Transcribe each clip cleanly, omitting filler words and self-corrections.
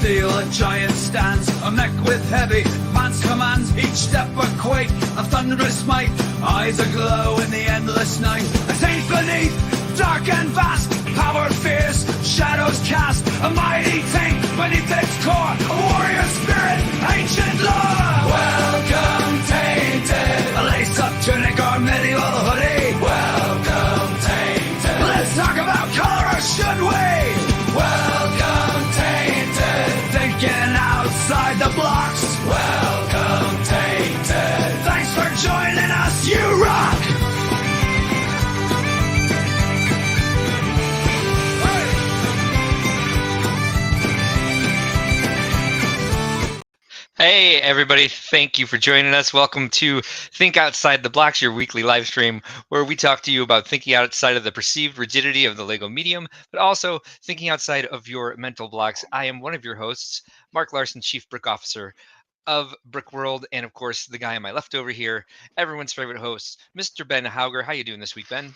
steel, a giant stance, a mech with heavy man's commands, each step a quake, a thunderous might, eyes aglow in the endless night. A taint beneath, dark and vast, power fierce, shadows cast, a mighty taint beneath its core, a warrior spirit, ancient lore. Welcome, Tainted, a lace-up tunic or medieval hoodie. Welcome, Tainted, let's talk about color, or should we? Welcome, Tainted, thinking outside the blocks. Welcome, Tainted, thanks for joining us, you rock! Hey everybody, thank you for joining us. Welcome to Think Outside the Blocks, your weekly live stream where we talk to you about thinking outside of the perceived rigidity of the Lego medium, but also thinking outside of your mental blocks. I am one of your hosts, Mark Larson, Chief Brick Officer of Brickworld, and of course the guy on my left over here, everyone's favorite host, Mr. Ben Hauger. How you doing this week, Ben?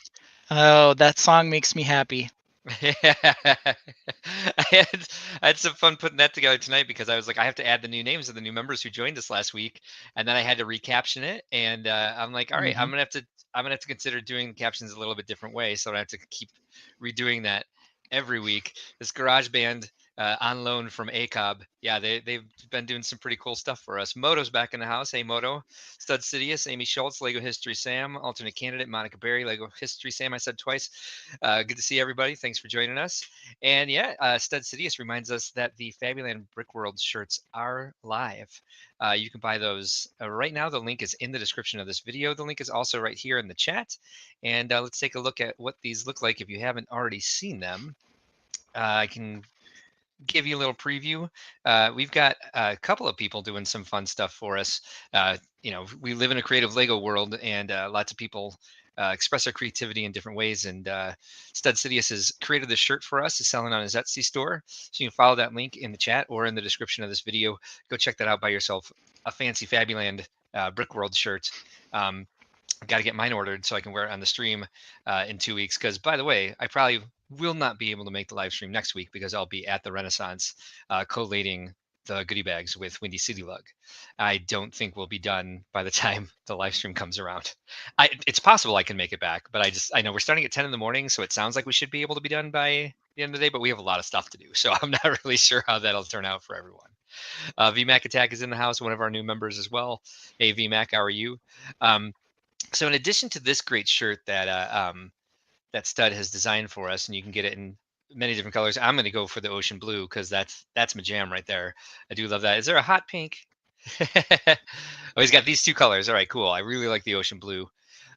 Oh, that song makes me happy. I had some fun putting that together tonight because I was like, I have to add the new names of the new members who joined us last week, and then I had to recaption it. And I'm like, all right, I'm gonna have to consider doing captions a little bit different way, so I have to keep redoing that every week. This garage band on loan from ACOB, yeah, they've been doing some pretty cool stuff for us. Moto's back in the house. Hey Moto, Stud Sidious, Amy Schultz, Lego History Sam, alternate candidate Monica Berry, Lego History Sam. I said twice. Good to see everybody. Thanks for joining us. And yeah, Stud Sidious reminds us that the Fabuland Brickworld shirts are live. You can buy those right now. The link is in the description of this video. The link is also right here in the chat. And let's take a look at what these look like if you haven't already seen them. I can give you a little preview. We've got a couple of people doing some fun stuff for us. You know, we live in a creative Lego world, and lots of people express their creativity in different ways. And Stud Sidious has created this shirt for us. He's selling on his Etsy store. So you can follow that link in the chat or in the description of this video. Go check that out by yourself. A fancy Fabuland Brickworld shirt. Got to get mine ordered so I can wear it on the stream in 2 weeks. Because, by the way, I probably will not be able to make the live stream next week because I'll be at the Renaissance collating the goodie bags with Windy City Lug. I don't think we'll be done by the time the live stream comes around. It's possible I can make it back, but I know we're starting at 10 in the morning, so it sounds like we should be able to be done by the end of the day, but we have a lot of stuff to do, so I'm not really sure how that'll turn out for everyone. VMAC Attack is in the house, one of our new members as well. Hey VMAC, how are you? So in addition to this great shirt that that Stud has designed for us, and you can get it in many different colors. I'm going to go for the ocean blue because that's my jam right there. I do love that. Is there a hot pink? Oh, he's got these two colors. All right, cool. I really like the ocean blue.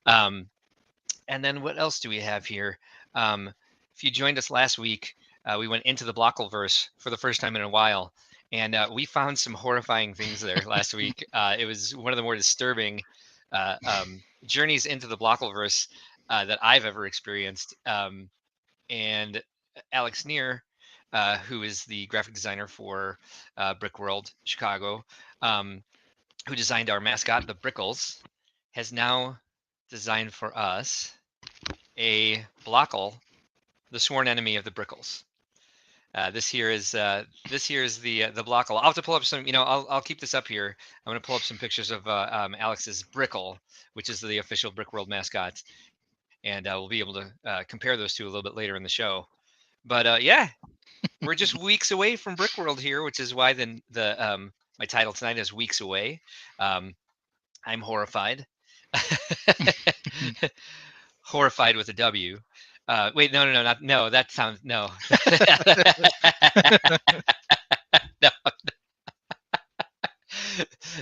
And then what else do we have here? If you joined us last week, we went into the Blockleverse for the first time in a while, and we found some horrifying things there last week. It was one of the more disturbing journeys into the Blockleverse that I've ever experienced. And Alex Neer, who is the graphic designer for Brickworld Chicago, who designed our mascot, the Brickles, has now designed for us a Blockle, the sworn enemy of the Brickles. This here is the Blockle. I'll have to pull up some. I'll keep this up here. I'm going to pull up some pictures of Alex's Brickle, which is the official Brickworld mascot. And we'll be able to compare those two a little bit later in the show. But yeah, we're just weeks away from Brickworld here, which is why my title tonight is Weeks Away. I'm horrified. Horrified with a W. Wait, no. That sounds no. No.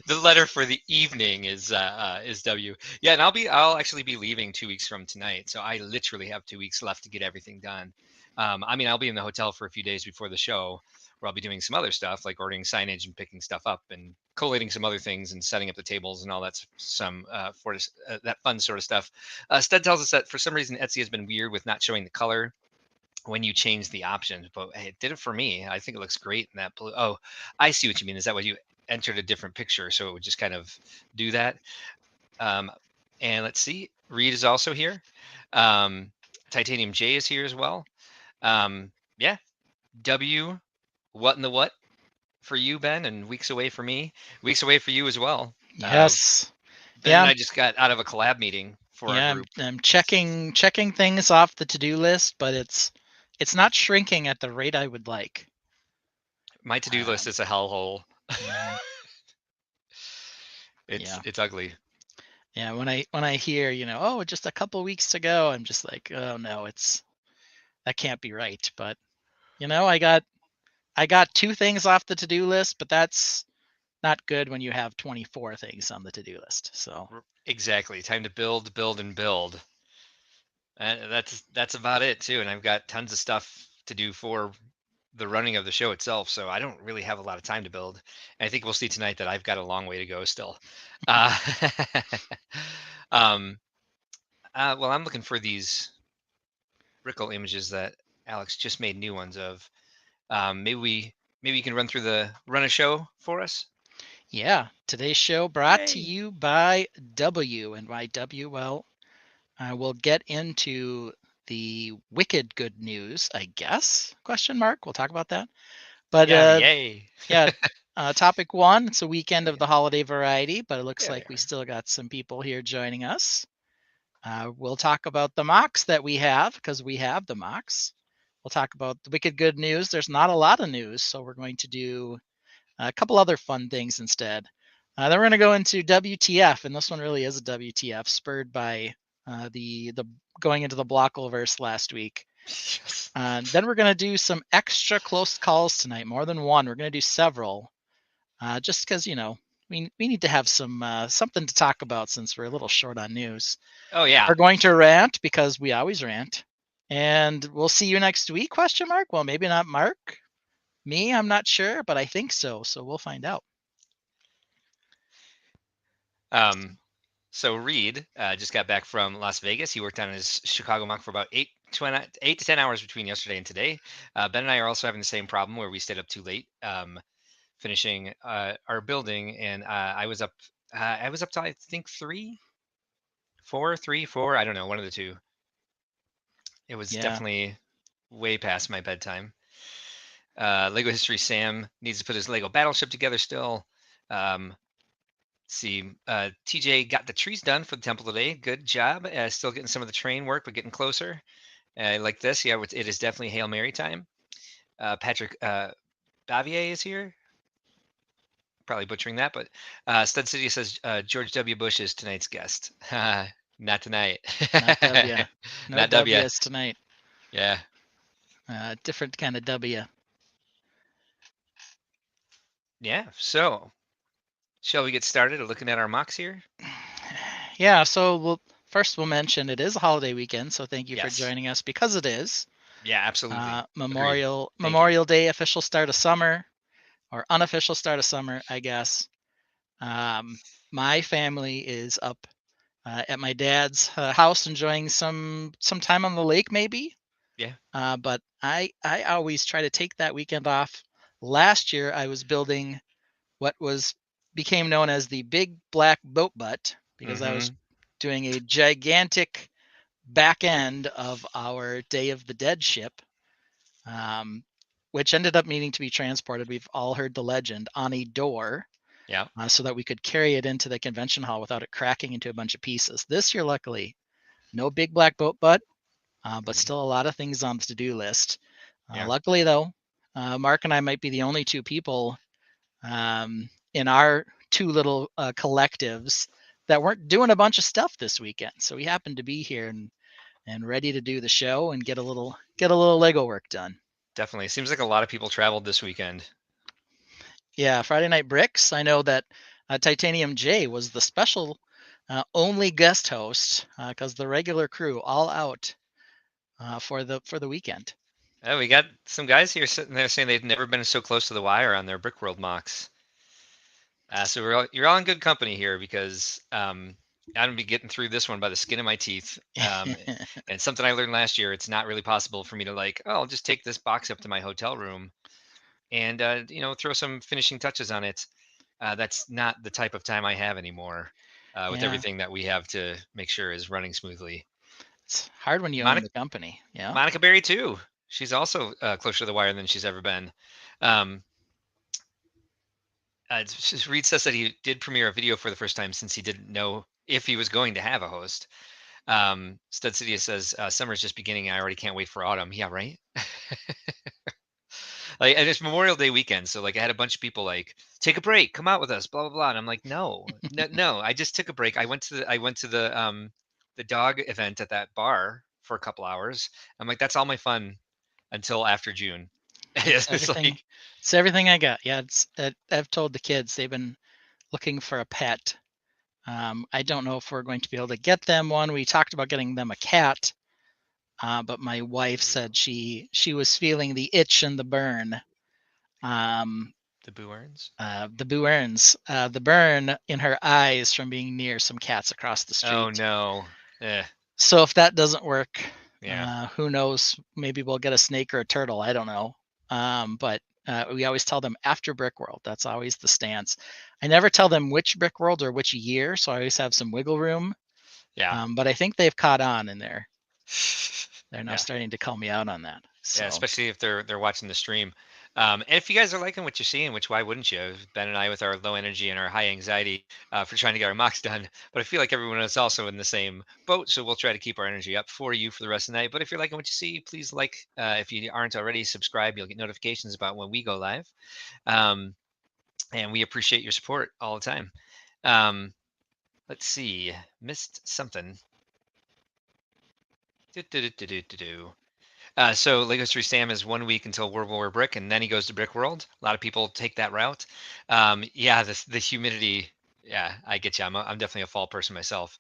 The letter for the evening is W. Yeah, and I'll actually be leaving 2 weeks from tonight, so I literally have 2 weeks left to get everything done. I'll be in the hotel for a few days before the show, where I'll be doing some other stuff like ordering signage and picking stuff up and collating some other things and setting up the tables and all that that fun sort of stuff. Stud tells us that for some reason Etsy has been weird with not showing the color when you change the options, but it did it for me. I think it looks great in that blue. Oh, I see what you mean. Is that what you entered a different picture, so it would just kind of do that? And let's see, Reed is also here. Titanium J is here as well. Yeah, W, what in the what? for you, Ben, and weeks away for me. Weeks away for you as well. Yes. Ben and Yeah. I just got out of a collab meeting for our Yeah. group. I'm checking things off the to-do list, but it's not shrinking at the rate I would like. My to-do list is a hellhole. Mhm. It's Yeah. it's ugly. Yeah. When I hear, oh, just a couple weeks to go, I'm just like, oh no, that can't be right. But I got 2 things off the to-do list, but that's not good when you have 24 things on the to-do list. So Exactly. Time to build, build, and build. That's about it too. And I've got tons of stuff to do for the running of the show itself, so I don't really have a lot of time to build. And I think we'll see tonight that I've got a long way to go still. Uh, um, well, I'm looking for these Brickle images that Alex just made new ones of. Maybe you can run a show for us. yeah, today's show brought to Yay! you by W. And by W, well, we'll get into the wicked good news, I guess? Question mark. We'll talk about that. But Yeah, yay! yeah, topic 1, it's a weekend Yeah, of the holiday variety, but it looks there they like we are. still got some people here joining us. We'll talk about the mocks that we have, because we have the mocks. We'll talk about the wicked good news. There's not a lot of news, so we're going to do a couple other fun things instead. Then we're going to go into WTF, and this one really is a WTF, spurred by the going into the Blockleverse last week. Yes. Then we're going to do some extra close calls tonight, more than one. We're going to do several, just because we need to have some something to talk about since we're a little short on news. Oh yeah. We're going to rant because we always rant, and we'll see you next week? Question mark. Well, maybe not, Mark. Me, I'm not sure, but I think so. So we'll find out. So Reed just got back from Las Vegas. He worked on his Chicago mock for about 8 to 10 hours between yesterday and today. Ben and I are also having the same problem where we stayed up too late finishing our building, and I was up. I was up to I think 3, 4. I don't know, one of the two. It was Yeah. definitely way past my bedtime. Lego History Sam needs to put his Lego Battleship together still. See, TJ got the trees done for the temple today. Good job. Still getting some of the terrain work, but getting closer. Like this, yeah, it is definitely Hail Mary time. Patrick Bavier is here. Probably butchering that, but Stud City says George W. Bush is tonight's guest. Not tonight. Not W. No Not W. W's tonight. Yeah. Different kind of W. Yeah. So, shall we get started looking at our mocks here? Yeah. So we'll mention it is a holiday weekend, so thank you for Yes. joining us because it is. Yeah, absolutely. Agreed. Memorial Day, official start of summer, or unofficial start of summer, I guess. My family is up at my dad's house enjoying some time on the lake, maybe. Yeah. But I always try to take that weekend off. Last year I was building what became known as the Big Black Boat Butt, because I was doing a gigantic back end of our Day of the Dead ship, which ended up needing to be transported. We've all heard the legend, on a door. Yeah. So that we could carry it into the convention hall without it cracking into a bunch of pieces. This year, luckily, no Big Black Boat Butt, but still a lot of things on the to-do list. Yeah. Luckily, though, Mark and I might be the only two people in our two little collectives that weren't doing a bunch of stuff this weekend. So we happened to be here and ready to do the show and get a little Lego work done. Definitely. Seems like a lot of people traveled this weekend. Yeah, Friday Night Bricks. I know that Titanium J was the special only guest host because the regular crew all out for the weekend. Oh, we got some guys here sitting there saying they've never been so close to the wire on their Brickworld MOCs. So you're all in good company here, because I'm gonna be getting through this one by the skin of my teeth. And something I learned last year, it's not really possible for me to I'll just take this box up to my hotel room and throw some finishing touches on it. That's not the type of time I have anymore. With everything that we have to make sure is running smoothly. It's hard when you own the company. Yeah. Monica Berry too. She's also closer to the wire than she's ever been. Reed says that he did premiere a video for the first time since he didn't know if he was going to have a host. Stud City says summer's just beginning. I already can't wait for autumn. Yeah, right. Like, and it's Memorial Day weekend, so like I had a bunch of people like take a break, come out with us, blah blah blah, and I'm like, no, no, no. I just took a break. I went to the dog event at that bar for a couple hours. I'm like, that's all my fun until after June. It's Everything. like, It's everything I got. Yeah, I've told the kids they've been looking for a pet. I don't know if we're going to be able to get them one. We talked about getting them a cat, but my wife said she was feeling the itch and the burn. the Boo Earns. The burns, the burn in her eyes from being near some cats across the street. Oh no. So if that doesn't work, Yeah. who knows? Maybe we'll get a snake or a turtle. I don't know. But we always tell them after Brickworld. That's always the stance. I never tell them which Brickworld or which year, so I always have some wiggle room. Yeah. But I think they've caught on in there. They're now Yeah. starting to call me out on that. So. Yeah, especially if they're watching the stream. And if you guys are liking what you're seeing, which why wouldn't you? Ben and I with our low energy and our high anxiety for trying to get our mocks done. But I feel like everyone is also in the same boat, so we'll try to keep our energy up for you for the rest of the night. But if you're liking what you see, please like. If you aren't already, subscribe. You'll get notifications about when we go live. And we appreciate your support all the time. Let's see, missed something. So Lego Street Sam is 1 week until World War Brick, and then he goes to Brickworld. A lot of people take that route. Yeah, the humidity. Yeah, I get you. I'm definitely a fall person myself.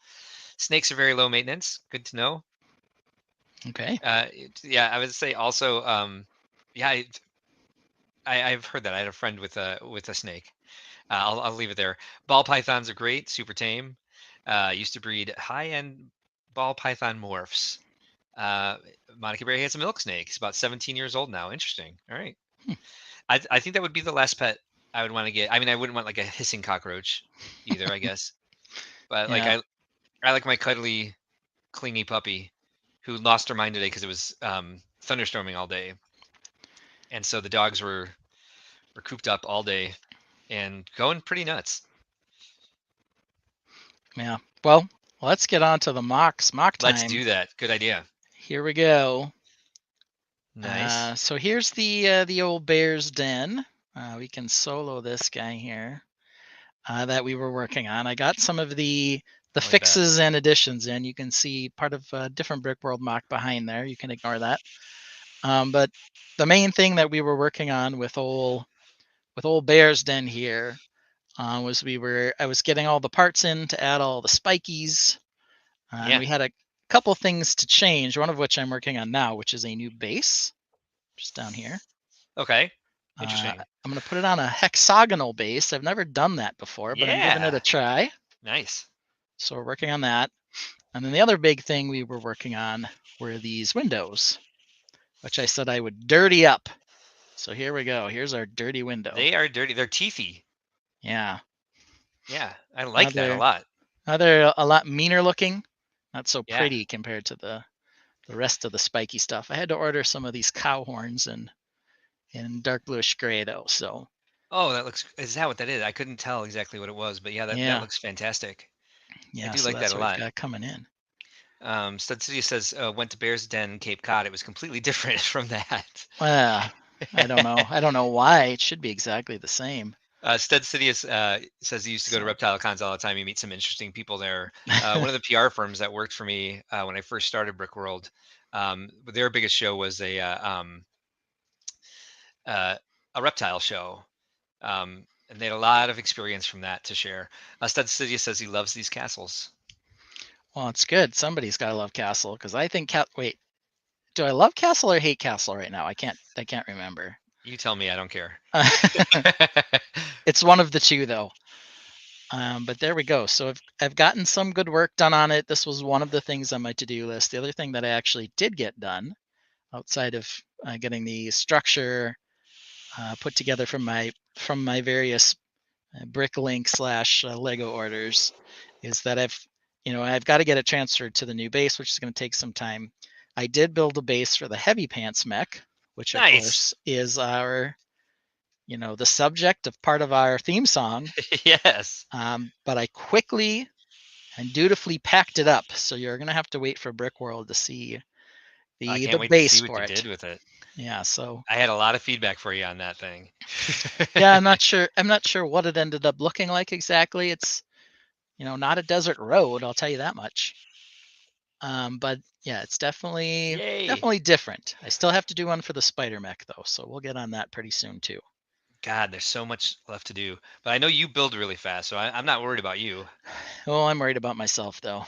Snakes are very low maintenance. Good to know. Okay. Yeah, I would say also. Yeah, I've heard that. I had a friend with a snake. I'll leave it there. Ball pythons are great, super tame. Used to breed high-end ball python morphs. Monica Berry has a milk snake. He's about 17 years old now. Interesting. All right. I think that would be the last pet I would want to get. I mean, I wouldn't want like a hissing cockroach either, I guess. But like Yeah. I like my cuddly, clingy puppy who lost her mind today because it was thunderstorming all day, and so the dogs were cooped up all day and going pretty nuts. Yeah. Well, let's get on to the mocks. Mock time. Let's do that. Good idea. Here we go. Nice. So here's the old bear's den. We can solo this guy here that we were working on. I got some of the fixes and additions in. You can see part of a different Brickworld mock behind there. You can ignore that. But the main thing that we were working on with old bear's den here was I was getting all the parts in to add all the spikies. And we had a couple things to change, one of which I'm working on now, which is a new base, just down here. Okay. Interesting. I'm going to put it on a hexagonal base. I've never done that before, but I'm giving it a try. Nice. So we're working on that. And then the other big thing we were working on were these windows, which I said I would dirty up. So here we go. Here's our dirty window. They are dirty. They're teethy. Yeah. Yeah. I like that a lot. They're a lot meaner looking. Not so pretty compared to the rest of the spiky stuff. I had to order some of these cow horns in dark bluish gray though. So. Oh, that looks. Is that what that is? I couldn't tell exactly what it was, but that looks fantastic. Yeah, I do like that a lot. Got coming in. Stud City says went to Bear's Den, Cape Cod. It was completely different from that. Well, I don't know. I don't know why. It should be exactly the same. Stud City says he used to go to reptile cons all the time. You meet some interesting people there. One of the PR firms that worked for me when I first started Brickworld, their biggest show was a reptile show. And they had a lot of experience from that to share. Stud City says he loves these castles. Well, it's good. Somebody's got to love Castle because I think wait, do I love Castle or hate Castle right now? I can't remember. You tell me. I don't care. It's one of the two though. But there we go. So I've gotten some good work done on it. This was one of the things on my to-do list. The other thing that I actually did get done outside of getting the structure put together from my various Bricklink / Lego orders is that I've got to get it transferred to the new base, which is going to take some time. I did build a base for the heavy pants mech, which of course is our the subject of part of our theme song. Yes. But I quickly and dutifully packed it up. So you're going to have to wait for Brickworld to see I the can't wait to base see what for you it. did with it. Yeah. So I had a lot of feedback for you on that thing. yeah, I'm not sure what it ended up looking like exactly. It's not a desert road, I'll tell you that much. But yeah, it's definitely Yay. different. I still have to do one for the spider mech though, so we'll get on that pretty soon too. God, there's so much left to do. But I know you build really fast, so I'm not worried about you. Well, I'm worried about myself though.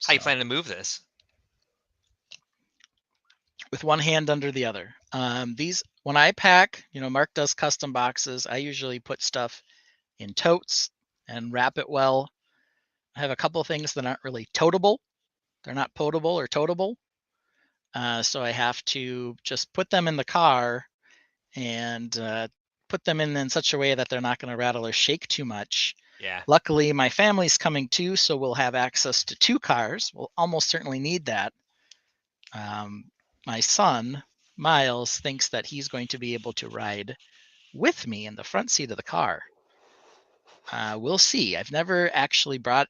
How you So planning to move this? with one hand under the other. These when I pack, Mark does custom boxes. I usually put stuff in totes and wrap it well. I have a couple things that aren't really toteable. They're not potable or toteable. So I have to just put them in the car and put them in such a way that they're not going to rattle or shake too much. Yeah. Luckily, my family's coming too, so we'll have access to 2 cars. We'll almost certainly need that. My son, Miles, thinks that he's going to be able to ride with me in the front seat of the car. We'll see. I've never actually brought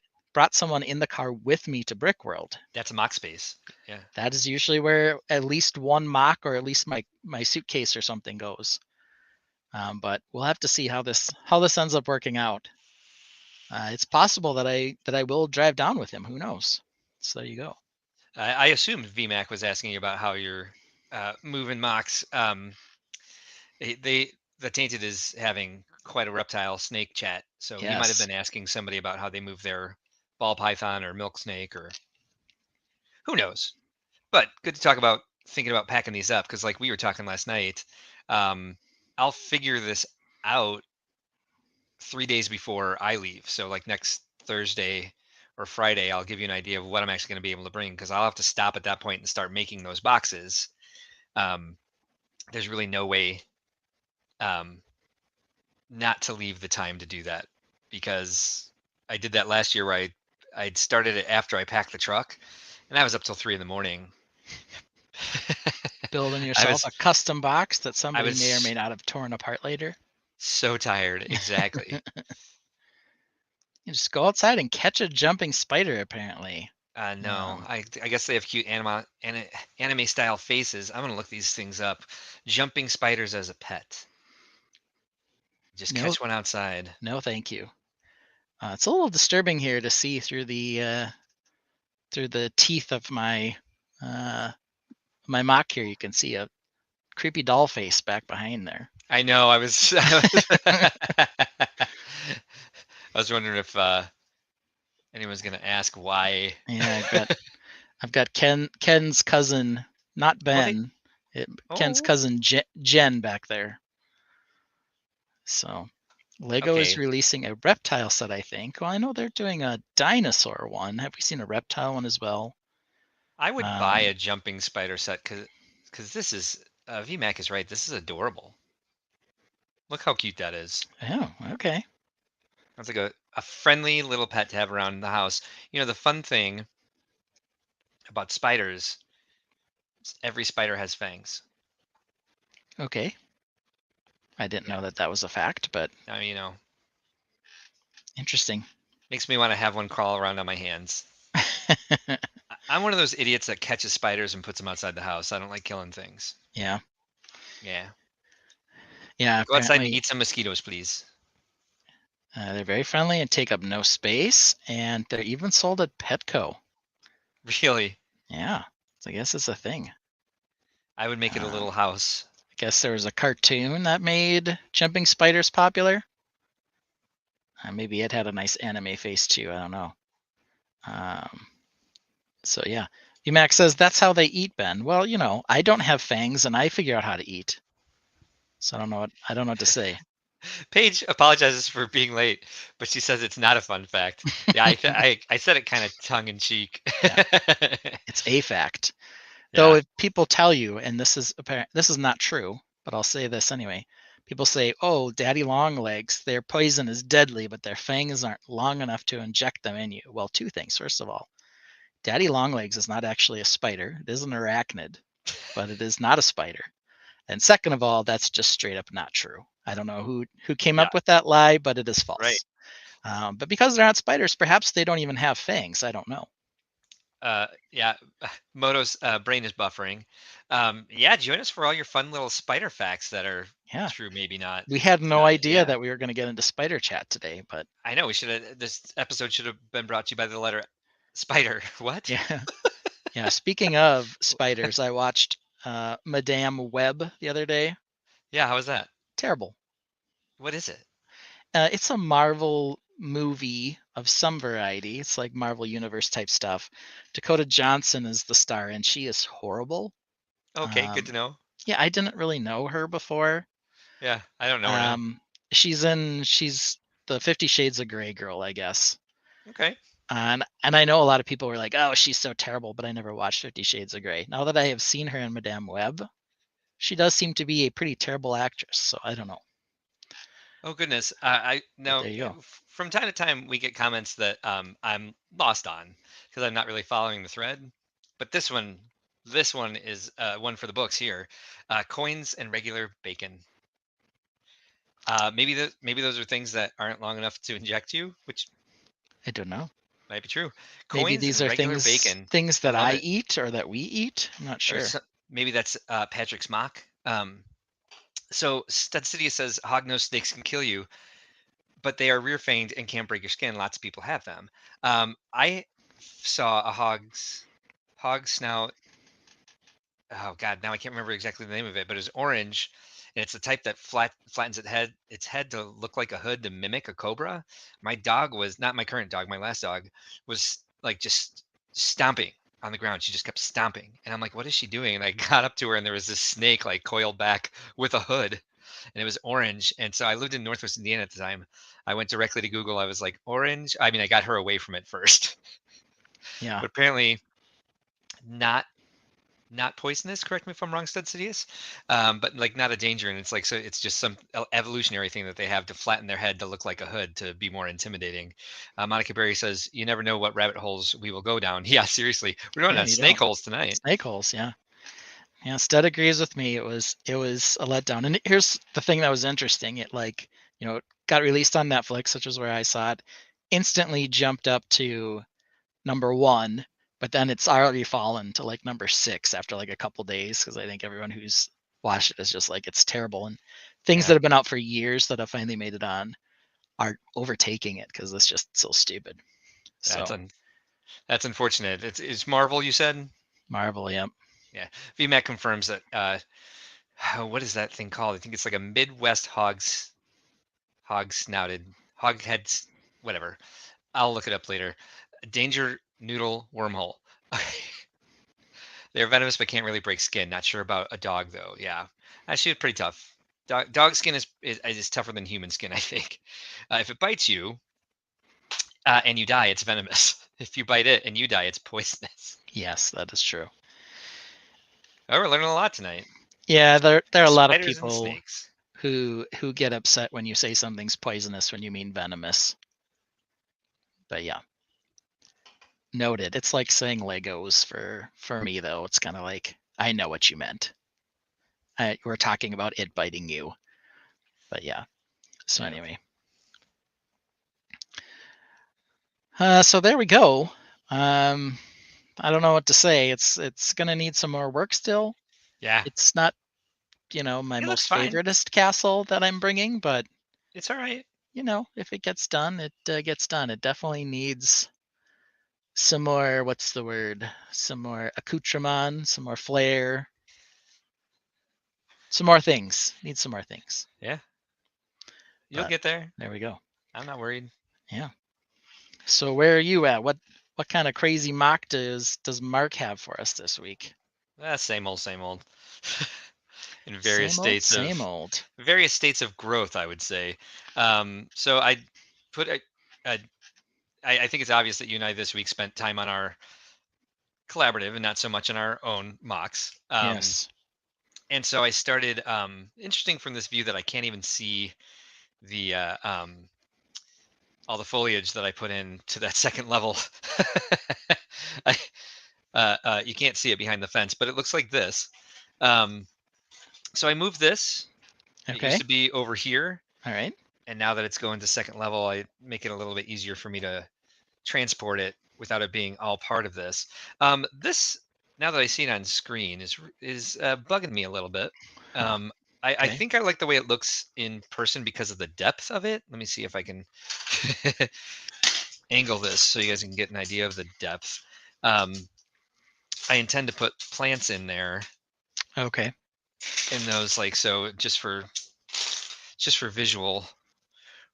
someone in the car with me to Brickworld. That's a mock space. Yeah. That is usually where at least one mock or at least my suitcase or something goes. But we'll have to see how this ends up working out. It's possible that I will drive down with him. Who knows? So there you go. I assumed VMAC was asking you about how you're moving mocks. The Tainted is having quite a reptile snake chat, so he might have Yes. been asking somebody about how they move their ball python or milk snake or who knows. But good to talk about thinking about packing these up because, like we were talking last night, I'll figure this out 3 days before I leave. So, like next Thursday or Friday, I'll give you an idea of what I'm actually going to be able to bring because I'll have to stop at that point and start making those boxes. There's really no way not to leave the time to do that because I did that last year where I'd started it after I packed the truck and I was up till 3 in the morning. Building I yourself was a custom box that I somebody may or may was not have torn apart later. so tired. Exactly. You just go outside and catch a jumping spider, apparently. No, I guess they have cute anime style faces. I'm gonna look these things up. Jumping spiders as a pet. Just No, catch one outside. no, thank you. It's a little disturbing here to see through the teeth of my my mock here. You can see a creepy doll face back behind there. I know. I was wondering if anyone's gonna ask why. Yeah, I've got Ken's cousin, not Well, they. Ben. Ken's Oh, cousin Jen back there. So Lego is okay. releasing a reptile set, I think. Well, I know they're doing a dinosaur one. Have we seen a reptile one as well? I would buy a jumping spider set because this is VMAC is right. This is adorable. Look how cute that is. Oh, okay. That's like a friendly little pet to have around the house. The fun thing about spiders is every spider has fangs. Okay. I didn't Yeah. know that was a fact, but I mean, interesting. makes me want to have one crawl around on my hands. I'm one of those idiots that catches spiders and puts them outside the house. I don't like killing things. Yeah. Yeah. Yeah, Go outside and apparently eat some mosquitoes, please. they're very friendly and take up no space, and they're even sold at Petco. Really. Yeah, so I guess it's a thing. I would make it a Um, little house. I guess there was a cartoon that made jumping spiders popular. Maybe it had a nice anime face too. I don't know. So yeah, VMAX says that's how they eat, Ben. Well, I don't have fangs, and I figure out how to eat. So I don't know what to say. Paige apologizes for being late, but she says it's not a fun fact. Yeah, I said it kind of tongue in cheek. Yeah. It's a fact. Though if people tell you, and this is not true, but I'll say this anyway. People say, "Oh, daddy long legs, their poison is deadly, but their fangs aren't long enough to inject them in you." Well, 2 things. First of all, daddy long legs is not actually a spider. It is an arachnid, but it is not a spider. And second of all, that's just straight up not true. I don't know who came Yeah. up with that lie, but it is false. Right. But because they're not spiders, perhaps they don't even have fangs. I don't know. Yeah, Moto's brain is buffering. Yeah, join us for all your fun little spider facts that are Yeah. true, maybe not. We had no tonight. idea Yeah, that we were going to get into spider chat today, but I know we should have. This episode should have been brought to you by the letter spider. What? yeah. Yeah. Speaking of spiders, I watched Madame Web the other day. Yeah, how was that? Terrible. What is it? It's a Marvel movie of some variety. It's like Marvel Universe type stuff. Dakota Johnson is the star, and she is horrible. Okay, good to know. Yeah, I didn't really know her before. Yeah, I don't know her now. She's the 50 Shades of Grey girl, I guess. Okay. And I know a lot of people were like, "Oh, she's so terrible," but I never watched 50 Shades of Grey. Now that I have seen her in Madame Web, she does seem to be a pretty terrible actress. So I don't know. Oh goodness. But Now there you go. from time to time we get comments that I'm lost on because I'm not really following the thread. But this one is one for the books here. Coins and regular bacon. Maybe those are things that aren't long enough to inject you, which I don't know. might be true. Maybe Coins these and are regular bacon. things I that love I it. eat or that we eat. I'm not Or sure. maybe that's Patrick's mock. So Stud City says hognose snakes can kill you, but they are rear fanged and can't break your skin. Lots of people have them. I saw a hog snout. Oh God, now I can't remember exactly the name of it, but it's orange, and it's the type that flattens its head to look like a hood to mimic a cobra. My dog was not my current dog. My last dog was like just stomping on the ground. She just kept stomping, and I'm like, "What is she doing?" And I got up to her, and there was this snake like coiled back with a hood, and it was orange. And so I lived in Northwest Indiana at the time. I went directly to Google. I was like, "Orange." I mean, I got her away from it first, Yeah. but apparently not poisonous. Correct me if I'm wrong, Stud Sidious, but like not a danger. And it's like so it's just some evolutionary thing that they have to flatten their head to look like a hood to be more intimidating. Monica Berry says, "You never know what rabbit holes we will go down." Yeah, seriously, we're going Yeah, down you snake don't. holes tonight. Snake holes, yeah. Yeah, Stud agrees with me. It was a letdown. And here's the thing that was interesting. It it got released on Netflix, which is where I saw it. Instantly jumped up to number 1, but then it's already fallen to like number 6 after like a couple days because I think everyone who's watched it is just like it's terrible. And things that Yeah, have been out for years that have finally made it on are overtaking it because it's just so stupid. that's So that's unfortunate. It's Marvel, you said. Marvel, yeah. Yeah, VMAC confirms that. What is that thing called? I think it's like a Midwest hog snouted hog heads, whatever. I'll look it up later. Danger noodle wormhole. They're venomous but can't really break skin. Not sure about a dog though. Yeah, actually, it's pretty tough. Dog skin is tougher than human skin, I think. If it bites you and you die, it's venomous. If you bite it and you die, it's poisonous. Yes, that is true. Oh, we're learning a lot tonight. Yeah, there are a lot of Spiders and people snakes. who get upset when you say something's poisonous when you mean venomous. But yeah, noted. It's like saying Legos for me though. It's kind of like I know what you meant. We're talking about it biting you. But yeah. So Yep. anyway. So there we go. I don't know what to say. It's gonna need some more work still. Yeah, It's not, my it looks most fine. favoritist castle that I'm bringing, but It's all right. if it gets done, it gets done. It definitely needs some more. What's the word? Some more accoutrement, some more flair, some more things. Needs some more things. Yeah, you'll But get there. there we go. I'm not worried. Yeah. So where are you at? What kind of crazy mock does Mark have for us this week? Same old, same old. In Same old. various states of growth, I would say. So I put I think it's obvious that you and I this week spent time on our collaborative and not so much on our own mocks. Yes. And so I started interesting from this view that I can't even see the all the foliage that I put in to that second level. You can't see it behind the fence, but it looks like this. So I moved this. It Okay. used to be over here, All right. and now that it's going to second level, I make it a little bit easier for me to transport it without it being all part of this. This, now that I see it on screen, is bugging me a little bit. Huh. I Okay. think I like the way it looks in person because of the depth of it. Let me see if I can angle this so you guys can get an idea of the depth. Um, I intend to put plants in there Okay. in those, like, so just for visual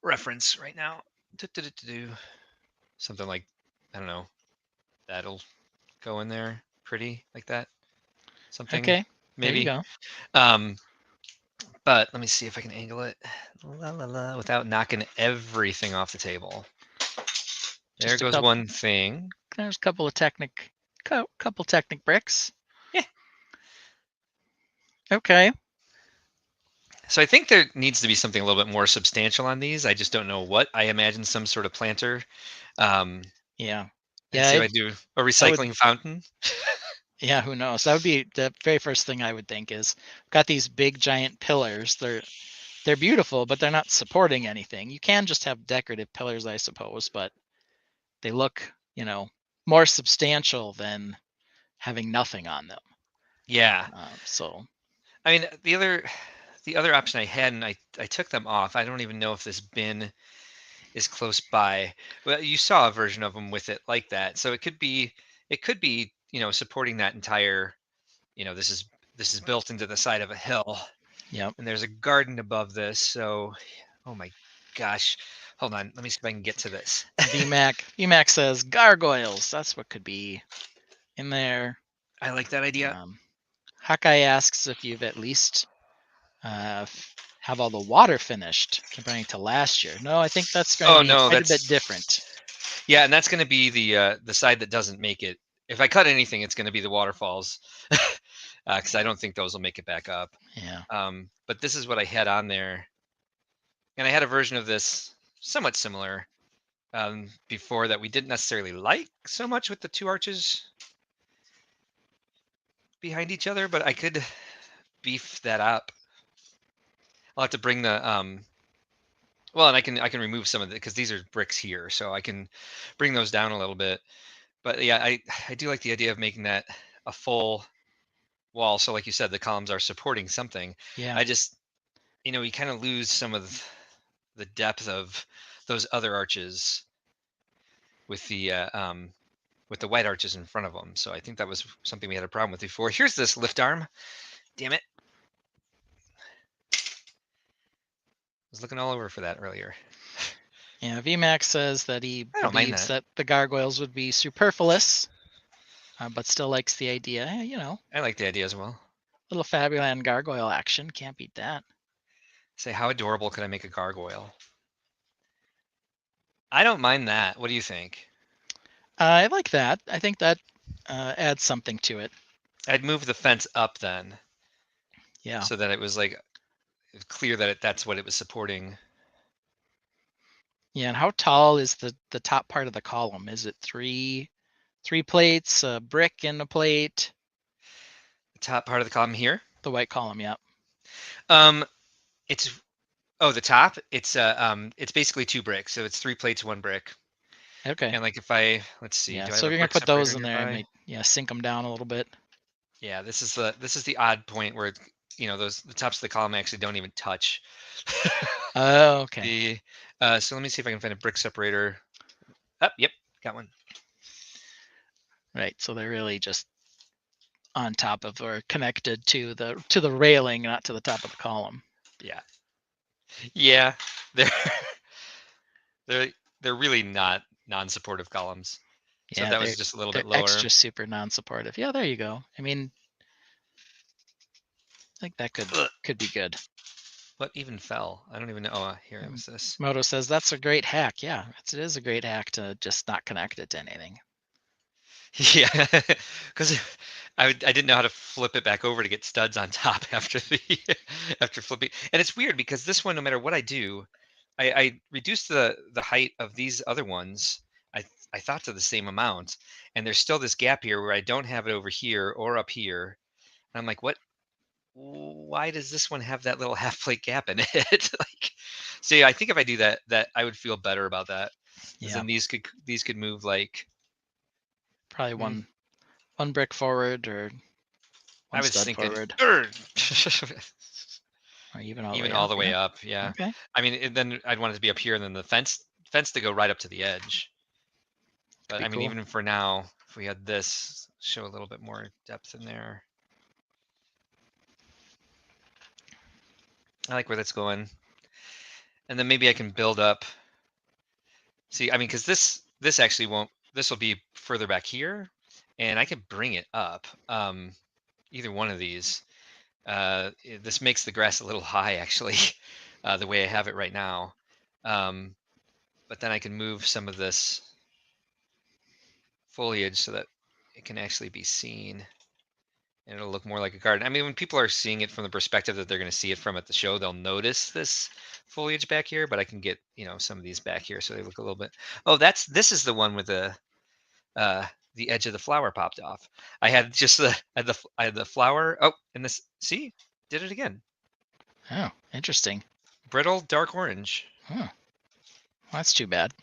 reference right now. Do something like, I don't know, that'll go in there pretty like that. Something Okay. There you maybe. go. Um, but let me see if I can angle it without knocking everything off the table. There Just a goes couple. one thing. There's a couple of couple Technic bricks. Yeah. Okay. So I think there needs to be something a little bit more substantial on these. I just don't know what. I imagine some sort of planter. Um, Yeah. and Yeah. see if I do a That would. recycling fountain. Yeah. Who knows? That would be the very first thing I would think is got these big giant pillars. They're beautiful, but they're not supporting anything. You can just have decorative pillars, I suppose, but they look, more substantial than having nothing on them. Yeah. So I mean, the other option I had, and I took them off. I don't even know if this bin is close by. Well, you saw a version of them with it like that, so it could be supporting that entire. This is built into the side of a hill, yep. and there's a garden above this. So, oh my gosh, hold on, let me see if I can get to this. VMAC says gargoyles. That's what could be in there. I like that idea. Hawkeye asks if you've at least have all the water finished comparing to last year. No, I think that's going to Oh be no, quite a bit that's different. yeah, and that's going to be the side that doesn't make it. If I cut anything, it's going to be the waterfalls, because I don't think those will make it back up. Yeah. But this is what I had on there, and I had a version of this somewhat similar before that we didn't necessarily like so much with the two arches behind each other, but I could beef that up. I'll have to bring the well, and I can remove some of it because these are bricks here, so I can bring those down a little bit. But yeah, I do like the idea of making that a full wall. So like you said, the columns are supporting something. Yeah. I just you kind of lose some of the depth of those other arches with the white arches in front of them. So I think that was something we had a problem with before. Here's this lift arm. Damn it. I was looking all over for that earlier. Yeah. VMAX says that he I don't mind believes that. that the gargoyles would be superfluous, but still likes the idea. I like the idea as well. Little Fabuland gargoyle action. Can't beat that. Say, how adorable could I make a gargoyle? I don't mind that. What do you think? I like that. I think that adds something to it. I'd move the fence up then, Yeah. so that it was like clear that that's what it was supporting. Yeah. And how tall is the top part of the column? Is it three plates, a brick and a plate? The top part of the column here. The white column. Yeah. It's the top. It's basically two bricks, so it's 3 plates, 1 brick. Okay. And like let's see, Yeah. do I So have if a you're gonna brick put separator those in there, it nearby? might sink them down a little bit. Yeah, this is the odd point where the tops of the column actually don't even touch. Oh, okay. So let me see if I can find a brick separator. Yep, got one. Right. So they're really just on top of or connected to the railing, not to the top of the column. Yeah, they're they're they're really not non-supportive columns. So if Yeah, that was just a little they're bit lower. extra super non-supportive. Yeah, there you go. I mean, I think that could be good. What even fell? I don't even know. Oh, here it was this. Moto says that's a great hack. Yeah, it is a great hack to just not connect it to anything. Yeah, because I didn't know how to flip it back over to get studs on top after flipping. And it's weird because this one, no matter what I do, I reduced the height of these other ones. I thought to the same amount, and there's still this gap here where I don't have it over here or up here. And I'm like, what? why does this one have that little half plate gap in it? Like, see, I think if I do that, I would feel better about that. Because Yeah, then these could move like, probably mm, one brick forward or I one was stud thinking, forward, or even all the even way all up. the way Yeah. up. Yeah. Okay. I mean, then I'd want it to be up here, and then the fence to go right up to the edge. Could But be I mean, cool. even for now, if we had this, show a little bit more depth in there. I like where that's going. And then maybe I can build up. See, I mean, because this actually won't. This will be further back here, and I could bring it up. Either one of these. This makes the grass a little high, actually, the way I have it right now. But then I can move some of this foliage so that it can actually be seen, and it'll look more like a garden. I mean, when people are seeing it from the perspective that they're going to see it from at the show, they'll notice this foliage back here. But I can get some of these back here so they look a little bit. Oh, this is the one with the edge of the flower popped off. I had just I had the flower. Oh, and this, see, did it again. Oh, interesting. Brittle dark orange. Huh. Well, that's too bad.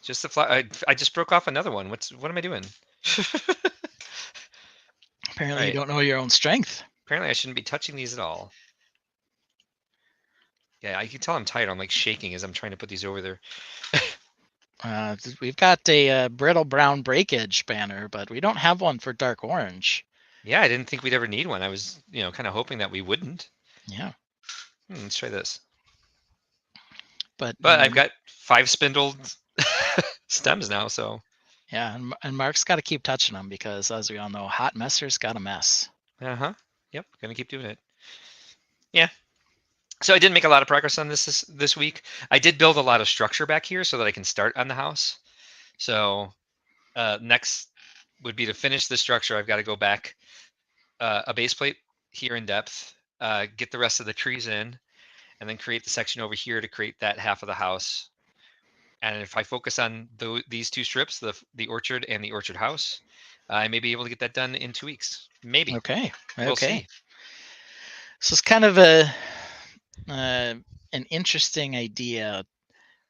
Just the flower. I just broke off another one. What am I doing? Apparently, you Right. don't know your own strength. Apparently, I shouldn't be touching these at all. Yeah, I can tell I'm tired. I'm like shaking as I'm trying to put these over there. We've got a brittle brown breakage banner, but we don't have one for dark orange. Yeah, I didn't think we'd ever need one. I was, kind of hoping that we wouldn't. Yeah, Let's try this. but I've got 5 spindled stems now, so. Yeah, and Mark's got to keep touching them because, as we all know, hot messer's got a mess. Yep, gonna keep doing it. Yeah. So I didn't make a lot of progress on this week. I did build a lot of structure back here so that I can start on the house. So next would be to finish the structure. I've got to go back a base plate here in depth, get the rest of the trees in, and then create the section over here to create that half of the house. And if I focus on these 2 strips, the orchard and the orchard house, I may be able to get that done in 2 weeks. Maybe. Okay. We'll see. So it's kind of an interesting idea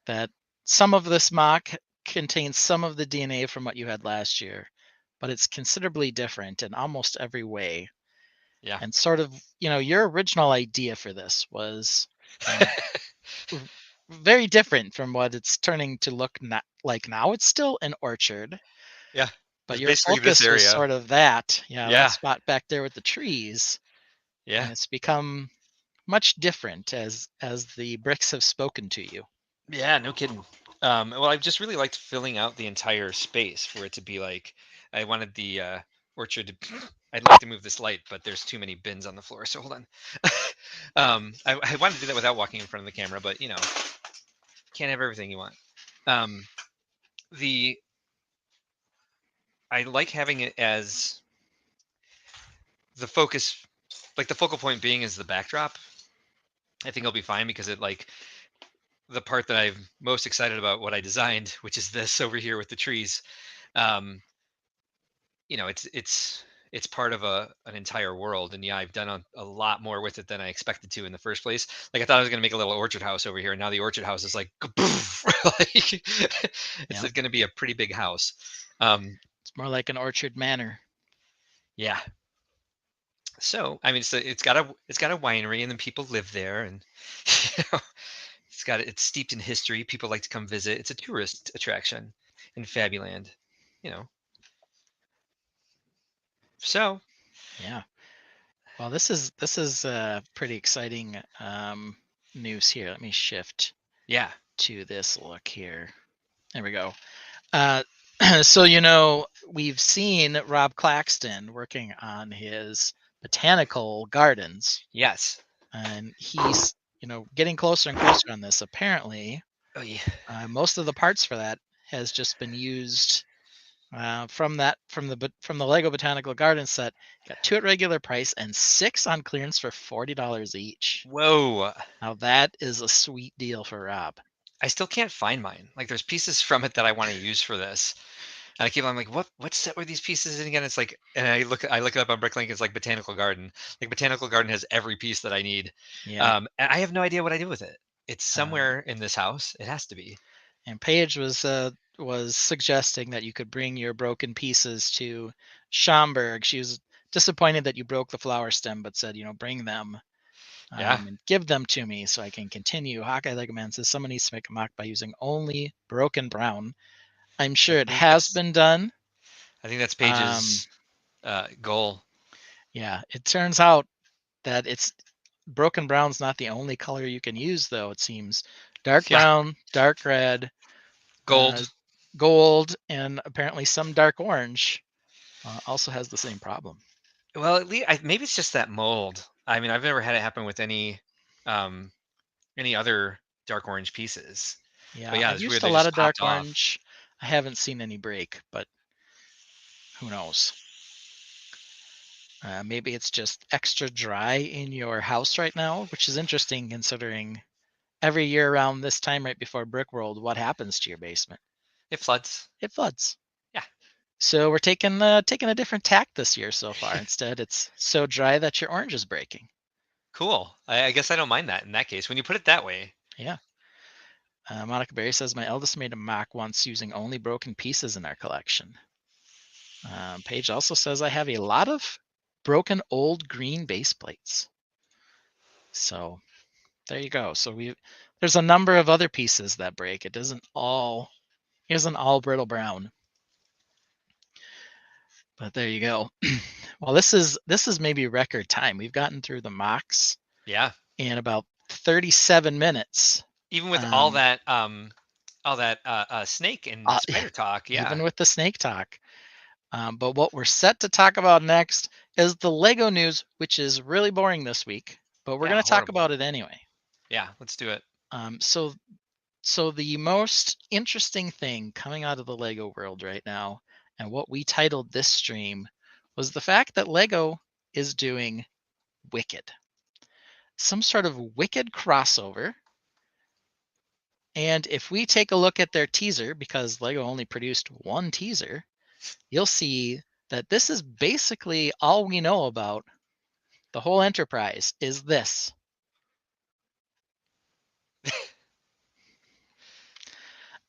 that some of this mock contains some of the DNA from what you had last year, but it's considerably different in almost every way. Yeah. And sort of, your original idea for this was very different from what it's turning to look like now. It's still an orchard. Yeah. But It's your basically focus this area. was sort of that. Yeah. That spot back there with the trees. Yeah. And it's become much different as the bricks have spoken to you. Yeah, no kidding. Well, I just really liked filling out the entire space for it to be like, I wanted the orchard to, I'd like to move this light, but there's too many bins on the floor. So hold on. I wanted to do that without walking in front of the camera, but can't have everything you want. I like having it as the focus, like the focal point being is the backdrop. I think it'll be fine because it the part that I'm most excited about what I designed, which is this over here with the trees. It's part of an entire world, and yeah, I've done a lot more with it than I expected to in the first place. Like I thought I was gonna make a little orchard house over here, and now the orchard house is like, it's going to be a pretty big house. It's more like an orchard manor. Yeah. So I mean, it's got a winery, and then people live there, and it's steeped in history. People like to come visit. It's a tourist attraction in Fabuland, So. Yeah. Well, this is pretty exciting news here. Let me shift. Yeah. To this look here. There we go. So we've seen Rob Claxton working on his botanical gardens. Yes. And he's getting closer and closer on this. Apparently, oh yeah, most of the parts for that has just been used from the Lego Botanical Garden set. Got 2 at regular price and 6 on clearance for $40 each. Whoa! Now that is a sweet deal for Rob. I still can't find mine. Like there's pieces from it that I want to use for this. I keep on like, what set were these pieces in again? It's like, and I look it up on Bricklink. It's like Botanical Garden. Like Botanical Garden has every piece that I need. Yeah. And I have no idea what I do with it. It's Um, somewhere in this house. It has to be. and Paige was suggesting that you could bring your broken pieces to Schaumburg. She was disappointed that you broke the flower stem, but said, bring them Yeah. and give them to me so I can continue. Hawkeye Lego Man says someone needs to make a mock by using only broken brown. I'm sure it has been done. I think that's Um, Paige's goal. yeah, it turns out that it's broken brown's not the only color you can use, though. It seems dark Yeah. brown, dark red, Gold. gold, and apparently some dark orange also has the same problem. Well, at least maybe it's just that mold. I mean, I've never had it happen with any other dark orange pieces. Yeah, But yeah, I've it's weird. used a They lot just of dark popped off. orange. I haven't seen any break, but who knows? Maybe it's just extra dry in your house right now, which is interesting considering every year around this time right before Brickworld, what happens to your basement? It floods. It floods. Yeah. So we're taking a different tack this year so far. Instead, it's so dry that your orange is breaking. Cool. I guess I don't mind that in that case. When you put it that way. Yeah. Monica Berry says my eldest made a mock once using only broken pieces in our collection. Paige also says I have a lot of broken old green base plates. So there you go. So there's a number of other pieces that break. It isn't all brittle brown. But there you go. Well, this is maybe record time. We've gotten through the mocks Yeah. in about 37 minutes. Even with all that snake and spider talk. Yeah. Even with the snake talk. But what we're set to talk about next is the Lego news, which is really boring this week, but we're going to talk horrible. about it anyway. Yeah, let's do it. So the most interesting thing coming out of the Lego world right now, and what we titled this stream, was the fact that Lego is doing Wicked. Some sort of Wicked crossover. And if we take a look at their teaser, because Lego only produced one teaser, you'll see that this is basically all we know about the whole enterprise is this.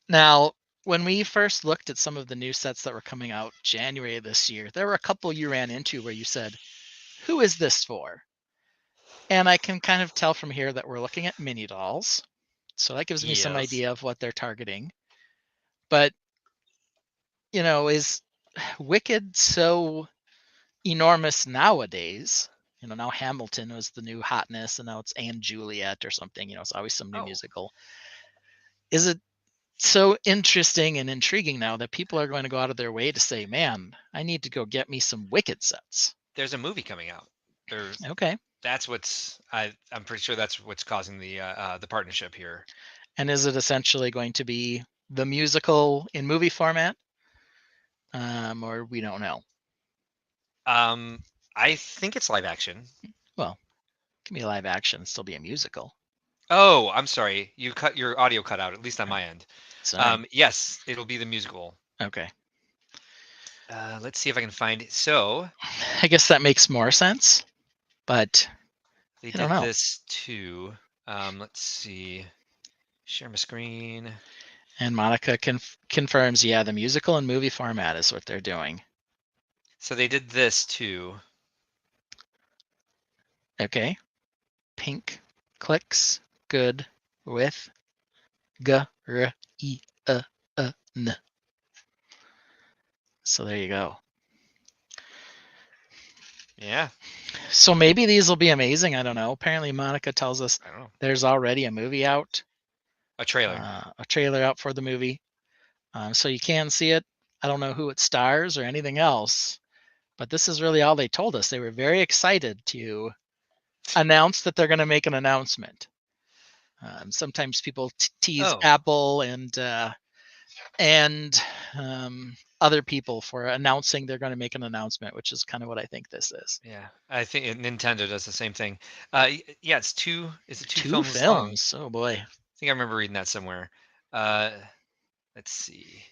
Now, when we first looked at some of the new sets that were coming out January of this year, there were a couple you ran into where you said, who is this for? And I can kind of tell from here that we're looking at mini dolls. So that gives me some idea of what they're targeting. But, is Wicked so enormous nowadays? Now Hamilton was the new hotness, and now it's Anne Juliet or something. It's always some new musical. Is it so interesting and intriguing now that people are going to go out of their way to say, man, I need to go get me some Wicked sets? There's a movie coming out. Okay. That's I'm pretty sure that's what's causing the partnership here. And is it essentially going to be the musical in movie format? Or we don't know. I think it's live action. Well, it can be live action, still be a musical. Oh, I'm sorry. Your audio cut out, at least on my end. Sorry. Yes, it'll be the musical. Okay. Let's see if I can find it. So I guess that makes more sense, but they don't did know. this too. Let's see. Share my screen. And Monica confirms, yeah, the musical and movie format is what they're doing. So they did this too. Okay. Pink clicks good with G-R-E-N. So there you go. Yeah. So maybe these will be amazing. I don't know. Apparently Monica tells us there's already a movie out. A trailer. A trailer out for the movie. So you can see it. I don't know who it stars or anything else, but this is really all they told us. They were very excited to announce that they're going to make an announcement. Sometimes people tease Apple and other people for announcing they're going to make an announcement, which is kind of what I think this is. Yeah, I think Nintendo does the same thing. Yeah, it's two. Is it two films long? Oh boy, I think I remember reading that somewhere. Let's see.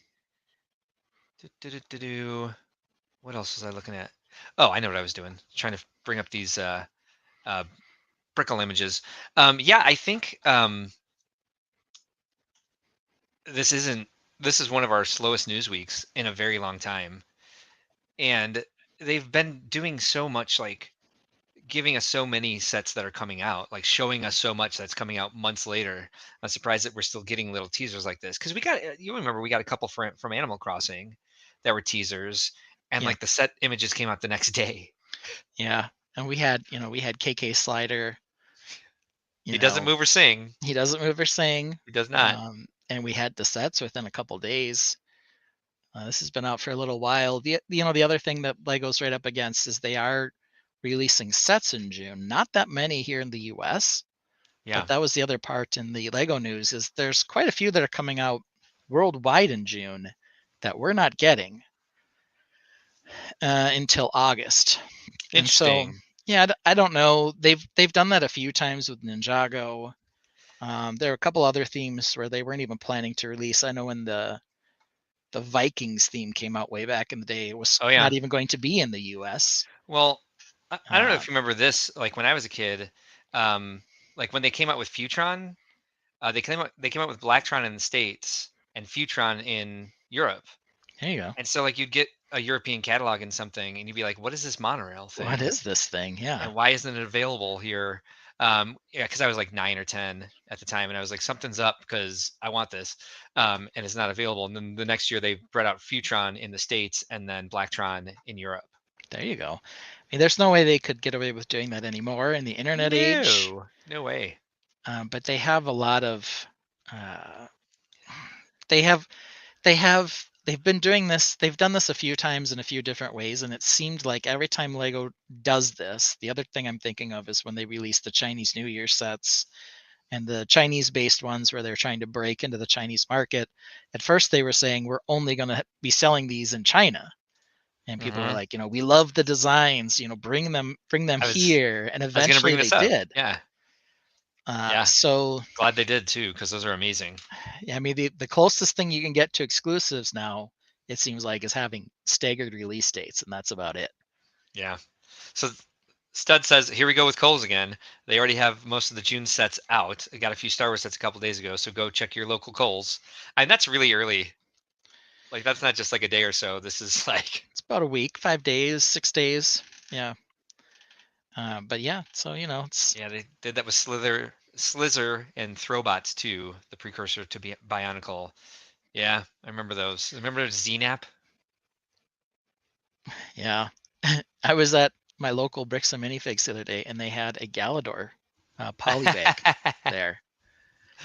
What else was I looking at? Oh, I know what I was doing. Trying to bring up these Brickle images. Yeah, I think this isn't. This is one of our slowest news weeks in a very long time, and they've been doing so much, like giving us so many sets that are coming out, like showing us so much that's coming out months later. I'm surprised that we're still getting little teasers like this because we got. You remember we got a couple from Animal Crossing that were teasers, and Yeah. like the set images came out the next day. Yeah. And we had KK Slider, He doesn't move or sing. he doesn't move or sing. He does not. And we had the sets within a couple days. This has been out for a little while. The other thing that Lego's right up against is they are releasing sets in June. Not that many here in the US, Yeah. but that was the other part in the Lego news is there's quite a few that are coming out worldwide in June that we're not getting until August. And so, Interesting. yeah, I don't know. They've done that a few times with Ninjago. There are a couple other themes where they weren't even planning to release. I know when the Vikings theme came out way back in the day, it was Oh yeah. not even going to be in the US. Well, I don't know Uh, if you remember this. Like when I was a kid, like when they came out with Futron, they came out with Blacktron in the States and Futron in Europe. there you go. And so like you'd get a European catalog in something and you'd be like, what is this monorail What thing? is this thing? Yeah. And why isn't it available here? Yeah, because I was like 9 or 10 at the time, and I was like, something's up because I want this, and it's not available. And then the next year they brought out Futron in the States and then Blacktron in Europe. There you go. I mean, there's no way they could get away with doing that anymore in the internet age. No way. But they have a lot of. They have they've been doing this. They've done this a few times in a few different ways, and it seemed like every time Lego does this, the other thing I'm thinking of is when they released the Chinese New Year sets and the Chinese-based ones where they're trying to break into the Chinese market. At first, they were saying we're only going to be selling these in China, and people were Mhm. like, we love the designs, bring them I was here, and I was gonna eventually bring they this up. did. Yeah, yeah. So Glad they did too, because those are amazing. yeah, I mean, the closest thing you can get to exclusives now, it seems like, is having staggered release dates, and that's about it. Yeah. So Stud says, here we go with Kohl's again. They already have most of the June sets out. I got a few Star Wars sets a couple days ago, so go check your local Kohl's. And that's really early. Like that's not just like a day or so. This is like It's about a week, 5 days, 6 days. Yeah. But yeah, so it's yeah, they did that with Slither and Throwbots too, the precursor to Bionicle. Yeah, I remember those. Remember ZNAP? yeah. I was at my local Bricks and Minifigs the other day, and they had a Galador polybag there.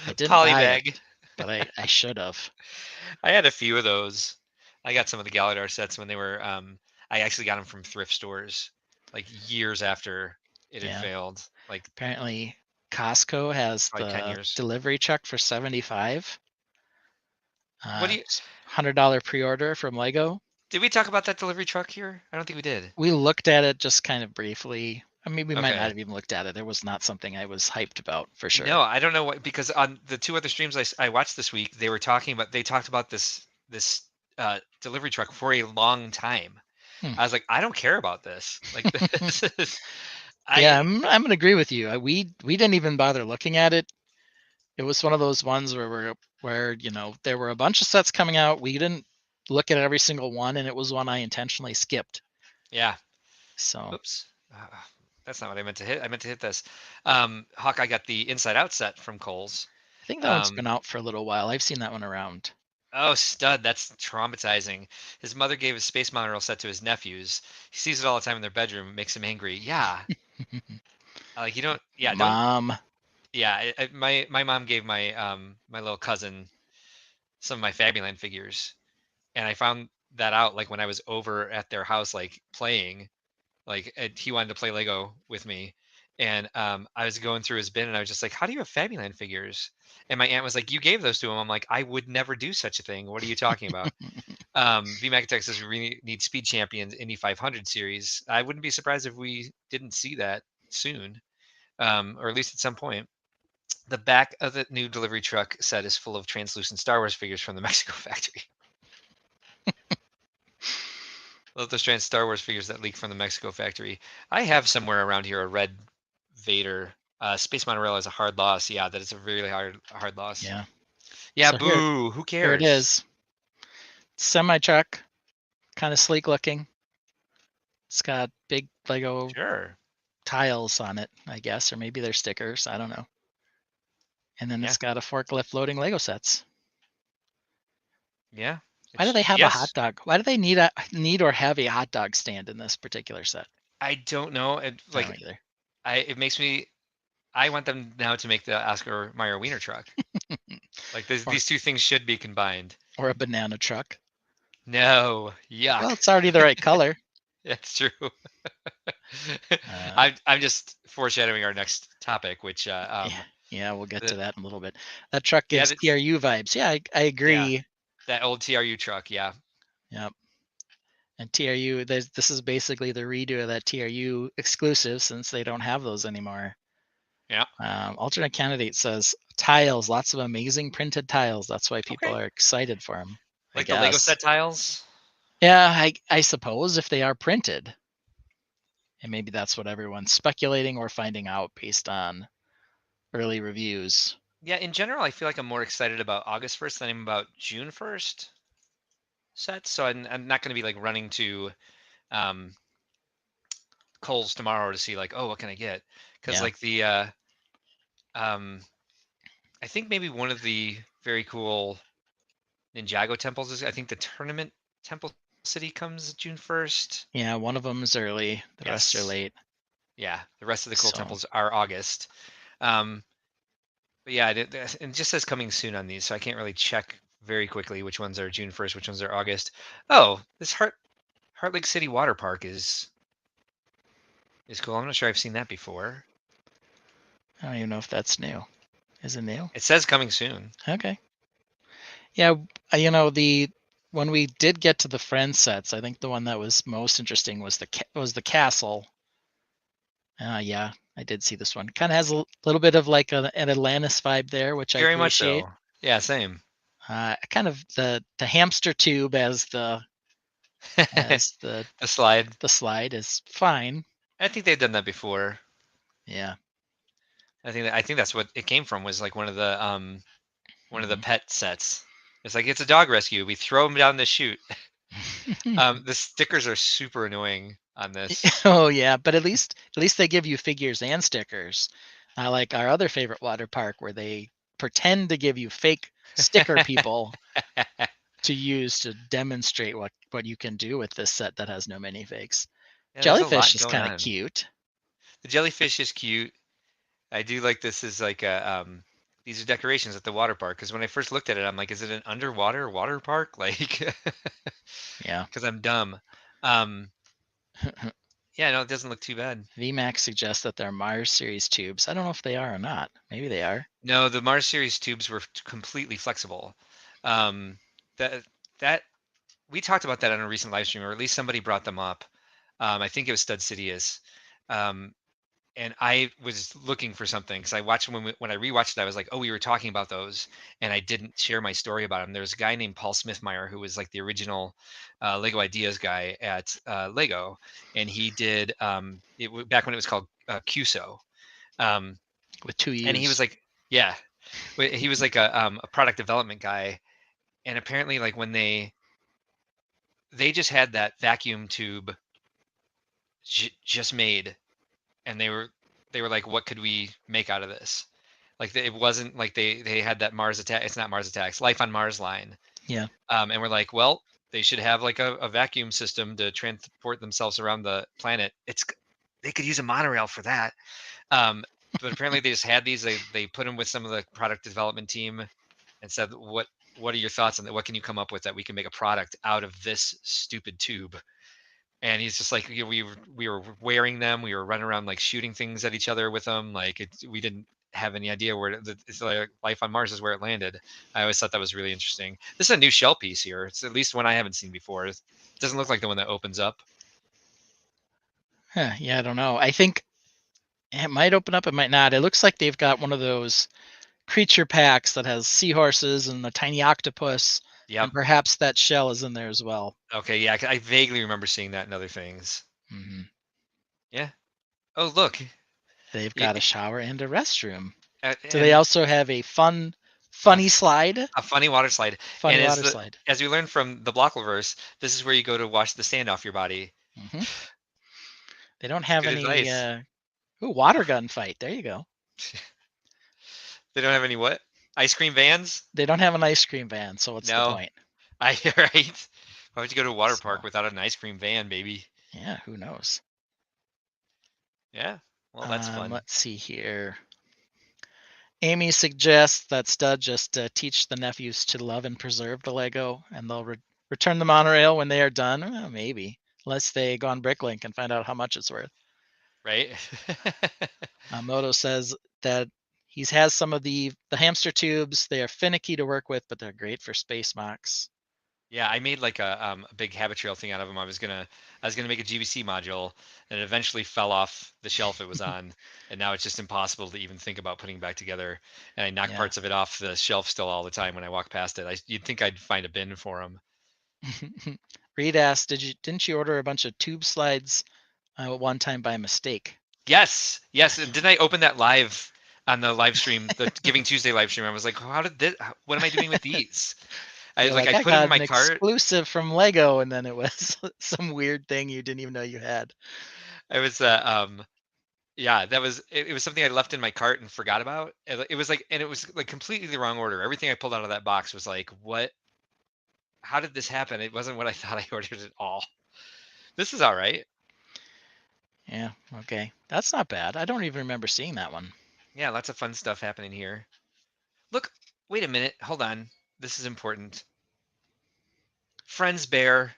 I didn't buy it, Polybag. but I should have. I had a few of those. I got some of the Galadar sets when they were I actually got them from thrift stores like years after it had Yeah. failed. Like Apparently, Costco has probably 10 the years. delivery truck for $75. What do you $100 pre-order from Lego. Did we talk about that delivery truck here? I don't think we did. We looked at it just kind of briefly. I mean, we might not Okay. have even looked at it. It was not something I was hyped about for sure. No, I don't know what, because on the two other streams I watched this week, they talked about this delivery truck for a long time. I was like, I don't care about this. Like this is Yeah, I'm gonna agree with you. We didn't even bother looking at it. It was one of those ones where there were a bunch of sets coming out. We didn't look at every single one, and it was one I intentionally skipped. Yeah. So Oops. That's not what I meant to hit. I meant to hit this. Hawkeye got the Inside Out set from Kohl's. I think that one's been out for a little while. I've seen that one around. Oh, stud. That's traumatizing. His mother gave his space monorail set to his nephews. He sees it all the time in their bedroom. It makes him angry. Yeah. Like you don't. Yeah. Don't. Mom. Yeah. My mom gave my my little cousin some of my Fabuland figures, and I found that out like when I was over at their house, like playing. Like he wanted to play Lego with me, and I was going through his bin, and I was just like, "How do you have Fabuland figures?" And my aunt was like, "You gave those to him." I'm like, "I would never do such a thing. What are you talking about?" V Magatech says we really need Speed Champions Indy 500 series. I wouldn't be surprised if we didn't see that soon, or at least at some point. The back of the new delivery truck set is full of translucent Star Wars figures from the Mexico factory. Love those strange Star Wars figures that leak from the Mexico factory. I have somewhere around here a red Vader. Space Monorail is a hard loss. Yeah, that is a really hard loss. Yeah. Yeah, So boo. Who cares? Here it is. Semi truck, kind of sleek looking. It's got big Lego Sure. tiles on it, I guess, or maybe they're stickers. I don't know. And then it's got a forklift loading Lego sets. Yeah. Why do they have a hot dog? Why do they need or have a hot dog stand in this particular set? I don't know. I don't either. It makes me. I want them now to make the Oscar Mayer Wiener truck. Like these two things should be combined. Or a banana truck. No, yuck. Well, it's already the right color. That's true. I'm just foreshadowing our next topic, which yeah, we'll get to that in a little bit. That truck gives TRU vibes. Yeah, I agree. Yeah, that old TRU truck, yeah. Yep. And TRU, this is basically the redo of that TRU exclusive since they don't have those anymore. Yeah. Alternate candidate says tiles, lots of amazing printed tiles. That's why people are excited for them. Like the Lego set tiles? Yeah, I suppose if they are printed. And maybe that's what everyone's speculating or finding out based on early reviews. Yeah, in general, I feel like I'm more excited about August 1st than I'm about June 1st sets. So I'm not going to be like running to Kohl's tomorrow to see like, oh, what can I get? Because like the I think maybe one of the very cool Ninjago temples is, I think the tournament temple city comes June 1st. Yeah, one of them is early. The rest are late. Yeah, the rest of the cool temples are August. But yeah, it just says coming soon on these, so I can't really check very quickly which ones are June 1st, which ones are August. Oh, this Heart Lake City Water Park is cool. I'm not sure I've seen that before. I don't even know if that's new. Is it new? It says coming soon. Okay. Yeah, you know, when we did get to the Friends sets, I think the one that was most interesting was the castle. Yeah, I did see this one. Kind of has a little bit of like an Atlantis vibe there, which very I appreciate. much so. Yeah, same. Kind of the hamster tube as the slide. The slide is fine. I think they've done that before. Yeah. I think that's what it came from, was like one of the pet sets. It's like, it's a dog rescue. We throw them down the chute. The stickers are super annoying on this. Oh yeah, but at least they give you figures and stickers. Like our other favorite water park, where they pretend to give you fake sticker people to use to demonstrate what you can do with this set that has no minifigs. Yeah, jellyfish is kind of cute. The jellyfish is cute. I do like this is like a these are decorations at the water park, because when I first looked at it, I'm like, is it an underwater water park? Like, yeah, because I'm dumb. Yeah, no, it doesn't look too bad. VMAX suggests that they're Mars series tubes. I don't know if they are or not. Maybe they are. No, the Mars series tubes were completely flexible. That we talked about that on a recent live stream, or at least somebody brought them up. I think it was Stud Sidious. And I was looking for something, because I watched when I rewatched it, I was like, oh, we were talking about those, and I didn't share my story about them. There's a guy named Paul Smithmeyer who was like the original Lego Ideas guy at Lego, and he did back when it was called QSO, with 2 U's. And he was like, yeah, he was like a product development guy, and apparently like when they just had that vacuum tube just made. And they were like, what could we make out of this? Like, it wasn't like they had that Mars Attack. It's not Mars Attacks, Life on Mars line. Yeah. And we're like, well, they should have like a vacuum system to transport themselves around the planet. They could use a monorail for that. But apparently they just had these. They put them with some of the product development team and said, what are your thoughts on that? What can you come up with that we can make a product out of this stupid tube? And he's just like, we were wearing them. We were running around like shooting things at each other with them. Like, we didn't have any idea where it's like Life on Mars is where it landed. I always thought that was really interesting. This is a new shell piece here. It's at least one I haven't seen before. It doesn't look like the one that opens up. Yeah, I don't know. I think it might open up. It might not. It looks like they've got one of those creature packs that has seahorses and a tiny octopus Yep. And perhaps that shell is in there as well. Okay. Yeah. I vaguely remember seeing that in other things. Hmm. Yeah. Oh, look. They've Y- got a shower and a restroom. Do they And also have a funny slide? a funny water slide. Funny And water slide. as we learned from the Blockleverse, this is where you go to wash the sand off your body. Hmm. They don't It's have good any. advice. Water gun fight. There you go. They don't have any what? Ice cream vans? They don't have an ice cream van, so what's the No. point? Right. Why would you go to a water So park without an ice cream van, baby? yeah, who knows? Yeah. Well, that's fun. Let's see here. Amy suggests that Stud just teach the nephews to love and preserve the Lego, and they'll return the monorail when they are done. Well, maybe, unless they go on Bricklink and find out how much it's worth. Right? Moto says that he has some of the hamster tubes. They are finicky to work with, but they're great for space mocks. Yeah, I made like a big habit trail thing out of them. I was gonna make a GBC module, and it eventually fell off the shelf it was on, and now it's just impossible to even think about putting back together. And I knock Yeah. parts of it off the shelf still all the time when I walk past it. You'd think I'd find a bin for them. Reed asked, didn't you order a bunch of tube slides one time by mistake? Yes, yes. And didn't I open that live on the live stream, the Giving Tuesday live stream? I was like, how did this? What am I doing with these? I You're like, I I put them in got my an cart. exclusive from Lego, and then it was some weird thing you didn't even know you had. I was yeah, that was it was something I left in my cart and forgot about. It was like, and it was like completely the wrong order. Everything I pulled out of that box was like, what? How did this happen? It wasn't what I thought I ordered at all. This is all right. Yeah, okay. That's not bad. I don't even remember seeing that one. Yeah, lots of fun stuff happening here. Look, wait a minute. Hold on. This is important. Friends bear.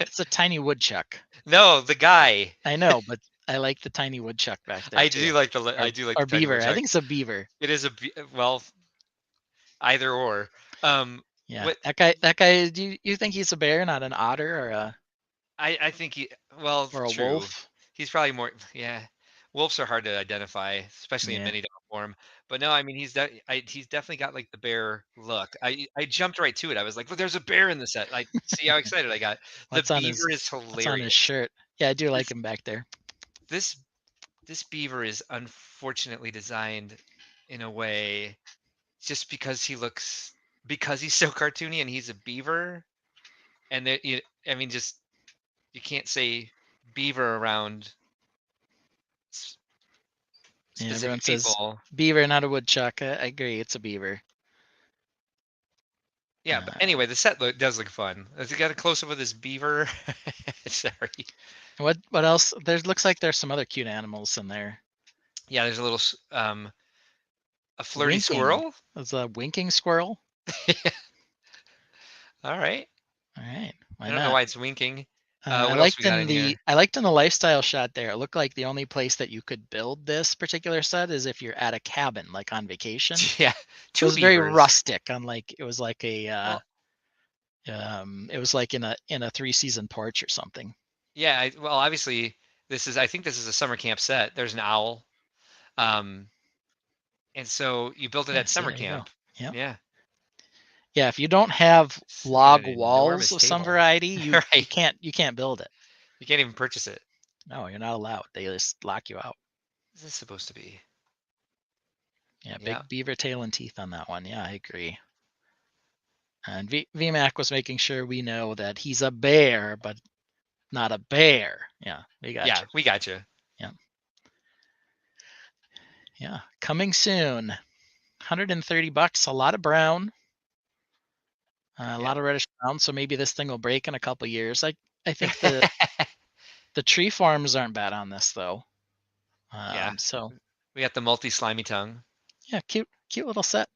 It's a tiny woodchuck. No, the guy. I know, but I like the tiny woodchuck back there I too. do like Or, I do like or the tiny beaver. I woodchuck. think it's a beaver. It is well, either or. Um, Yeah, what that guy. Do you think he's a bear, not an otter I think well, or a true. wolf? He's probably more, yeah. Wolves are hard to identify, especially in Yeah. mini dog form. But no, I mean he's definitely got like the bear look. I jumped right to it. I was like, look, there's a bear in the set. I see how excited I got. The What's on his beaver is What's on his hilarious. shirt? Yeah, I do like This him back there. this this beaver is unfortunately designed in a way just because he's so cartoony and he's a beaver, and I mean, just you can't say beaver around Yeah, everyone specific says people. beaver, not a woodchuck. I agree, it's a beaver. Yeah, but Uh, anyway, the set does look fun. Has he got a close up of this beaver? Sorry. what else? Looks like there's some other cute animals in there. Yeah, there's a little a flirty Winking. squirrel. There's a winking squirrel. All right. All right, I why don't know not? why it's winking. I What else liked we got in in here? the lifestyle shot there. It looked like the only place that you could build this particular set is if you're at a cabin, like on vacation. Yeah, So it two was very beavers. rustic. Unlike it was like Well, it was like in a 3-season porch or something. yeah. Well, obviously, I think this is a summer camp set. There's an owl. Um, and so you built it Yeah, at see, summer there you go. camp. Yep. Yeah. Yeah, if you don't have You got log an walls enormous of some table. variety, you Right. can't build it. You can't even purchase it. No, you're not allowed. They just lock you out. What's this supposed to be? Yeah, Yeah. big beaver tail and teeth on that one. Yeah, I agree. And VMAC was making sure we know that he's a bear, but not a bear. Yeah, we got Yeah, you. we got you. Yeah. Yeah. Coming soon. $130, a lot of brown, a lot of reddish brown. So maybe this thing will break in a couple years. I think the tree forms aren't bad on this though. Yeah. So We got the multi slimy tongue. yeah, cute little set.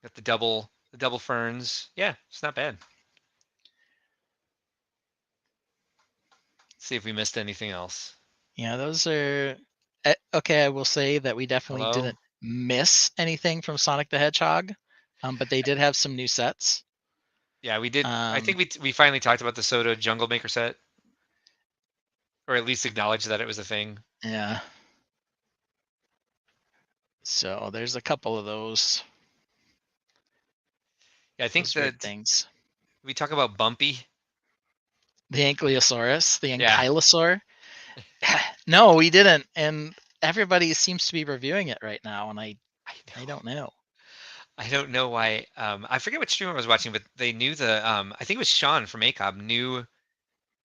Got the double ferns. Yeah, it's not bad. Let's see if we missed anything else. Yeah, those are okay. I will say that we definitely Hello? didn't miss anything from Sonic the Hedgehog, but they did have some new sets. Yeah, we did. I Um, think we finally talked about the Soda Jungle Maker set, or at least acknowledged that it was a thing. yeah. So there's a couple of those. Yeah, I think Those weird that things. we talk about Bumpy. The Ankylosaurus, the Yeah. Ankylosaur. No, we didn't, and everybody seems to be reviewing it right now, and I I know. don't know. I don't know why. I forget what streamer I was watching, but they knew the. I think it was Sean from ACOB knew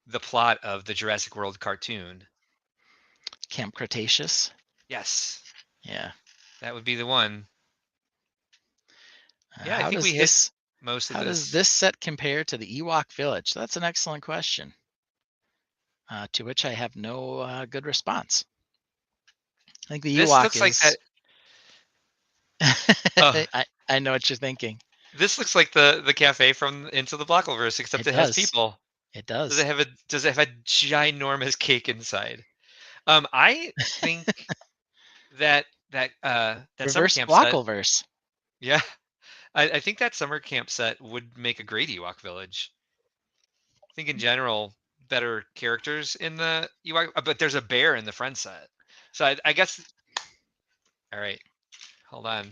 the plot of the Jurassic World cartoon. Camp Cretaceous. Yes, Yeah. that would be the one. Yeah, I How think does we hit this most of how does this. this set compare to the Ewok Village? That's an excellent question. To which I have no good response. I think the This Ewok looks like that. is. Oh, I know what you're thinking. this looks like the cafe from Into the Blockleverse, except It it has does. people. It Does it does. have a ginormous cake inside? I think that summer Reverse camp set. Blockleverse. Yeah, I think that summer camp set would make a great Ewok village. I think in general, better characters in the Ewok, but there's a bear in the front set. So I guess. All right, hold on.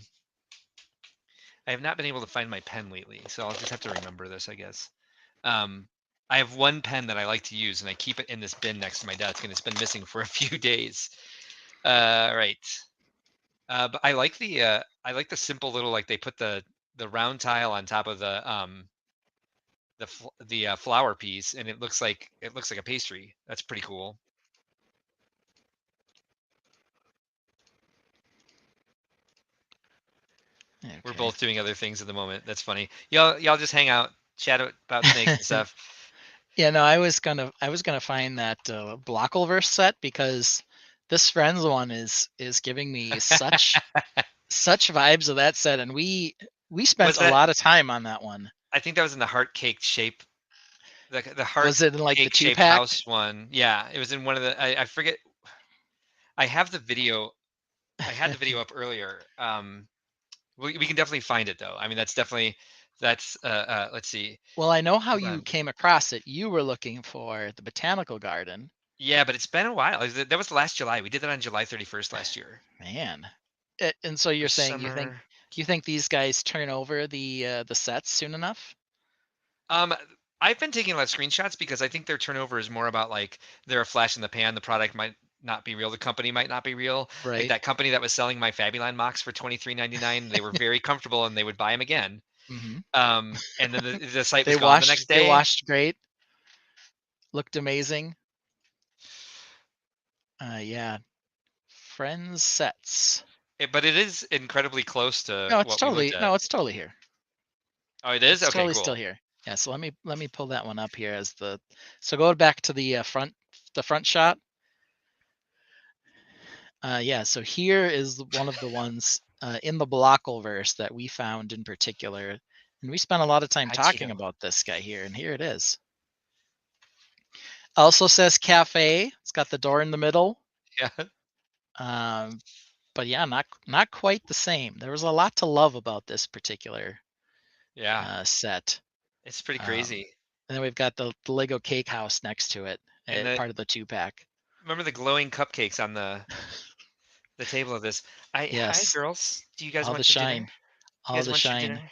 I have not been able to find my pen lately, so I'll just have to remember this, I guess. Um, I have one pen that I like to use, and I keep it in this bin next to my desk, and it's been missing for a few days. Right. But I like the simple little, like they put the round tile on top of the flower piece, and it looks like a pastry. That's pretty cool. We're Okay. both doing other things at the moment. That's funny. Y'all just hang out, chat about snakes and stuff. Yeah, no, I was gonna find that Blockleverse set because this Friends one is giving me such vibes of that set, and we spent Was a that? lot of time on that one. I think that was in the heart cake shape, the Was heart it in like the cake two shaped pack? house one. Yeah, it was in one of the. I forget. I have the video. I had the video up earlier. We can definitely find it though. I mean, that's. Let's see. Well, I know how Hold you on. came across it. You were looking for the botanical garden. Yeah, but it's been a while. That was last July. We did that on July 31st last year. Man. And so you're For saying summer. you think these guys turn over the sets soon enough? Um, I've been taking a lot of screenshots because I think their turnover is more about like they're a flash in the pan. The product might not be real. The company might not be real. Like Right. that company that was selling my Fabuline mocks for $23.99. They were very comfortable and they would buy them again. Hmm. And then the site was gone the next They day. washed great. Looked amazing. Yeah. Friends sets. But it is incredibly close to No, it's what we looked totally at. no, it's totally here. Oh, it is? It's Okay, totally still cool. here. Yeah, so let me pull that one up here as the so go back to the front shot. Yeah, so here is one of the ones in the Blockleverse that we found in particular, and we spent a lot of time Hi, talking Cheeto. about this guy here, and here it is. Also says cafe. It's got the door in the middle. Yeah. But yeah, not quite the same. There was a lot to love about this particular Yeah. set. It's pretty Um, crazy. and then we've got the Lego cake house next to it, And the part of the 2-pack. remember the glowing cupcakes on the table of this. Hi Yes, girls. Do you guys all the want some dinner? shine, You all guys the want your shine. dinner?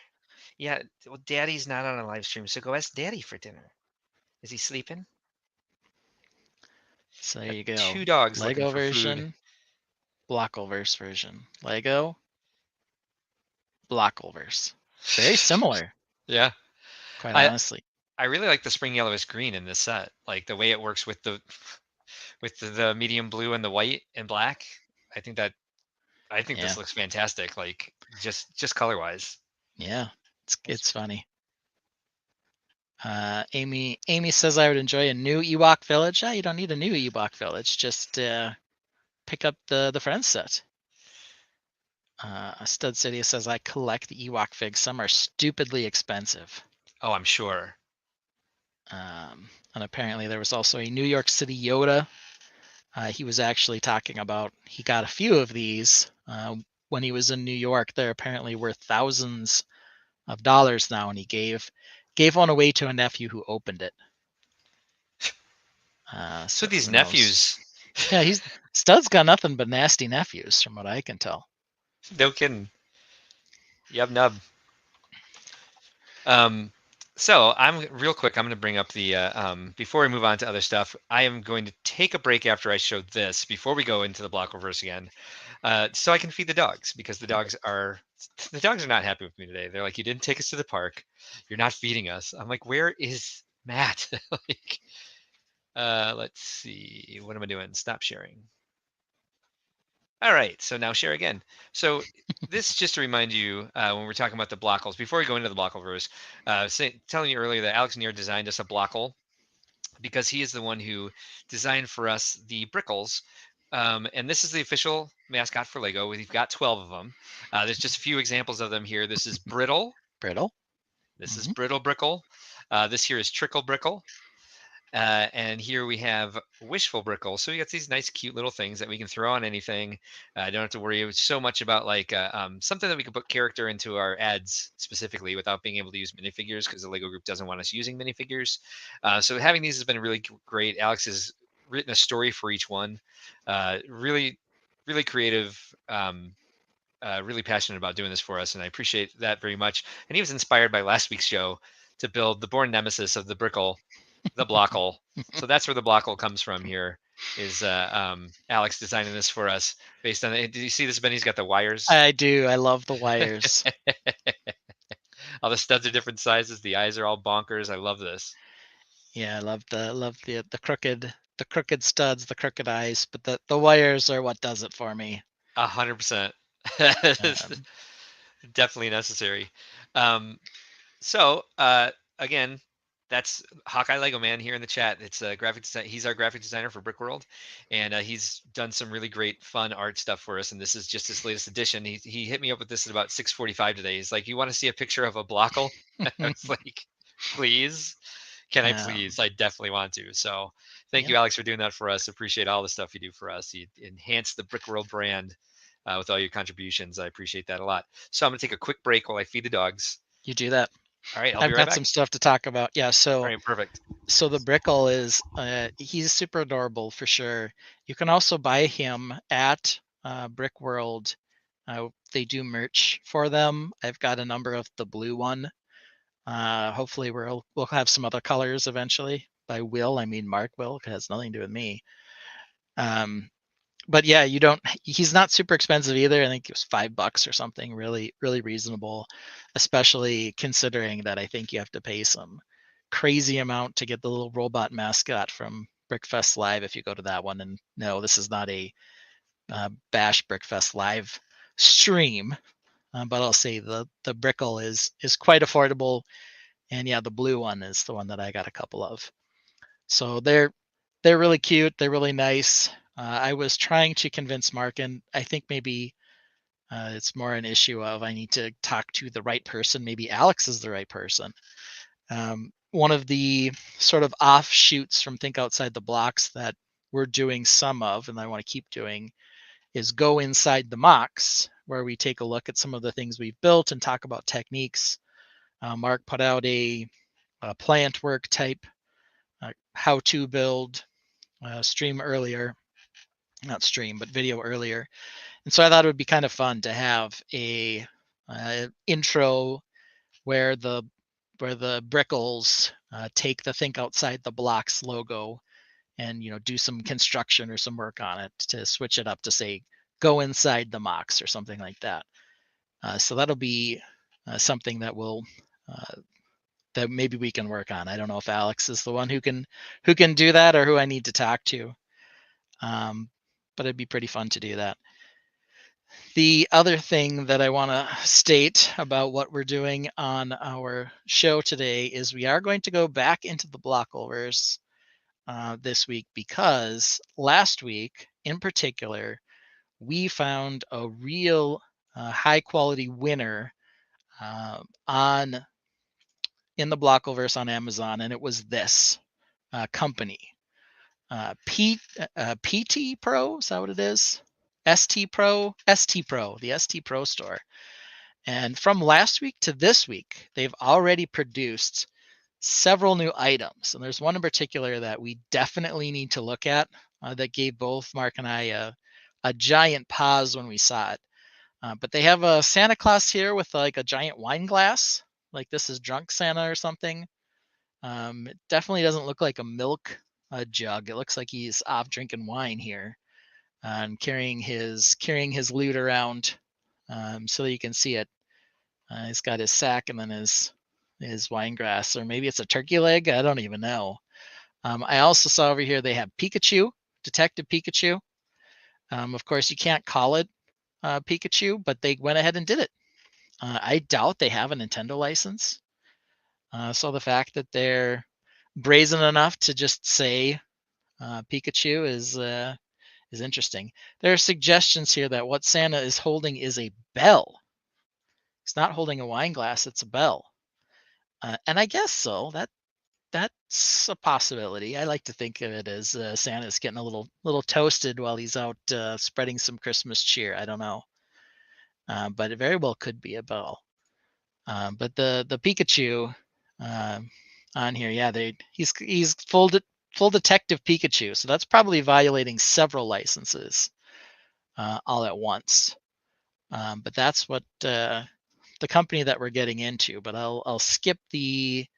Yeah, well, Daddy's not on a live stream, so go ask Daddy for dinner. Is he sleeping? So there Got you go. two dogs looking Lego for food. version, Blockleverse version. Lego, Blockleverse. Very similar, Yeah, quite I honestly. I really like the spring yellowish green in this set. Like the way it works with the medium blue and the white and black. I think that I think Yeah, this looks fantastic. Like just color wise. yeah. It's funny. Amy says I would enjoy a new Ewok village. You don't need a new Ewok village. Just pick up the Friends set. Stud City says I collect the Ewok figs. Some are stupidly expensive. Oh, I'm sure. And apparently there was also a New York City Yoda. He was actually talking about he got a few of these when he was in New York. They're apparently worth thousands of dollars now, and he gave one away to a nephew who opened it. So these who knows? nephews. Yeah, Stud's got nothing but nasty nephews, from what I can tell. No kidding. Yub nub. So I'm real quick. I'm going to bring up the before we move on to other stuff. I am going to take a break after I show this before we go into the block reverse again, so I can feed the dogs because the dogs are not happy with me today. They're like, "You didn't take us to the park. You're not feeding us." I'm like, "Where is Matt?" Like, let's see. What am I doing? Stop sharing. All right, so now share again. So this just to remind you when we're talking about the blockles, before we go into the blockleverse, telling you earlier that Alex Neer designed us a blockle because he is the one who designed for us the Brickles. And this is the official mascot for Lego. We've got 12 of them. There's just a few examples of them here. This is Brittle. Brittle. This is Brittle Brickle. This here is Trickle Brickle. And here we have Wishful Brickle. So we got these nice, cute little things that we can throw on anything. Don't have to worry so much about like something that we can put character into our ads specifically without being able to use minifigures because the Lego group doesn't want us using minifigures. So having these has been really great. Alex has written a story for each one. Really, really creative. Really passionate about doing this for us, and I appreciate that very much. And he was inspired by last week's show to build the born nemesis of the Brickle, the Blockle. So that's where the Blockle comes from here, is Alex designing this for us based on it. Did you see this, Ben? He's got the wires. I do. I love the wires. All the studs are different sizes. The eyes are all bonkers. I love this. Yeah, I love the crooked studs, the crooked eyes, but the wires are what does it for me. 100%. Um, Definitely necessary. So again, that's Hawkeye Lego Man here in the chat. It's a graphic design. He's our graphic designer for Brickworld, and he's done some really great, fun art stuff for us. And this is just his latest edition. He hit me up with this at about 6:45 today. He's like, "You want to see a picture of a Blockle?" I was like, "Please, can I please? I definitely want to." So thank you, Alex, for doing that for us. Appreciate all the stuff you do for us. You enhance the Brickworld brand with all your contributions. I appreciate that a lot. So I'm gonna take a quick break while I feed the dogs. You do that. All right, I'll be I've right got back. some stuff to talk about. Yeah, All so right, perfect. so the Brickle is he's super adorable for sure. You can also buy him at Brickworld. They do merch for them. I've got a number of the blue one. Hopefully we'll have some other colors eventually. By will, I mean Mark will, because it has nothing to do with me. But yeah, he's not super expensive either. I think it was $5 or something, really, really reasonable, especially considering that I think you have to pay some crazy amount to get the little robot mascot from Brickfest Live if you go to that one. And no, this is not a Bash Brickfest Live stream, but I'll say the Brickle is quite affordable. And yeah, the blue one is the one that I got a couple of. So they're really cute. They're really nice. I was trying to convince Mark, and I think maybe it's more an issue of I need to talk to the right person. Maybe Alex is the right person. One of the sort of offshoots from Think Outside the Blocks that we're doing some of, and I want to keep doing, is go inside the MOCs, where we take a look at some of the things we've built and talk about techniques. Mark put out a plant work type how to build stream earlier. Not stream, but video earlier. And so I thought it would be kind of fun to have a intro where the Brickles take the Think Outside the Blocks logo and do some construction or some work on it to switch it up to say go inside the MOCs or something like that. So that'll be something that will that maybe we can work on. I don't know if Alex is the one who can do that or who I need to talk to. But it'd be pretty fun to do that. The other thing that I want to state about what we're doing on our show today is we are going to go back into the Blockoverse this week, because last week in particular, we found a real high quality winner in the Blockoverse on Amazon, and it was this company. PT Pro, is that what it is? ST Pro, the ST Pro store. And from last week to this week, they've already produced several new items. And there's one in particular that we definitely need to look at that gave both Mark and I a giant pause when we saw it. But they have a Santa Claus here with like a giant wine glass, like this is drunk Santa or something. It definitely doesn't look like a milk jug. It looks like he's off drinking wine here, and carrying his loot around, so that you can see it. He's got his sack and then his wine glass, or maybe it's a turkey leg. I don't even know. I also saw over here they have Pikachu, Detective Pikachu. Of course, you can't call it Pikachu, but they went ahead and did it. I doubt they have a Nintendo license. So the fact that they're brazen enough to just say Pikachu is interesting. There are suggestions here that what Santa is holding is a bell. He's not holding a wine glass; it's a bell. And I guess so. That's a possibility. I like to think of it as Santa's getting a little toasted while he's out spreading some Christmas cheer. I don't know, but it very well could be a bell. But the Pikachu on here, yeah, he's full Detective Pikachu, so that's probably violating several licenses all at once. But that's what the company that we're getting into. But I'll skip the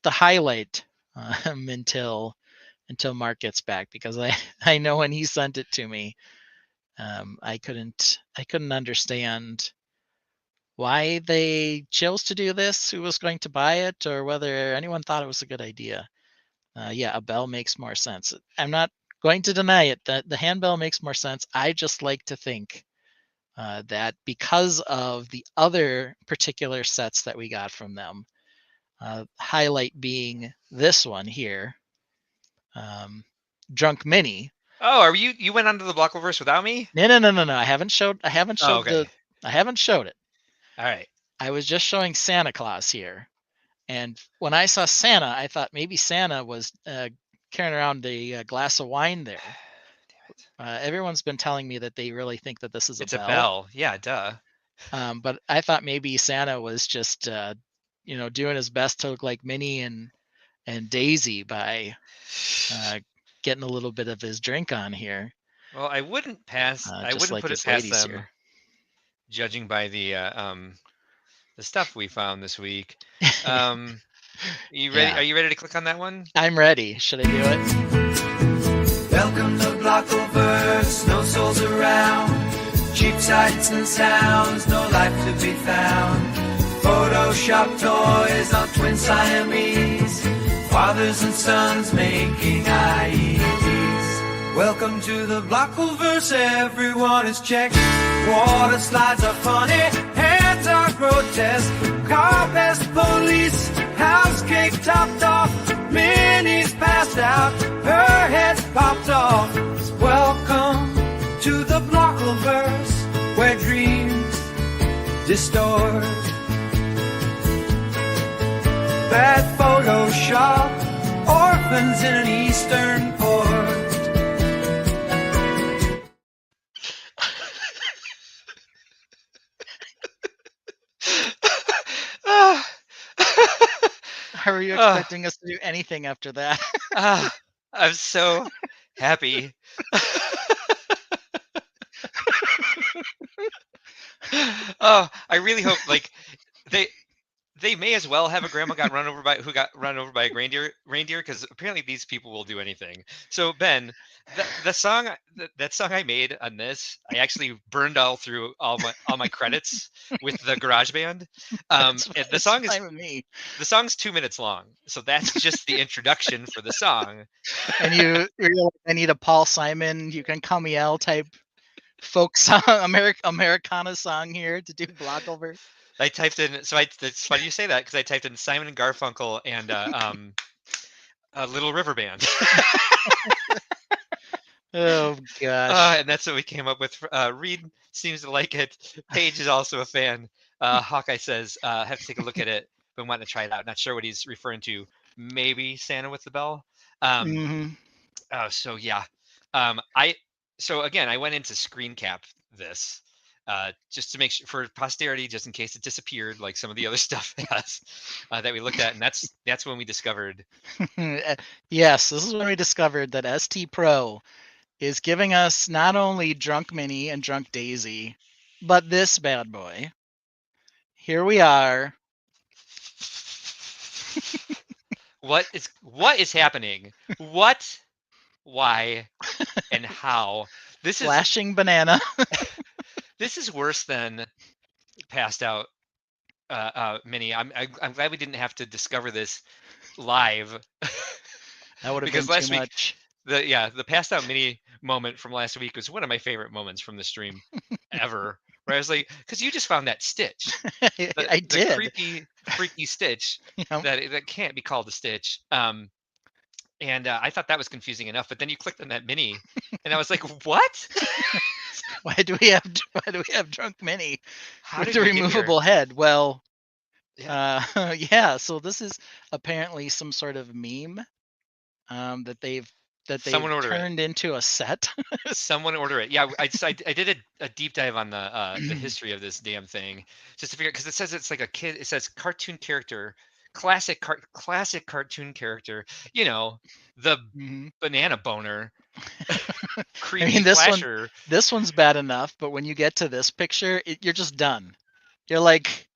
highlight until Mark gets back, because I know when he sent it to me, I couldn't understand why they chose to do this, who was going to buy it, or whether anyone thought it was a good idea. Yeah, a bell makes more sense. I'm not going to deny it that the handbell makes more sense. I just like to think that because of the other particular sets that we got from them, highlight being this one here, Drunk Mini. Oh, are you went onto the Blockleverse without me? No. I haven't showed Oh, okay. I haven't showed it. All right. I was just showing Santa Claus here. And when I saw Santa, I thought maybe Santa was carrying around a glass of wine there. Damn it. Everyone's been telling me that they really think that this is It's a bell. a bell. Yeah, duh. But I thought maybe Santa was just doing his best to look like Minnie and Daisy by getting a little bit of his drink on here. Well, I wouldn't pass. I wouldn't like put it his past ladies them, here. judging by the stuff we found this week. You ready? Yeah. Are you ready to click on that one? I'm ready. Should I do it? Welcome to Blockleverse, no souls around. Cheap sights and sounds, no life to be found. Photoshop toys on twin Siamese. Fathers and sons making IEDs. Welcome to the Blockleverse, everyone is checked. Water slides are funny, hands are grotesque. Car pest police, house cake topped off. Minnie's passed out, her head's popped off. Welcome to the Blockleverse, where dreams distort. Bad Photoshop, orphans in an eastern port. How are you expecting us to do anything after that? I'm so happy. Oh, I really hope they may as well have a grandma got run over by a reindeer, because apparently these people will do anything. So Ben, the song that song I made on this, I actually burned all through all my credits with the GarageBand. And the song's 2 minutes long, so that's just the introduction for the song. And you're like, I need a Paul Simon, You Can Call Me Al type folk song, Americana song here to do Blockleverse. I typed in, so it's funny you say that, because I typed in Simon and Garfunkel and a Little River Band. Oh gosh. And that's what we came up with. Reed seems to like it. Paige is also a fan. Hawkeye says, have to take a look at it, but want to try it out. Not sure what he's referring to. Maybe Santa with the bell. So yeah. So again, I went into screen cap this. Just to make sure for posterity, just in case it disappeared, like some of the other stuff has that we looked at, and that's when we discovered. Yes, this is when we discovered that ST Pro is giving us not only Drunk Minnie and Drunk Daisy, But this bad boy. Here we are. What is happening? What, why, and how? This is Flashing banana. worse than passed out mini. I'm glad we didn't have to discover this live That would have been because too last week much. the passed out mini moment from last week was one of my favorite moments from the stream ever. Where I was like, because you just found that stitch, I the did. creepy, freaky stitch Yep. that can't be called a stitch. And I thought that was confusing enough, but then you clicked on that mini, and I was like, what? Why do we have drunk mini How with did the we get here? removable head? Well, Yeah. yeah. So this is apparently some sort of meme that they've Someone order it. turned into a set. Someone order it. Yeah, I did a deep dive on the history of this damn thing just to figure because it says it's like a kid. It says cartoon character, classic cartoon character. You know, the Mhm. banana boner, I creepy mean, flasher. this one's bad enough, but when you get to this picture, you're just done. You're like,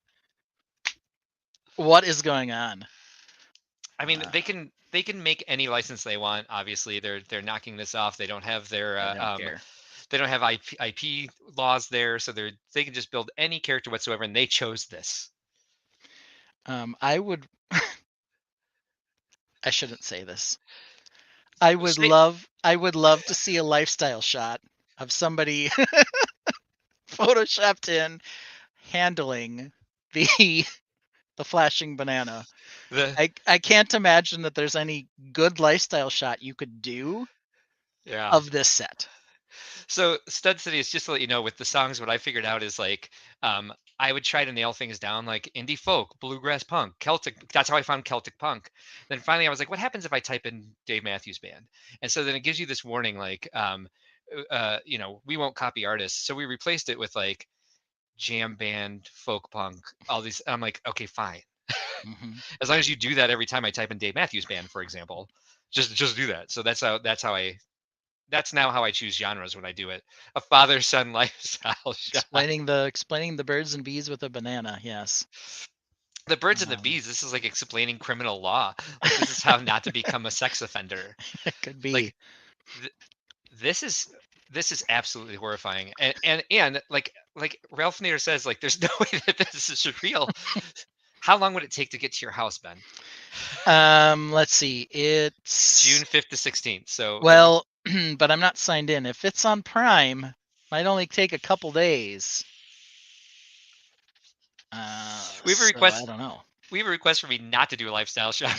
what is going on? I mean, Uh, they can make any license they want. Obviously, they're knocking this off. They don't have their I don't care. they don't have IP laws there, so they can just build any character whatsoever, and they chose this. I would. I shouldn't say this. Say, I would love to see a lifestyle shot of somebody photoshopped in handling the the flashing banana. the I can't imagine that there's any good lifestyle shot you could do yeah. of this set. So Stud City is just to let you know with the songs. What I figured out is like I would try to nail things down like indie folk, bluegrass punk, Celtic. That's how I found Celtic punk. Then finally I was like, what happens if I type in Dave Matthews Band? And so then it gives you this warning like you know, we won't copy artists. So we replaced it with like jam band, folk punk, all these. I'm like, okay, fine. Hmm. As long as you do that every time I type in Dave Matthews Band, for example, just do that. So that's now how I choose genres when I do it. A father son lifestyle shot. Explaining the birds and bees with a banana. Yes. The birds and the Um, bees. This is like explaining criminal law. Like this is how not to become a sex offender. it could be. Like th- this is absolutely horrifying. And like Ralph Nader says, like there's no way that this is real. How long would it take to get to your house, Ben? Let's see. It's June 5th to 16th. So it would well, but I'm not signed in. If it's on Prime, might only take a couple days. we have a So I request don't know. we have a request for me not to do a lifestyle shot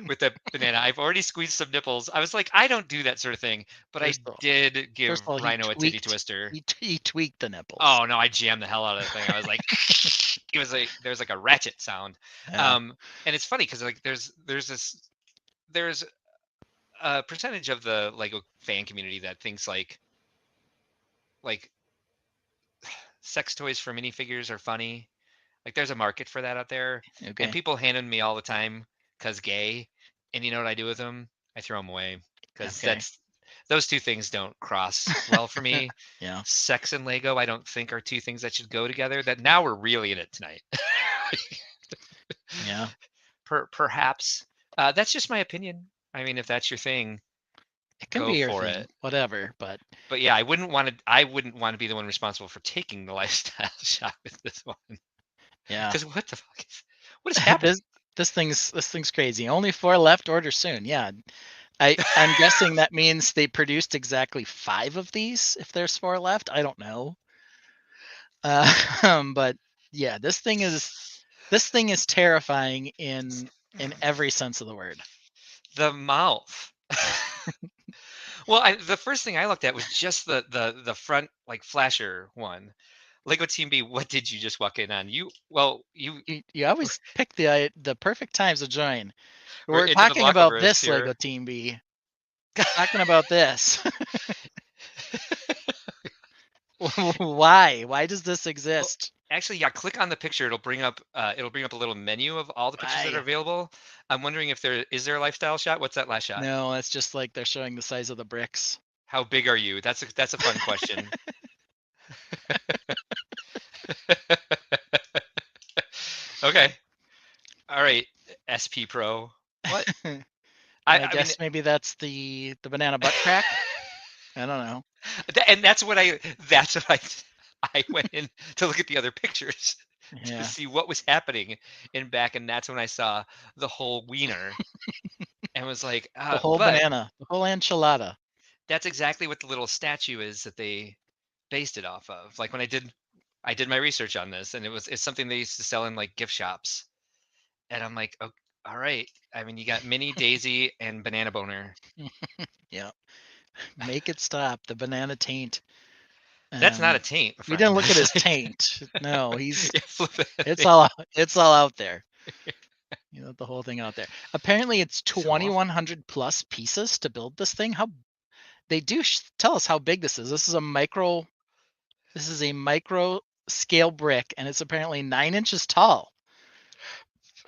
with the banana. I've already squeezed some nipples. I was like, I don't do that sort of thing, but I First of all, did give first of all, Rhino a titty twister. he tweaked the nipples. Oh no, I jammed the hell out of the thing. I was like, it was like there was like a ratchet sound. Yeah. And it's funny because like there's a percentage of the Lego fan community that thinks like sex toys for minifigures are funny. Like there's a market for that out there, and Okay. people hand them me all the time because gay. And you know what I do with them? I throw them away because Okay. that's those two things don't cross well for me. Yeah. Sex and Lego, I don't think are two things that should go together. That now we're really in it tonight. Yeah. Perhaps that's just my opinion. I mean, if that's your thing, It can go be your for thing, it. whatever. But But yeah, I wouldn't want to be the one responsible for taking the lifestyle shot with this one. yeah, Because what is happening? this this thing's crazy. Only 4 left. Order soon. Yeah. I'm guessing that means they produced exactly 5 of these. If there's 4 left, I don't know. But yeah, this thing is terrifying in every sense of the word. The mouth. Well, the first thing I looked at was just the front like flasher one. Lego Team B, what did you just walk in on? You You always pick the perfect times to join. were We're into the talking block about over us this here. Lego Team B. Talking about this. Why? Why does this Well, exist? actually, yeah, click on the picture. It'll bring up a little menu of all the pictures that are Why? available. I'm wondering if there is there a lifestyle shot. What's that last shot? No, it's just like they're showing the size of the bricks. How big are you? That's a fun question. Okay. All right. SP Pro. What? I I mean, guess maybe that's the banana butt crack. I don't know. and that's what I went in to look at the other pictures to Yeah, see what was happening in back, and that's when I saw the whole wiener and was like, the whole but banana, the whole enchilada. that's exactly what the little statue is that they based it off of. Like when I did my research on this, and it's something they used to sell in like gift shops, and I'm like, oh, all right. I mean, you got Minnie, Daisy, and Banana Boner. Yeah, make it stop. The banana taint. That's not a taint, my We didn't friend. look at his It's like- taint. No, he's Yeah, flip it. it's all out there. You know, the whole thing out there. Apparently, it's So awful. 2,100 plus pieces to build this thing. How they do tell us how big this is. This is a micro scale brick, and it's apparently 9 inches tall.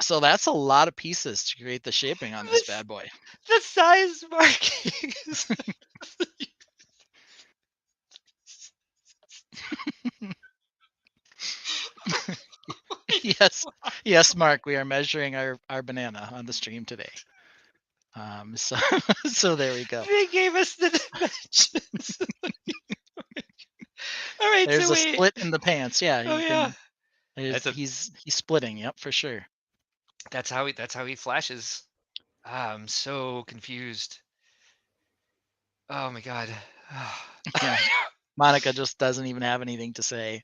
So that's a lot of pieces to create the shaping on this bad boy. The size markings. Yes, Mark. We are measuring our banana on the stream today. So so there we go. They gave us the dimensions. All right, There's so a wait. split in the pants. Yeah. Oh yeah, He's splitting. Yep, for sure. that's how he flashes. I'm so confused. Oh my god. Yeah. Monica just doesn't even have anything to say.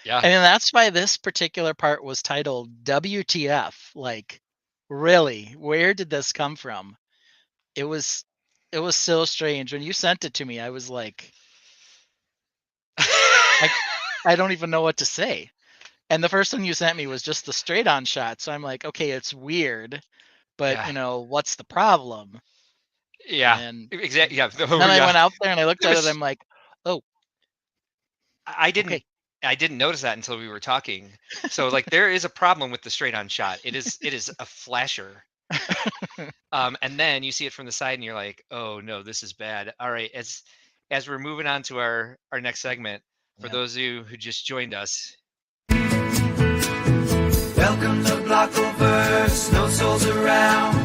Yeah. And that's why this particular part was titled WTF. Like, really, where did this come from? It was so strange. When you sent it to me, I was like, I don't even know what to say. And the first one you sent me was just the straight on shot. So I'm like, okay, it's weird, but Yeah. you know, what's the problem? Yeah. And Exactly. Yeah. then I went out there and I looked at it. I'm like, oh, I didn't okay. I didn't notice that until we were talking. So like there is a problem with the straight on shot. It is a flasher. And then you see it from the side and you're like, oh no, this is bad. All right, as we're moving on to our next segment, for Yeah. those of you who just joined us. Welcome to Blockoverse, no souls around.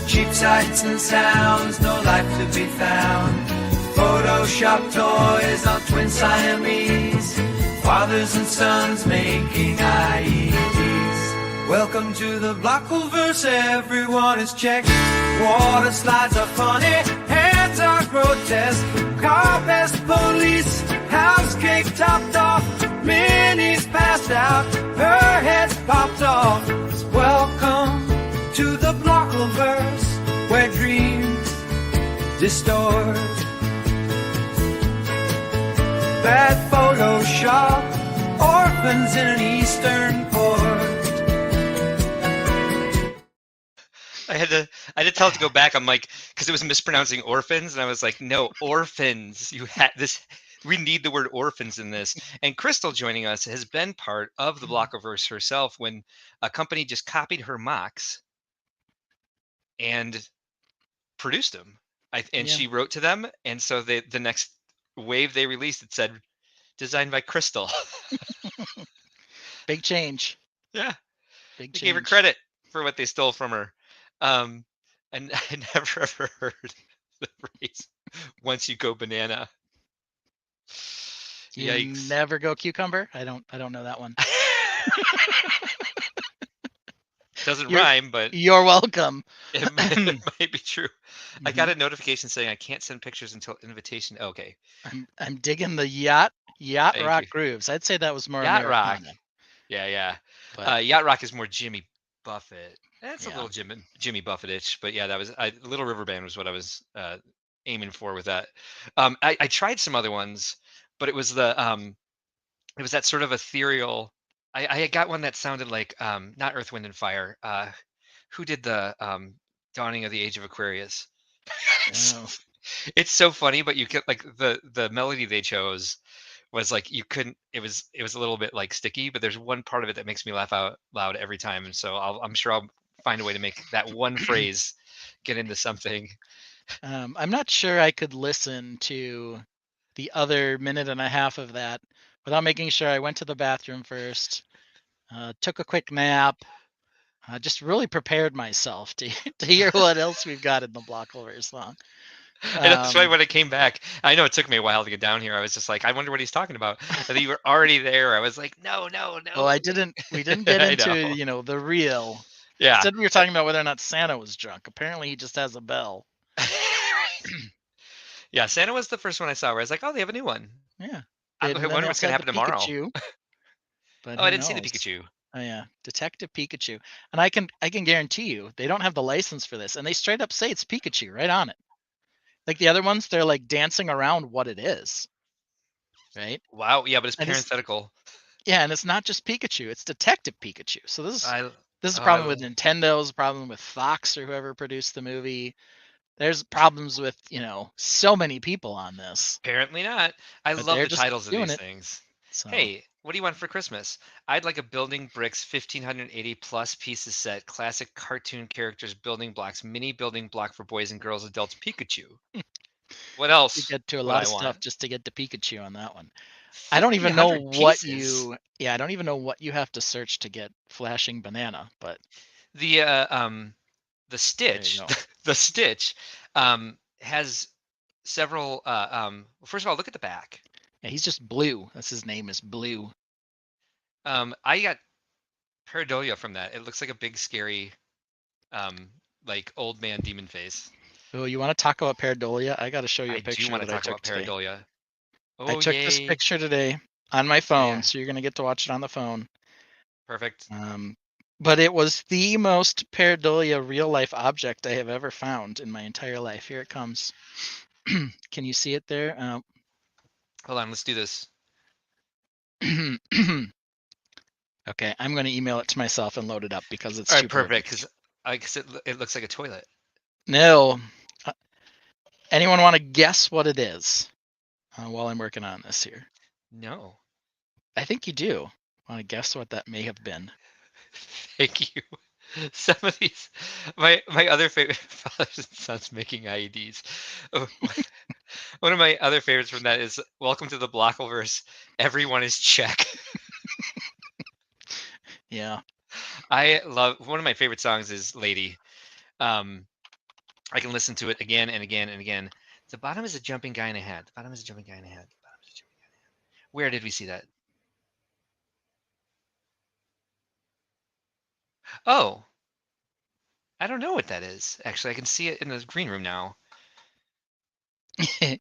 Cheap sights and sounds, no life to be found. Photoshop toys on twin Siamese. Fathers and sons making IEDs. Welcome to the Blockoverse, everyone is checked. Water slides are funny, hands are grotesque. Car pest police, house cake topped off. Minnie's passed out, her head's popped off. Welcome to the Blockoverse, where dreams distort. Bad Photoshop, orphans in an eastern port. I had to tell it to go back. I'm like, because it was mispronouncing orphans, and I was like, no, orphans. You had this. We need the word orphans in this. And Crystal joining us has been part of the Blockoverse herself when a company just copied her mocks and produced them. She wrote to them, and so the next wave they released, it said designed by Crystal. Big change. Yeah, Big they change. gave her credit for what they stole from her. And I never ever heard the phrase "once you go banana." You Yikes! never go cucumber. I don't know that one. Doesn't rhyme, but You're welcome. it might be true. I got a notification saying I can't send pictures until invitation. Okay. I'm digging the yacht Thank rock you. grooves. I'd say that was more Yacht Rock. Americana. Yeah. But Yacht Rock is more Jimmy Buffett. That's a Yeah. little Jimmy Buffett-ish, but yeah, that was Little River Band was what I was aiming for with that. I tried some other ones, but it was that sort of ethereal. I got one that sounded like not Earth, Wind, and Fire. Who did the Dawning of the Age of Aquarius? oh, It's so funny, but you could like the melody they chose was like you couldn't. It was a little bit like sticky, but there's one part of it that makes me laugh out loud every time, and so I'm sure I'll find a way to make that one phrase get into something. I'm not sure I could listen to the other minute and a half of that without making sure. I went to the bathroom first, took a quick nap, just really prepared myself to to hear what else we've got in the Blockover song. And that's why when I came back, I know it took me a while to get down here. I was just like, I wonder what he's talking about. And then you were already there. I was like, no, no, Oh, I no. didn't. We didn't get I into know. the real. Yeah. Instead, we were talking about whether or not Santa was drunk. Apparently, he just has a bell. Yeah, Santa was the first one I saw where I was like, oh, they have a new one. Yeah. I And then wonder they what's also gonna had the happen tomorrow. Pikachu, but Oh, I who didn't see the knows? Pikachu. Oh yeah, Detective Pikachu. And I can guarantee you they don't have the license for this, and they straight up say it's Pikachu right on it. Like the other ones, they're like dancing around what it is, right? Wow, yeah, but it's And it's parenthetical. yeah, and it's not just Pikachu; it's Detective Pikachu. So I this is a oh, I problem with Nintendo's, a problem with Fox or whoever produced the movie. There's problems with so many people on this, apparently not. I but love they're the just titles of doing these it. things. So Hey, what do you want for Christmas? I'd like a Building Bricks 1580 plus pieces set, classic cartoon characters, building blocks, mini building block for boys and girls, adults, Pikachu. What you else get to a would lot I of stuff want? just to get to Pikachu on that one. I don't even know 1,500 what pieces. you yeah, I don't even know what you have to search to get Flashing Banana, but The the there you Stitch, go. the Stitch, has several. First of all, look at the back. Yeah, he's just Blue. That's his name is Blue. I got pareidolia from that. It looks like a big, scary, like old man demon face. Oh, you want to talk about pareidolia? I got to show you a I do picture want to that I talk took about today. pareidolia. I Oh, took this yay. picture today on my phone, Yeah, so you're gonna get to watch it on the phone. perfect. But it was the most pareidolia real life object I have ever found in my entire life. Here it comes. Can you see it there? Hold on, let's do this. Okay, I'm going to email it to myself and load it up because it's All too right, perfect. perfect. Because I guess it looks like a toilet. No. Uh, Anyone want to guess what it is while I'm working on this here? No. I think you do. Want to guess what that may have been? Thank you. Some of these, my other favorite fathers and sons making IEDs. Oh, one of my other favorites from that is "Welcome to the Blockoverse. Everyone is Czech." Yeah. I love one of my favorite songs is "Lady." Um, I can listen to it again and again and again. The bottom is a jumping guy in a hat. The bottom is a jumping guy in a hat. The bottom is a jumping guy in a hat. Where did we see that? Oh, I don't know what that is. Actually, I can see it in the green room now.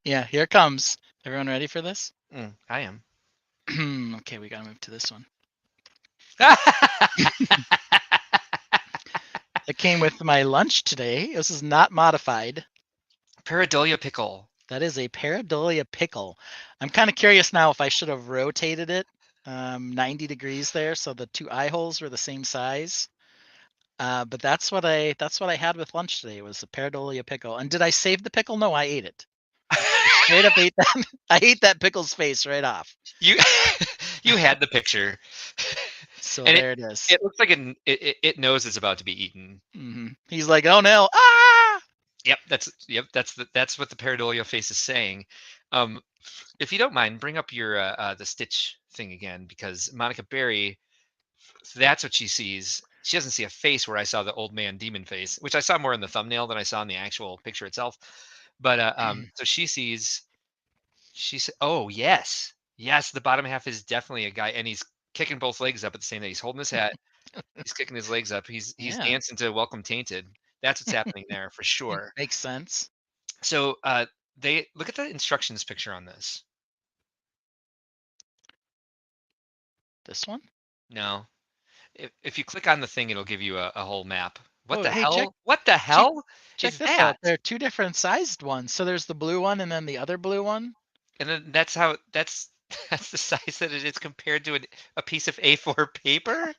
Yeah, here it comes. Everyone ready for this? I am. Okay, we got to move to this one. It came with my lunch today. This is not modified. Pareidolia pickle. That is a pareidolia pickle. I'm kind of curious now if I should have rotated it 90 degrees there so the two eye holes were the same size. But that's what I had with lunch today was a pareidolia pickle. And did I save the pickle? No, I ate it. Straight up ate that. I ate that pickle's face right off. You you had the picture. So And there it is. it looks like it knows it's about to be eaten. He's like, oh no, ah! Yep, that's what the pareidolia face is saying. If you don't mind, bring up your the Stitch thing again because Monica Berry, that's what she sees. She doesn't see a face where I saw the old man demon face, which I saw more in the thumbnail than I saw in the actual picture itself. But so she said, "Oh yes, yes, the bottom half is definitely a guy, and he's kicking both legs up at the same time. He's holding his hat, he's kicking his legs up, he's Yeah, dancing to Welcome Tainted. That's what's happening there for sure. makes sense. So they look at the instructions picture on this. This one? No, if you click on the thing, it'll give you a whole map. What Oh, the hey, check hell? What the check hell check is this that? out. There are two different sized ones. So there's the blue one and then the other blue one. And then that's how that's that's the size that it is compared to a piece of A4 paper.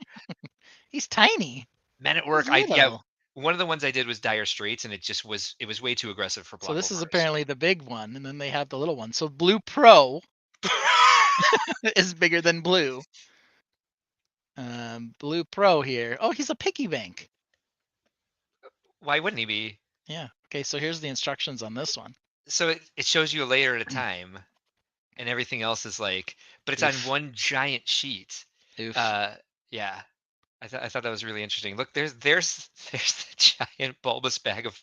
He's tiny. Men at He's work, I yeah. little. One of the ones I did was Dire Straits, and it was way too aggressive for So this is Blockoverse. apparently the big one, and then they have the little one. So Blue Pro is bigger than Blue. Blue Pro here. Oh, he's a piggy bank. Why wouldn't he be? Yeah. Okay, so here's the instructions on this one. So it shows you a layer at a time. and everything else is like, but it's on Oof. one giant sheet. Oof. Yeah, I thought that was really interesting. Look, there's the giant bulbous bag of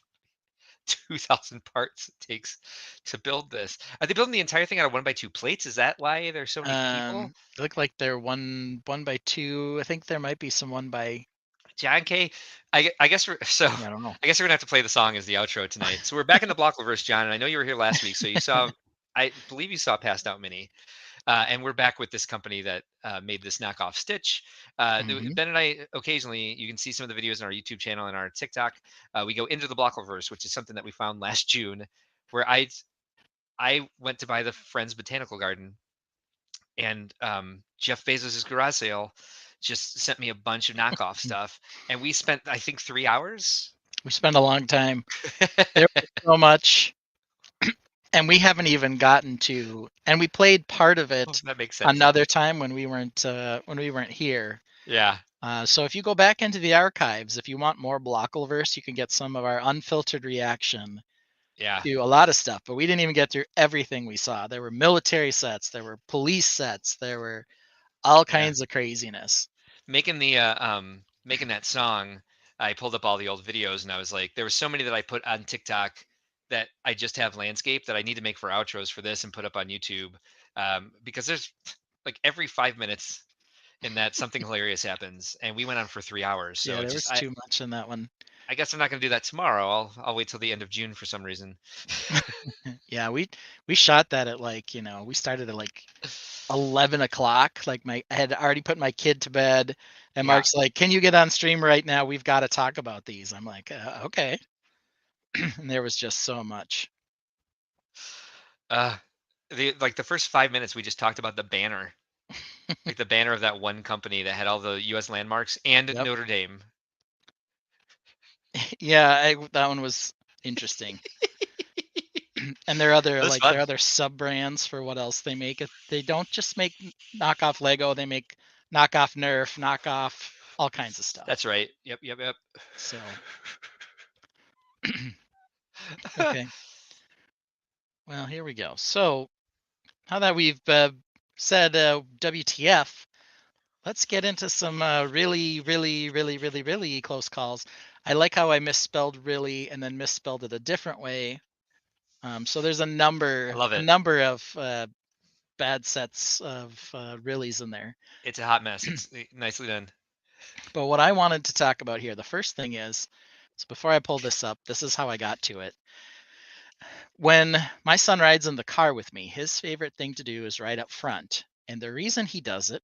2,000 parts it takes to build this. Are they building the entire thing out of 1x2 plates? Is that why there's so many people? They look like they're 1 by 2. I think there might be some 1 by. John K. I guess we're so. I don't know. I guess we're gonna have to play the song as the outro tonight. So we're back in the Blockleverse, John, and I know you were here last week, so you saw. I believe you saw Passed Out Mini. And we're back with this company that made this knockoff Stitch. Mhm. Ben and I, occasionally, you can see some of the videos on our YouTube channel and our TikTok. We go into the Blockleverse, which is something that we found last June, where I went to buy the Friends Botanical Garden, and Jeff Bezos' garage sale just sent me a bunch of knockoff stuff, and we spent, I think, 3 hours. We spent a long time. There was so much, and we haven't even gotten to. And we played part of Oh, it that makes sense. another time when we weren't here. Yeah. So if you go back into the archives, if you want more Blockleverse, you can get some of our unfiltered reaction Yeah. to a lot of stuff. But we didn't even get through everything we saw. There were military sets, there were police sets, there were all Yeah. kinds of craziness. Making that song, I pulled up all the old videos and I was like, there were so many that I put on TikTok that I just have landscape that I need to make for outros for this and put up on YouTube, because there's like every 5 minutes in that something hilarious happens, and we went on for 3 hours. Yeah, So there just was too much in that one. I guess I'm not gonna do that tomorrow. I'll wait till the end of June for some reason. Yeah, we shot that at we started at 11 o'clock. Like I had already put my kid to bed, and Yeah. Mark's like, "Can you get on stream right now? We've got to talk about these." I'm like, "Okay." And there was just so much. The first 5 minutes we just talked about the banner, like the banner of that one company that had all the U.S. landmarks and Yep. Notre Dame. Yeah, that one was interesting. And there are That's fun. other sub brands for what else they make. They don't just make knockoff Lego. They make knockoff Nerf, knockoff all kinds of stuff. That's right. Yep. So okay. Well, here we go. So now that we've said WTF, let's get into some really, really, really, really, really close calls. I like how I misspelled really and then misspelled it a different way. So there's a I number love it. of bad sets of reallys in there. It's a hot mess. It's nicely done. But what I wanted to talk about here, the first thing is, so before I pull this up, this is how I got to it. When my son rides in the car with me, his favorite thing to do is ride up front. And the reason he does it,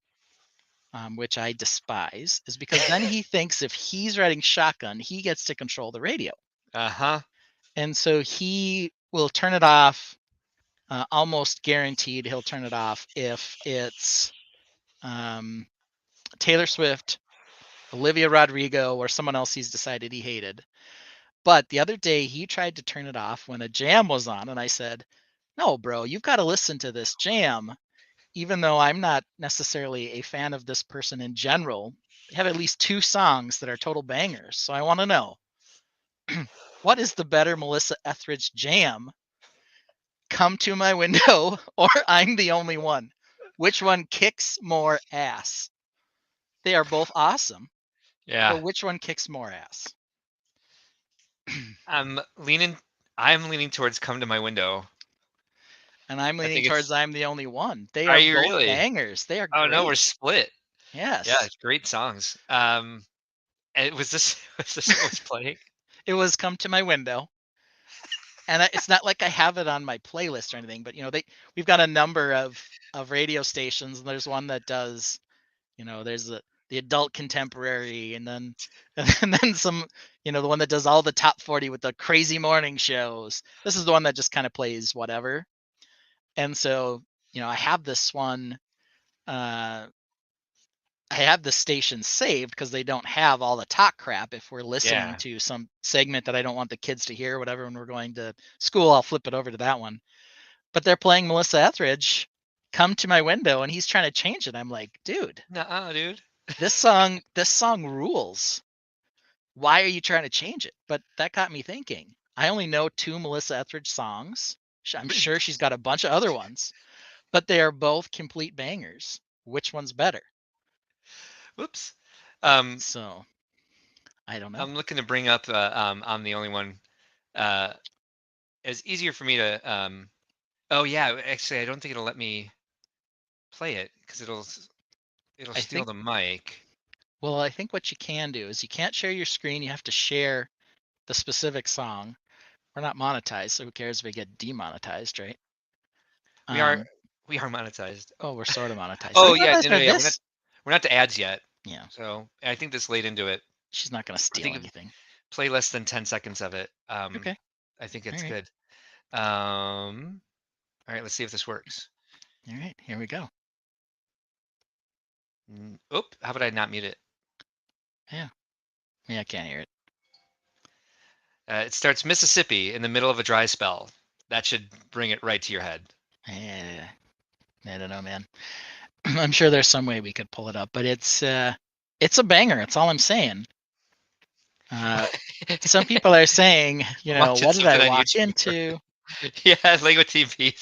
which I despise, is because then he thinks if he's riding shotgun, he gets to control the radio. Uh-huh. And so he will turn it off, almost guaranteed he'll turn it off if it's Taylor Swift, Olivia Rodrigo, or someone else he's decided he hated. But the other day he tried to turn it off when a jam was on, and I said, "No, bro, you've got to listen to this jam." Even though I'm not necessarily a fan of this person in general, they have at least 2 songs that are total bangers. So I want to know, what is the better Melissa Etheridge jam? Come to My Window or I'm the Only One? Which one kicks more ass? They are both awesome, Yeah. but which one kicks more ass? I'm leaning towards Come to My Window. And I'm I leaning think towards it's I'm the Only One. They Are are you both really? bangers. They are Oh no, we're great. split. Yeah, Yes. it's great songs. And was this what was playing? It was Come to My Window. And it's not like I have it on my playlist or anything, but we've got a number of radio stations, and there's one that does, there's the adult contemporary, and then and then some, the one that does all the top 40 with the crazy morning shows. This is the one that just kind of plays whatever. And so, I have this one, I have the station saved because they don't have all the talk crap. If we're listening Yeah. to some segment that I don't want the kids to hear, whatever, when we're going to school, I'll flip it over to that one. But they're playing Melissa Etheridge, Come to My Window, and he's trying to change it. I'm like, dude, Nuh-uh, dude. this song rules. Why are you trying to change it? But that got me thinking. I only know 2 Melissa Etheridge songs. I'm sure she's got a bunch of other ones. But they are both complete bangers. Which one's better? Whoops. So I don't know. I'm looking to bring up. I'm the only one. It's easier for me to. Oh yeah, actually, I don't think it'll let me play it because it'll I steal think the mic. Well, I think what you can do is you can't share your screen. You have to share the specific song. We're not monetized, so who cares if we get demonetized, right? We are Um, we are monetized. oh, we're sort of monetized. So Oh we yeah, monetized no, no, for yeah, this. we're not to ads yet. Yeah, So I think this laid into it. she's not going to I steal think if anything. play less than 10 seconds of it. Okay, I think all it's right, good. All right, let's see if this works. all right. Here we go. Oop, how about I not mute it? Yeah, I can't hear it. It starts Mississippi in the middle of a dry spell. That should bring it right to your head. Yeah, I don't know, man. I'm sure there's some way we could pull it up, but it's a banger. That's all I'm saying. Some people are saying, I'm watching what did I something on walk YouTube. into? Yeah, Lego TV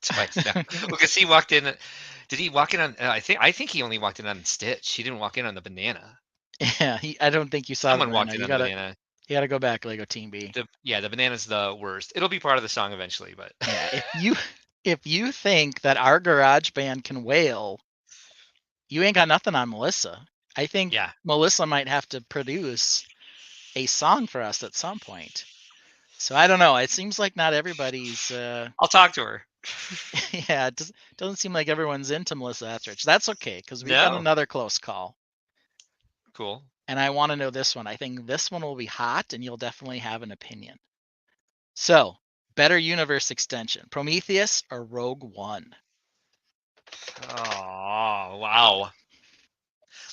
twice now. Because he walked in. Did he walk in on? I think he only walked in on Stitch. He didn't walk in on the banana. Yeah, I don't think you saw the Someone banana. walked in You on the gotta banana. go back, Lego Team B. The banana's the worst. It'll be part of the song eventually, but Yeah, if you think that our garage band can wail, you ain't got nothing on Melissa. I think yeah, Melissa might have to produce a song for us at some point. So I don't know. It seems like not everybody's I'll talk to her. yeah, it doesn't seem like everyone's into Melissa Etheridge. That's okay, because we've got No, another close call. cool. And I want to know this one. I think this one will be hot and you'll definitely have an opinion. So, better universe extension, Prometheus or Rogue One? Oh wow.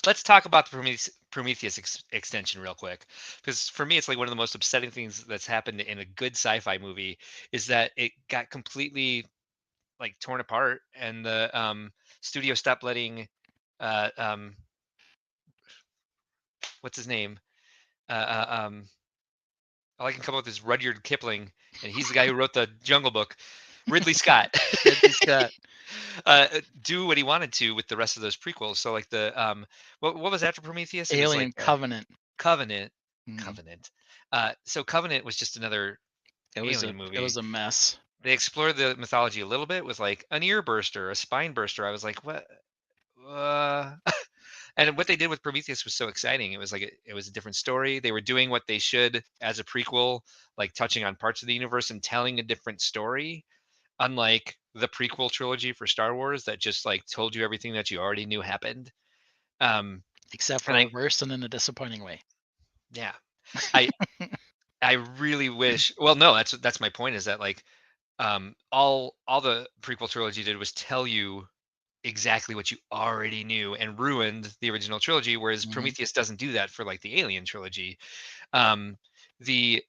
Let's talk about the Prometheus extension real quick, because for me, it's like one of the most upsetting things that's happened in a good sci-fi movie is that it got completely like torn apart, and the studio stopped letting uh, um, what's his name? Uh, all I can come up with is Rudyard Kipling, and he's the guy who wrote the Jungle Book. Ridley Scott. Ridley Scott. Do what he wanted to with the rest of those prequels. So like the what was after Prometheus? It was like Alien Covenant. Covenant. Mm, Covenant. So Covenant was just another alien it movie. was a mess. They explored the mythology a little bit with like an ear burster, a spine burster. I was like, what? And what they did with Prometheus was so exciting. It was like it was a different story. They were doing what they should as a prequel, like touching on parts of the universe and telling a different story, unlike the prequel trilogy for Star Wars that just like told you everything that you already knew happened. Except And for I worse and in a disappointing way. yeah, I I really wish. Well, no, that's my point. Is that like all the prequel trilogy did was tell you exactly what you already knew and ruined the original trilogy, whereas Hmm. Prometheus doesn't do that for like the Alien trilogy. Um, the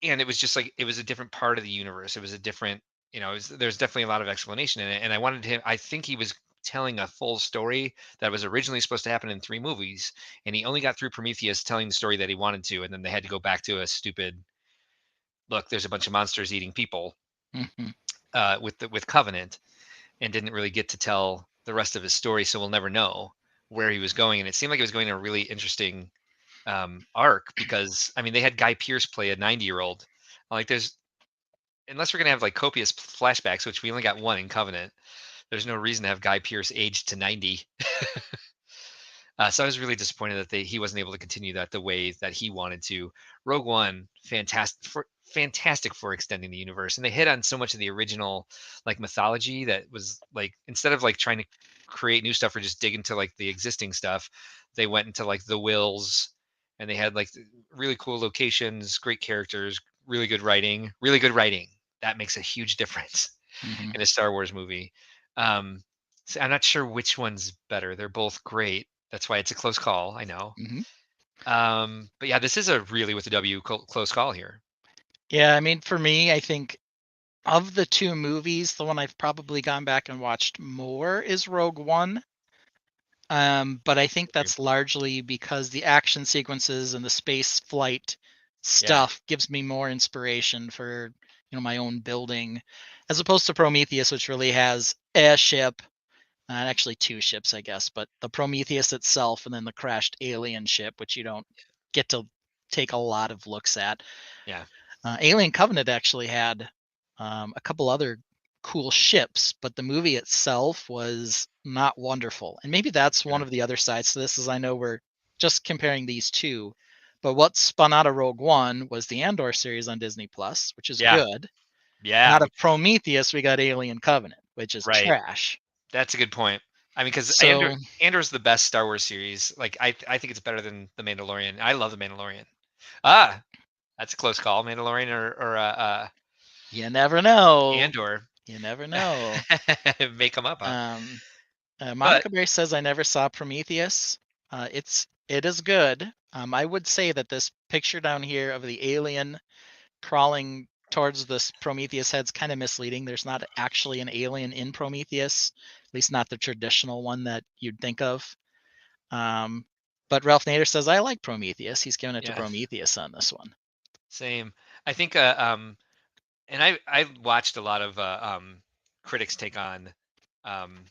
and it was just like it was a different part of the universe. It was a different, there's definitely a lot of explanation in it. And I wanted him. I think he was telling a full story that was originally supposed to happen in 3 movies, and he only got through Prometheus telling the story that he wanted to, and then they had to go back to a stupid look. There's a bunch of monsters eating people Hmm. with Covenant, and didn't really get to tell the rest of his story, so we'll never know where he was going. And it seemed like it was going in a really interesting arc because I mean they had Guy Pearce play a 90-year-old. Like there's unless we're gonna have like copious flashbacks, which we only got one in Covenant. There's no reason to have Guy Pearce aged to 90. So I was really disappointed that he wasn't able to continue that the way that he wanted to. Rogue One, fantastic for extending the universe, and they hit on so much of the original like mythology that was like instead of like trying to create new stuff or just dig into like the existing stuff, they went into like the wills, and they had like really cool locations, great characters, really good writing, really good writing. That makes a huge difference Hmm. in a Star Wars movie. So I'm not sure which one's better. They're both great. That's why it's a close call. I know. Hmm. But yeah, this is a really with the W close call here. Yeah, I mean, for me, I think of the two movies, the one I've probably gone back and watched more is Rogue One. But I think that's largely because the action sequences and the space flight Yeah. stuff gives me more inspiration for, my own building, as opposed to Prometheus, which really has a ship, actually two ships, I guess, but the Prometheus itself and then the crashed alien ship, which you don't get to take a lot of looks at. Yeah. Alien Covenant actually had a couple other cool ships, but the movie itself was not wonderful. And maybe that's one Yeah. of the other sides to this, is I know we're just comparing these two, but what spun out of Rogue One was the Andor series on Disney Plus, which is Yeah. good. And Yeah. out of Prometheus, we got Alien Covenant, which is Right. trash. That's a good point. I mean, because So Andor's the best Star Wars series. Like, I think it's better than The Mandalorian. I love The Mandalorian. Ah, that's a close call. Mandalorian or you never know. Andor. You never know. Make them up, huh? But Monica Berry says I never saw Prometheus. It is good. I would say that this picture down here of the alien crawling towards this Prometheus head's kind of misleading. There's not actually an alien in Prometheus, at least not the traditional one that you'd think of. But Ralph Nader says I like Prometheus. He's giving it to yeah, Prometheus on this one. same. I think and I watched a lot of critics take on um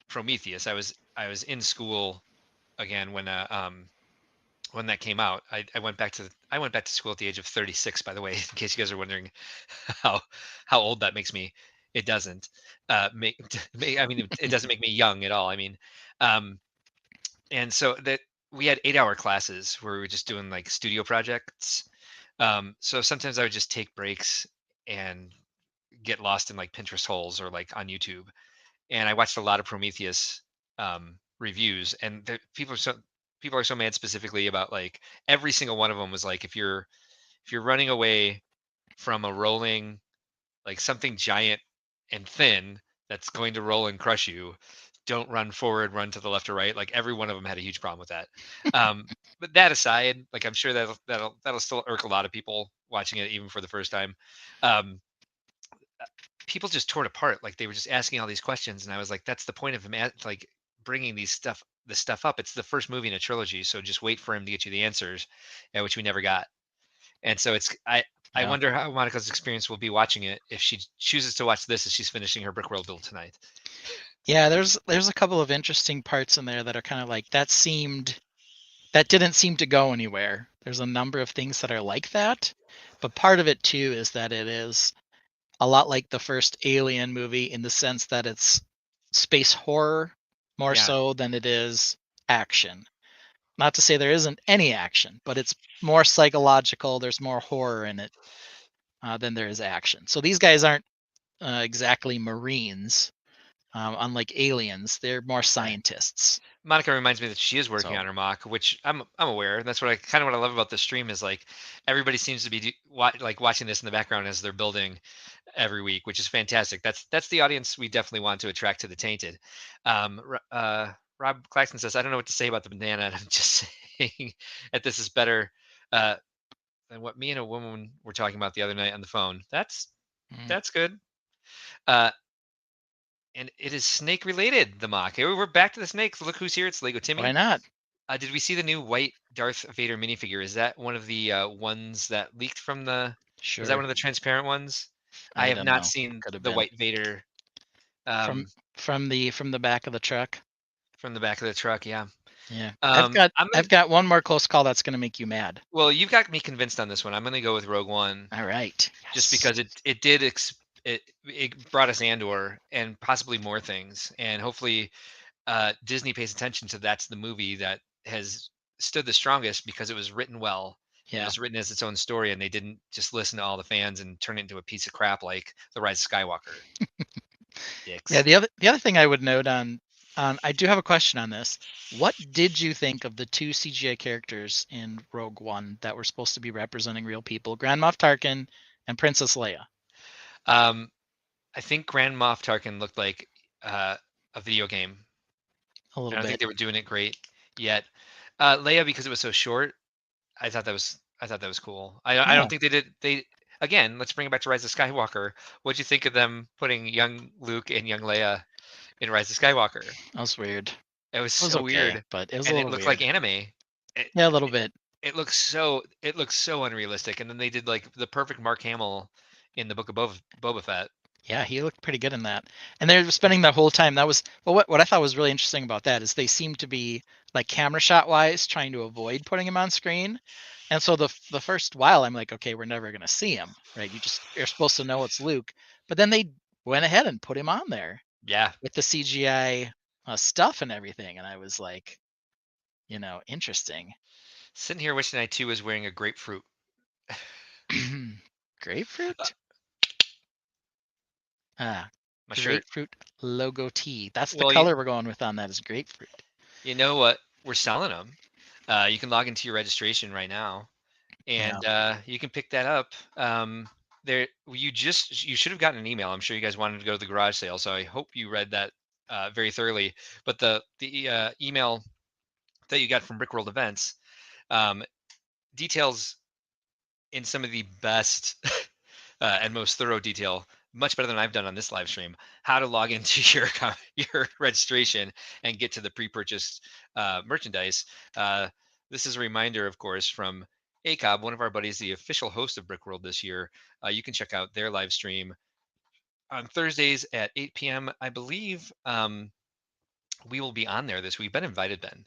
Prometheus. I was in school again when that came out. I went back to school at the age of 36, by the way, in case you guys are wondering how old that makes me. It doesn't make I mean it doesn't make me young at all. I mean um and so that we had 8-hour classes where we were just doing like studio projects. So sometimes I would just take breaks and get lost in like Pinterest holes or like on YouTube. And I watched a lot of Prometheus reviews, and people are so mad specifically about like every single one of them was like if you're running away from a rolling like something giant and thin that's going to roll and crush you, don't run forward, run to the left or right. Like every one of them had a huge problem with that. But that aside, like I'm sure that'll still irk a lot of people watching it even for the first time. Um, People just tore it apart. Like they were just asking all these questions, and I was like, that's the point of him like bringing this stuff up. It's the first movie in a trilogy, so just wait for him to get you the answers, which we never got. And so I Yeah. wonder how Monica's experience will be watching it if she chooses to watch this as she's finishing her Brickworld build tonight. Yeah, there's a couple of interesting parts in there that are kind of like that didn't seem to go anywhere. There's a number of things that are like that, but part of it too is that it is a lot like the first Alien movie in the sense that it's space horror more Yeah. so than it is action. Not to say there isn't any action, but it's more psychological. There's more horror in it than there is action. So these guys aren't exactly Marines, unlike aliens. They're more scientists. Monica reminds me that she is working So on her mock, which I'm aware. That's what what I love about the stream is like everybody seems to be like watching this in the background as they're building every week, which is fantastic. That's the audience we definitely want to attract to the Tainted. Rob Claxton says, I don't know what to say about the banana. And I'm just saying that this is better than what me and a woman were talking about the other night on the phone. That's good. And it is snake related, the mock. Hey, we're back to the snakes. Look who's here. It's Lego Timmy. why not? Did we see the new white Darth Vader minifigure? Is that one of the ones that leaked from the? Sure. Is that one of the transparent ones? I have don't not know. seen Could have the been. white Vader From the back of the truck. from the back of the truck. Yeah. Yeah. I'm I've got one more close call that's going to make you mad. Well, you've got me convinced on this one. I'm going to go with Rogue One. All right. Just Yes. because it brought us Andor and possibly more things, and hopefully Disney pays attention to that's the movie that has stood the strongest because it was written well. It Yeah. was written as its own story, and they didn't just listen to all the fans and turn it into a piece of crap like The Rise of Skywalker. Dicks. Yeah. The other thing I would note on I do have a question on this. What did you think of the two CGI characters in Rogue One that were supposed to be representing real people, Grand Moff Tarkin and Princess Leia? I think Grand Moff Tarkin looked like a video game. A little I don't bit. think they were doing it great yet. Leia, because it was so short, I thought that was cool. I Yeah. don't think they did. They again, let's bring it back to Rise of Skywalker. What'd you think of them putting young Luke and young Leia in Rise of Skywalker? That was weird. It was It was so okay, weird, but it was and a it little looked weird. like anime. Yeah, a little bit. It looks so unrealistic. And then they did like the perfect Mark Hamill in the Book of Boba Fett. Yeah, he looked pretty good in that. And they're spending the whole time. That was what I thought was really interesting about that is they seem to be like camera shot wise trying to avoid putting him on screen. And so the first while I'm like, okay, we're never gonna see him, right? You're supposed to know it's Luke, but then they went ahead and put him on there Yeah. with the CGI stuff and everything, and I was like, interesting. Sitting here wishing I too was wearing a grapefruit. Grapefruit? Ah, My shirt. grapefruit logo tee. That's the Well, color we're going with on that is grapefruit. you know what? We're selling them. You can log into your registration right now, Yeah. and you can pick that up. There, you should have gotten an email. I'm sure you guys wanted to go to the garage sale, so I hope you read that very thoroughly. But the email that you got from Brickworld Events um, details in some of the best and most thorough detail, much better than I've done on this live stream, how to log into your registration and get to the pre-purchased merchandise. This is a reminder, of course, from ACOB, one of our buddies, the official host of Brickworld this year. You can check out their live stream on Thursdays at 8 p.m. I believe we will be on there this week. Been invited, Ben,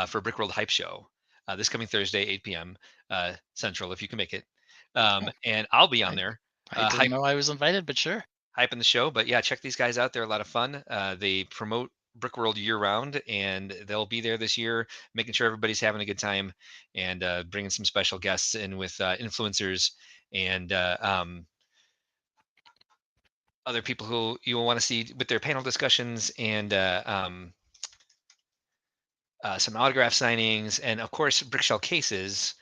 for Brickworld Hype Show this coming Thursday, 8 p.m. Central, if you can make it. Oh, And I'll be on I, there I didn't know I was invited, but sure. hyping the show. But yeah, check these guys out. They're a lot of fun. They promote Brickworld year round, and they'll be there this year, making sure everybody's having a good time and bringing some special guests in with influencers and other people who you will want to see with their panel discussions and some autograph signings. And of course, Brickshell cases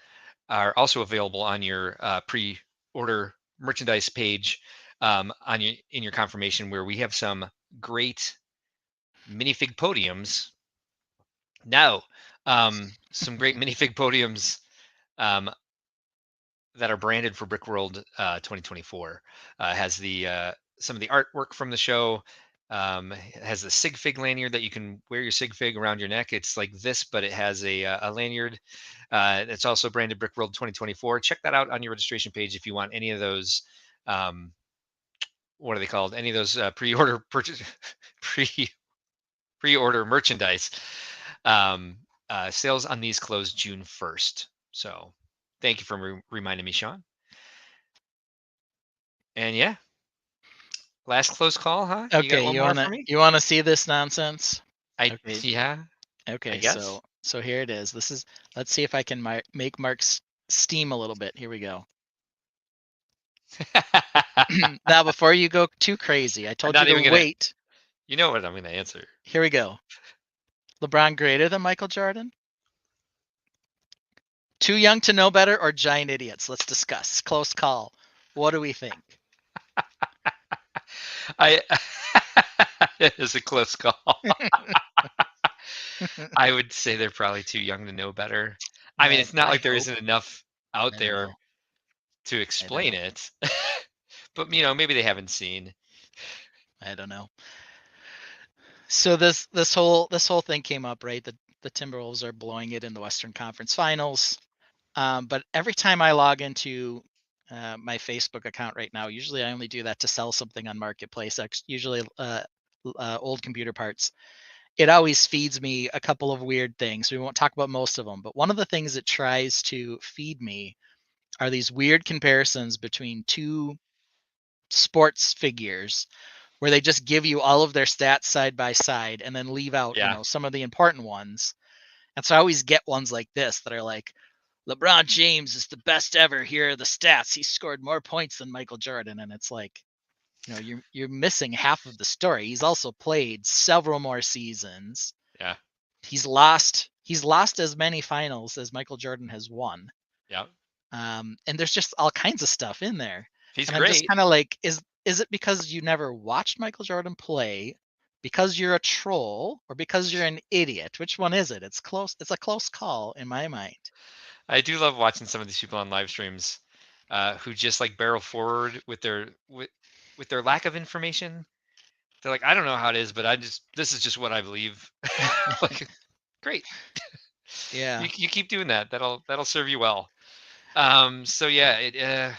are also available on your pre-order merchandise page on in your confirmation, where we have some great minifig podiums. Now, some great minifig podiums um, that are branded for Brickworld 2024. Has the some of the artwork from the show. Has the sig fig lanyard that you can wear your sig fig around your neck. It's like this, but it has a lanyard. It's also branded Brickworld 2024. Check that out on your registration page if you want any of those. What are they called? Any of those pre-order purchase pre-order merchandise. Sales on these close June 1st. So thank you for reminding me, Sean. And yeah, last close call, huh? You got Okay, one you more wanna for me? you wanna see this nonsense? Okay. Yeah, I Okay, guess. so here it is. Let's see if I can make Mark's steam a little bit. Here we go. Now, before you go too crazy, I I'm told you not even to gonna. wait. You know what I'm gonna answer. Here we go. LeBron greater than Michael Jordan? Too young to know better or giant idiots? Let's discuss. Close call. What do we think? I it is a close call. I would say they're probably too young to know better. I mean, I, it's not I like there hope. isn't enough out I don't there know. to I don't explain know. it. But maybe they haven't seen. I don't know. So this whole thing came up, right? The Timberwolves are blowing it in the Western Conference Finals. But every time I log into my Facebook account right now, usually I only do that to sell something on Marketplace, usually old computer parts. It always feeds me a couple of weird things. We won't talk about most of them, but one of the things it tries to feed me are these weird comparisons between two sports figures where they just give you all of their stats side by side and then leave out, Yeah. some of the important ones. And so I always get ones like this that are like, LeBron James is the best ever. Here are the stats. He scored more points than Michael Jordan. And it's like, you're missing half of the story. He's also played several more seasons. Yeah. He's lost as many finals as Michael Jordan has won. Yeah. And there's just all kinds of stuff in there. He's And I'm just great. kind of like, is it because you never watched Michael Jordan play, because you're a troll, or because you're an idiot? Which one is it? It's close. It's a close call in my mind. I do love watching some of these people on live streams who just like barrel forward with their lack of information. They're like, I don't know how it is, but this is just what I believe. Like, great. Yeah. You keep doing that. That'll serve you well. So yeah,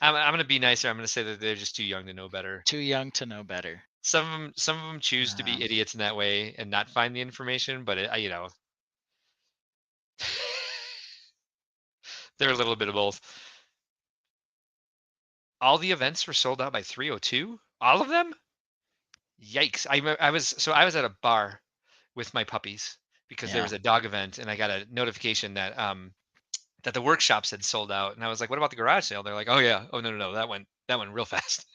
I'm gonna be nicer. I'm gonna say that they're just too young to know better. Too young to know better. Some of them choose to Um, be idiots in that way and not find the information, but they're a little bit of both. All the events were sold out by 3:02. All of them? Yikes! I was at a bar with my puppies because there yeah. was a dog event, and I got a notification that that the workshops had sold out, and I was like, "What about the garage sale?" They're like, "Oh yeah, oh no, that went real fast."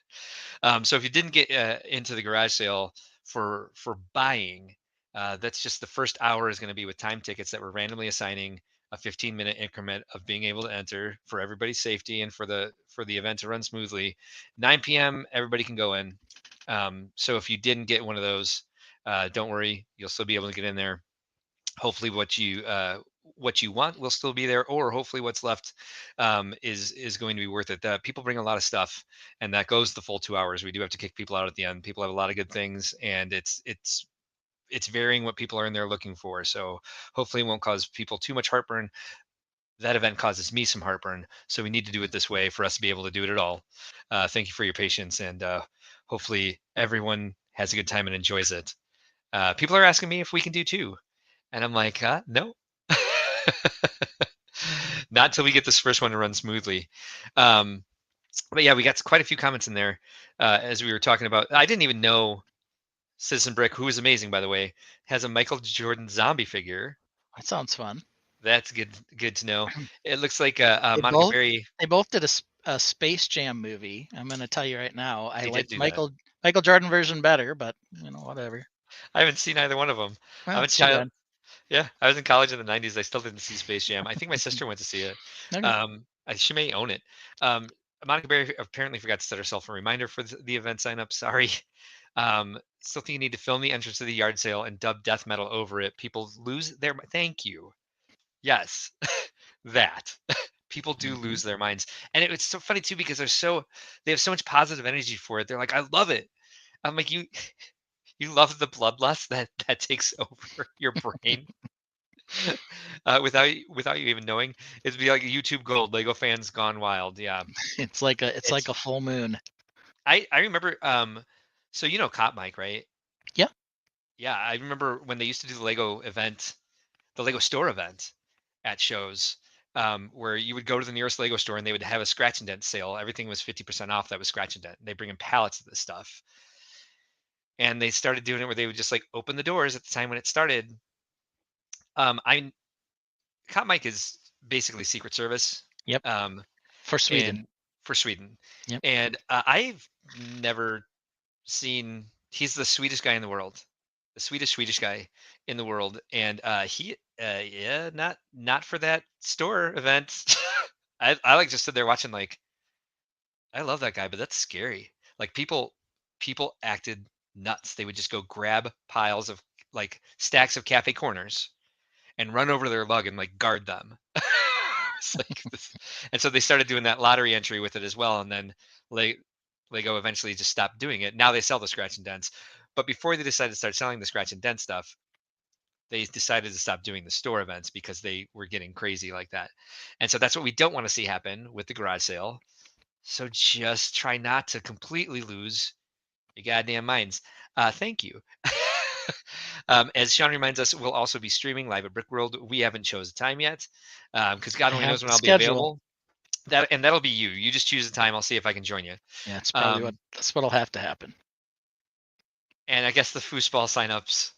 So if you didn't get into the garage sale for buying, that's just the first hour is going to be with time tickets that we're randomly assigning a 15-minute increment of being able to enter for everybody's safety and for the event to run smoothly. 9 p.m. everybody can go in. So if you didn't get one of those, don't worry, you'll still be able to get in there. Hopefully, what you want will still be there, or hopefully what's left is going to be worth it. People bring a lot of stuff, and that goes the full 2 hours. We do have to kick people out at the end. People have a lot of good things, and it's varying what people are in there looking for. So hopefully, it won't cause people too much heartburn. That event causes me some heartburn, so we need to do it this way for us to be able to do it at all. Thank you for your patience, and hopefully everyone has a good time and enjoys it. People are asking me if we can do two, and I'm like, no. Not until we get this first one to run smoothly. But yeah, we got quite a few comments in there as we were talking about. I didn't even know Citizen Brick, who is amazing by the way, has a Michael Jordan zombie figure. That sounds fun. That's good to know. It looks like They Monica both Berry. they both did a Space Jam movie. I'm gonna tell you right now, I They did like do that. Michael Jordan version better, but whatever. I haven't seen either one of them. Well, I'm a it's too child. bad. Yeah, I was in college in the '90s. I still didn't see Space Jam. I think my sister went to see it. Okay. She may own it. Um, Monica Berry apparently forgot to set herself a reminder for the event sign up. Sorry. Still think you need to film the entrance to the yard sale and dub death metal over it. People lose their. Thank you. Yes, that. People do Mhm. lose their minds, and it's so funny too because they have so much positive energy for it. They're like, I love it. I'm like, you love the bloodlust that takes over your brain. Without you even knowing. It'd be like YouTube Gold, Lego fans gone wild. Yeah, It's like it's. a full moon. I remember. So Cop Mike, right? Yeah. Yeah, I remember when they used to do the Lego event, the Lego store event at shows, where you would go to the nearest Lego store and they would have a scratch and dent sale. Everything was 50% off. That was scratch and dent. They bring in pallets of this stuff, and they started doing it where they would just like open the doors at the time when it started. I Cop Mike is basically Secret Service. Yep. Um, For Sweden. and for Sweden. Yep. And I've never seen. He's the sweetest guy in the world, the Swedish guy in the world, and yeah, not for that store event. I like just stood there watching like I love that guy, but that's scary. Like people acted nuts. They would just go grab piles of like stacks of cafe corners and run over to their lug and like guard them. It's like this. And so they started doing that lottery entry with it as well. And then Le- Lego eventually just stopped doing it. Now they sell the scratch and dents. But before they decided to start selling the scratch and dent stuff, they decided to stop doing the store events because they were getting crazy like that. And so that's what we don't want to see happen with the garage sale. So just try not to completely lose your goddamn minds. Thank you. As Sean reminds us, we'll also be streaming live at Brickworld. We haven't chosen a time yet because God I only have knows the when I'll be schedule. available. That'll be you. You just choose the time. I'll see if I can join you. Yeah, it's probably Um, that's what'll have to happen. and I guess the foosball signups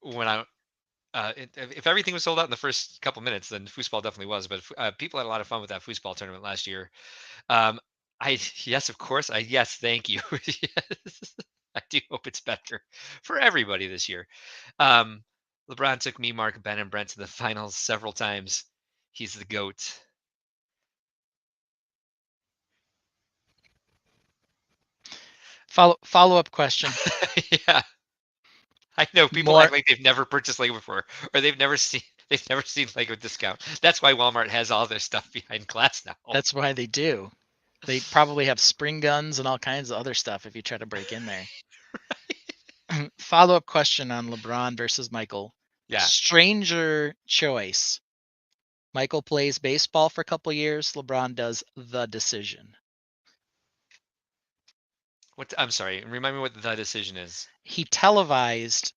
when if everything was sold out in the first couple minutes, then foosball definitely was. But people had a lot of fun with that foosball tournament last year. Um, I yes, of course. Yes, thank you. Yes. I do hope it's better for everybody this year. Um, LeBron took me, Mark, Ben, and Brent to the finals several times. He's the GOAT. Follow up question. Yeah, I know people More act like they've never purchased Lego before, or they've never seen Lego discount. That's why Walmart has all their stuff behind glass now. That's why they do. They probably have spring guns and all kinds of other stuff if you try to break in there. Follow up question on LeBron versus Michael. Yeah, Stranger choice. Michael plays baseball for a couple years. LeBron does The Decision. I'm sorry. Remind me what the decision is. He televised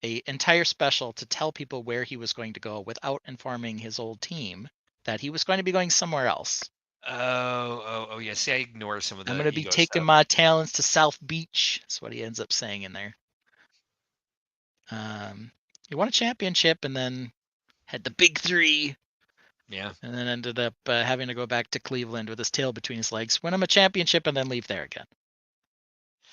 a entire special to tell people where he was going to go without informing his old team that he was going to be going somewhere else. Oh, yeah. See, I ignore some of I'm the going to be ego taking stuff. my talents to South Beach. That's what he ends up saying in there. He won a championship and then had the big three, Yeah. and then ended up having to go back to Cleveland with his tail between his legs, win him a championship, and then leave there again.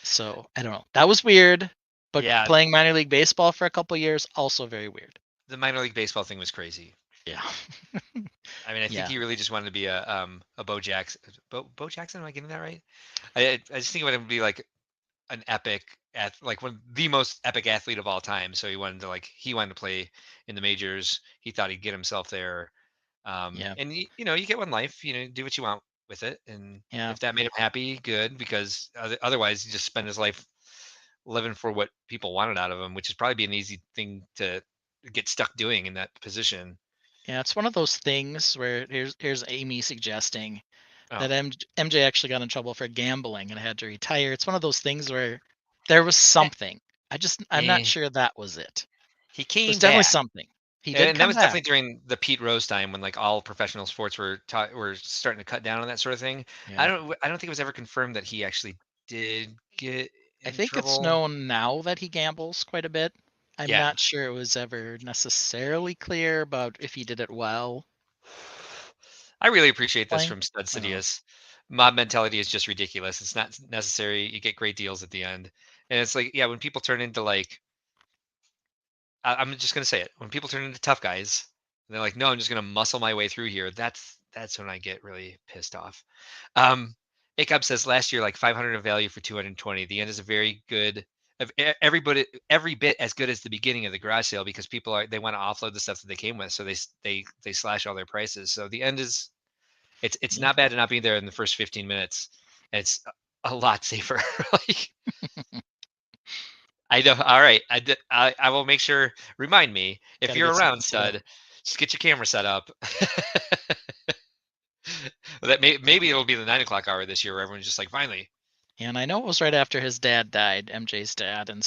So I don't know. That was weird. But Yeah. playing minor league baseball for a couple years, also very weird. The minor league baseball thing was crazy. Yeah. I mean, I think Yeah. he really just wanted to be a Bo Jackson. Bo Jackson, am I getting that right? I just think it would be like an epic like one the most epic athlete of all time. So he wanted to play in the majors. He thought he'd get himself there. Yeah. And you get one life. Do what you want with it. And Yeah. if that made him happy, good. Because otherwise, he just spent his life living for what people wanted out of him, which is probably be an easy thing to get stuck doing in that position. Yeah. It's one of those things where here's Amy suggesting Oh, that MJ actually got in trouble for gambling and had to retire. It's one of those things where there was eh, something. I'm not eh. sure that was it. He There's came definitely back. something. He did And that come was back. definitely during the Pete Rose time when like all professional sports were starting to cut down on that sort of thing. Yeah. I don't think it was ever confirmed that he actually did get I in think it's trouble. known now that he gambles quite a bit. I'm Yeah. not sure it was ever necessarily clear about if he did it well. I really appreciate this Playing. from Stud I don't know. Sidious. Mob mentality is just ridiculous. It's not necessary. You get great deals at the end. And it's like, yeah, when people turn into like I'm just gonna say it. When people turn into tough guys, they're like, no, I'm just gonna muscle my way through here. That's when I get really pissed off. Um, Icab says last year like 500 of value for 220. The end is a very good everybody every bit as good as the beginning of the garage sale because they want to offload the stuff that they came with, so they slash all their prices. So the end is it's Yeah. not bad to not be there in the first 15 minutes. It's a lot safer. Like I know. All right. I will make sure. Remind me if Gotta you're get around, something set up. stud. Just get your camera set up. Maybe it'll be the 9 o'clock hour this year where everyone's just like, finally. And I know it was right after his dad died, MJ's dad, and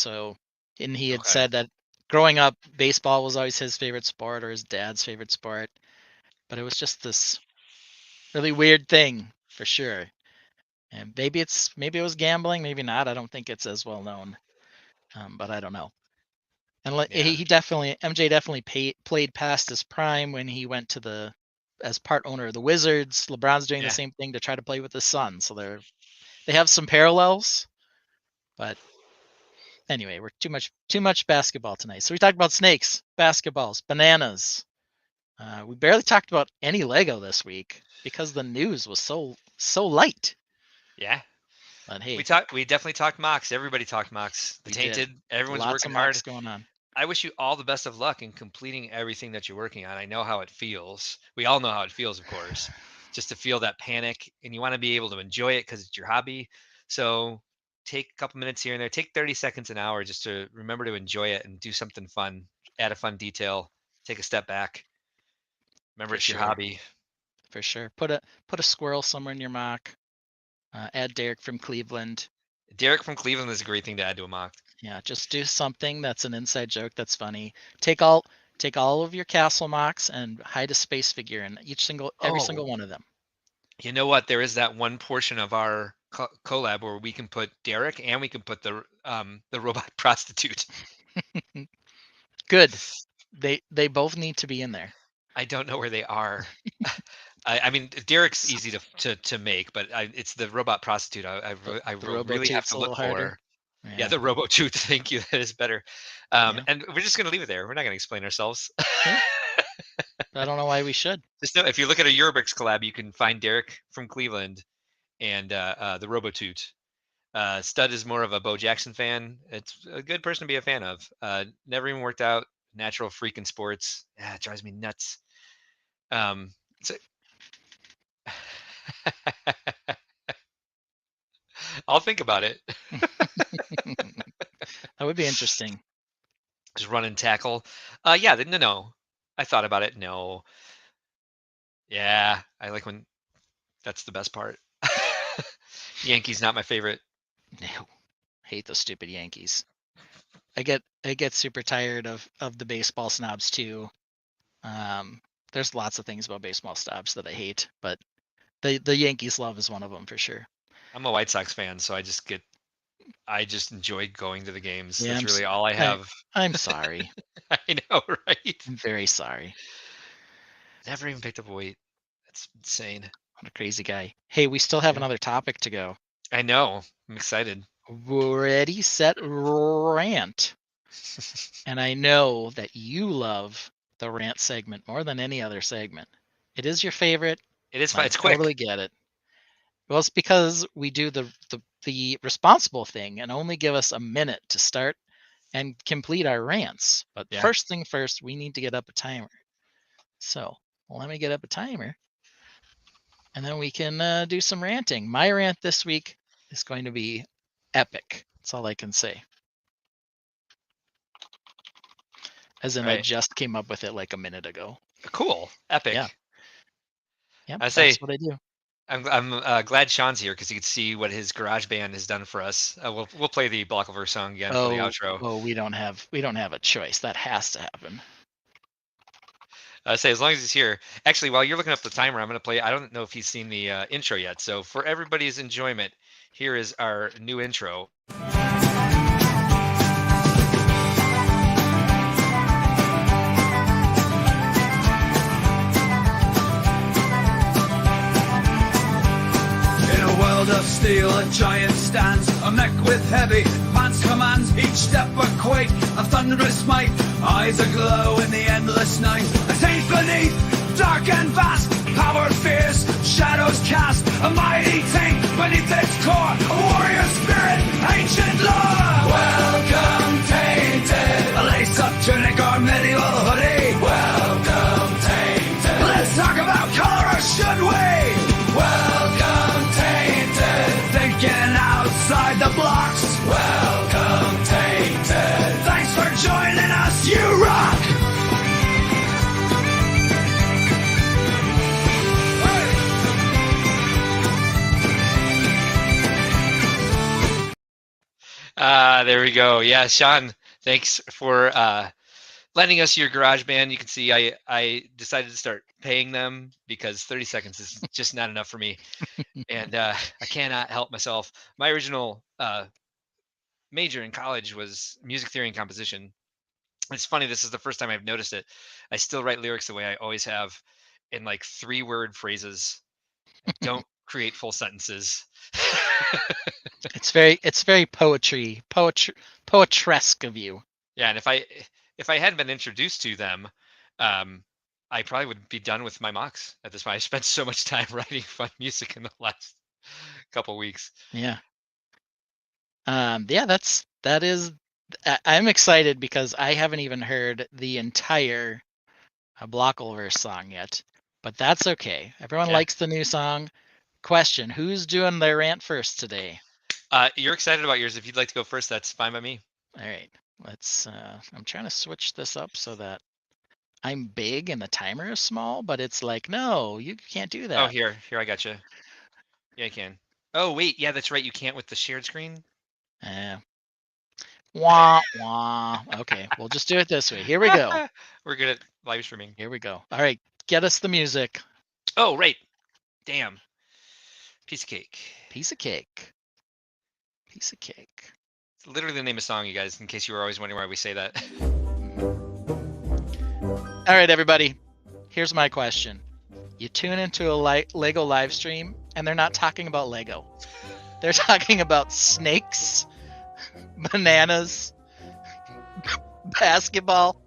he had Okay. said that growing up, baseball was always his favorite sport or his dad's favorite sport, but it was just this really weird thing for sure. And maybe it was gambling, maybe not. I don't think it's as well known, but I don't know. And Yeah. MJ definitely played past his prime when he went to as part owner of the Wizards. LeBron's doing the Yeah. same thing to try to play with his son, so they have some parallels. But anyway, we're too much basketball tonight. So we talked about snakes, basketballs, bananas. We barely talked about any Lego this week because the news was so light. Yeah. But hey, We definitely talked mocks. Everybody talked mocks. The we did tainted. Everyone's lots of working mocks hard. going on. I wish you all the best of luck in completing everything that you're working on. I know how it feels. We all know how it feels, of course, just to feel that panic and you want to be able to enjoy it because it's your hobby. So take a couple minutes here and there, take 30 seconds an hour just to remember to enjoy it and do something fun, add a fun detail, take a step back. Remember, For it's your sure, hobby. for sure. Put a squirrel somewhere in your mock. Add Derek from Cleveland. Derek from Cleveland is a great thing to add to a mock. Yeah, just do something that's an inside joke that's funny. Take all of your castle mocks and hide a space figure in every single Oh, one of them. you know what? There is that one portion of our collab where we can put Derek and we can put the robot prostitute. Good. They both need to be in there. I don't know where they are. I mean, Derek's easy to make, but it's the robot prostitute. The I the will really have Robotute's to a look little harder. for. Yeah, Yeah. the Robotooth. Thank you. That is better. Yeah. And we're just gonna leave it there. We're not gonna explain ourselves. Yeah. I don't know why we should. Just know if you look at a Eurobricks collab, you can find Derek from Cleveland and the Robotoot. Stud is more of a Bo Jackson fan. It's a good person to be a fan of. Never even worked out. Natural freak in sports. Yeah, it drives me nuts. So I'll think about it. That would be interesting. Just run and tackle. Yeah, no. I thought about it. No. Yeah, I like when that's the best part. Yankees not my favorite. No, hate those stupid Yankees. I get super tired of the baseball snobs too. There's lots of things about baseball snobs that I hate, but the Yankees love is one of them for sure. I'm a White Sox fan, so I just enjoy going to the games. Yeah, That's really all I have. I'm sorry. I know, right? I'm very sorry. Never even picked up a weight. That's insane. What a crazy guy. Hey, we still have Yeah. another topic to go. I know. I'm excited. Ready, set, rant. And I know that you love the rant segment more than any other segment. It is your favorite. It is I fun. It's quick. totally get it. Well, it's because we do the responsible thing and only give us a minute to start and complete our rants. But Yeah. first thing first, we need to get up a timer. So let me get up a timer, and then we can do some ranting. My rant this week is going to be epic. That's all I can say. As in, I Right. just came up with it like a minute ago. Cool. Epic. Yeah. Yep, I say- that's what I do. I'm glad Sean's here because he could see what his garage band has done for us. We'll play the Blockover song again for the outro. Oh, we don't have a choice. That has to happen. I say as long as he's here. Actually, while you're looking up the timer, I'm going to play. I don't know if he's seen the intro yet. So for everybody's enjoyment, here is our new intro. In a world of steel, a giant stands, a mech with heavy advanced commands, each step a quake, a thunderous might, eyes aglow in the endless night. A taint beneath, dark and vast, power fierce, shadows cast, a mighty taint beneath its core, a warrior spirit, ancient lore. Welcome, Tainted, a lace-up tunic or medieval hoodie. Welcome, Tainted, let's talk about color, or should we? Welcome, Tainted, thinking outside the blocks. Welcome, Tainted, thanks for joining us, you rock. There we go. Yeah, Sean, thanks for lending us your garage band. You can see I decided to start paying them because 30 seconds is just not enough for me. And I cannot help myself. My original major in college was music theory and composition. It's funny, this is the first time I've noticed it. I still write lyrics the way I always have, in like 3-word phrases. I don't create full sentences. It's very poetresque of you. Yeah, and if I hadn't been introduced to them, I probably would be done with my mocks at this point. I spent so much time writing fun music in the last couple weeks. Yeah. That is. I'm excited because I haven't even heard the entire Blockover song yet, but that's okay. Everyone Yeah. likes the new song. Question: who's doing their rant first today? You're excited about yours. If you'd like to go first, that's fine by me. All right, let's. I'm trying to switch this up so that I'm big and the timer is small, but it's like, no, you can't do that. Oh, here I got you. Yeah, I can. Oh, wait, yeah, that's right. You can't with the shared screen. Wah wah. Okay, we'll just do it this way. Here we go. We're good at live streaming. Here we go. All right, get us the music. Oh, right. Damn. Piece of cake. Piece of cake. Piece of cake. It's literally the name of the song, you guys, in case you were always wondering why we say that. All right, everybody. Here's my question. You tune into a Lego live stream, and they're not talking about Lego. They're talking about snakes, bananas, basketball,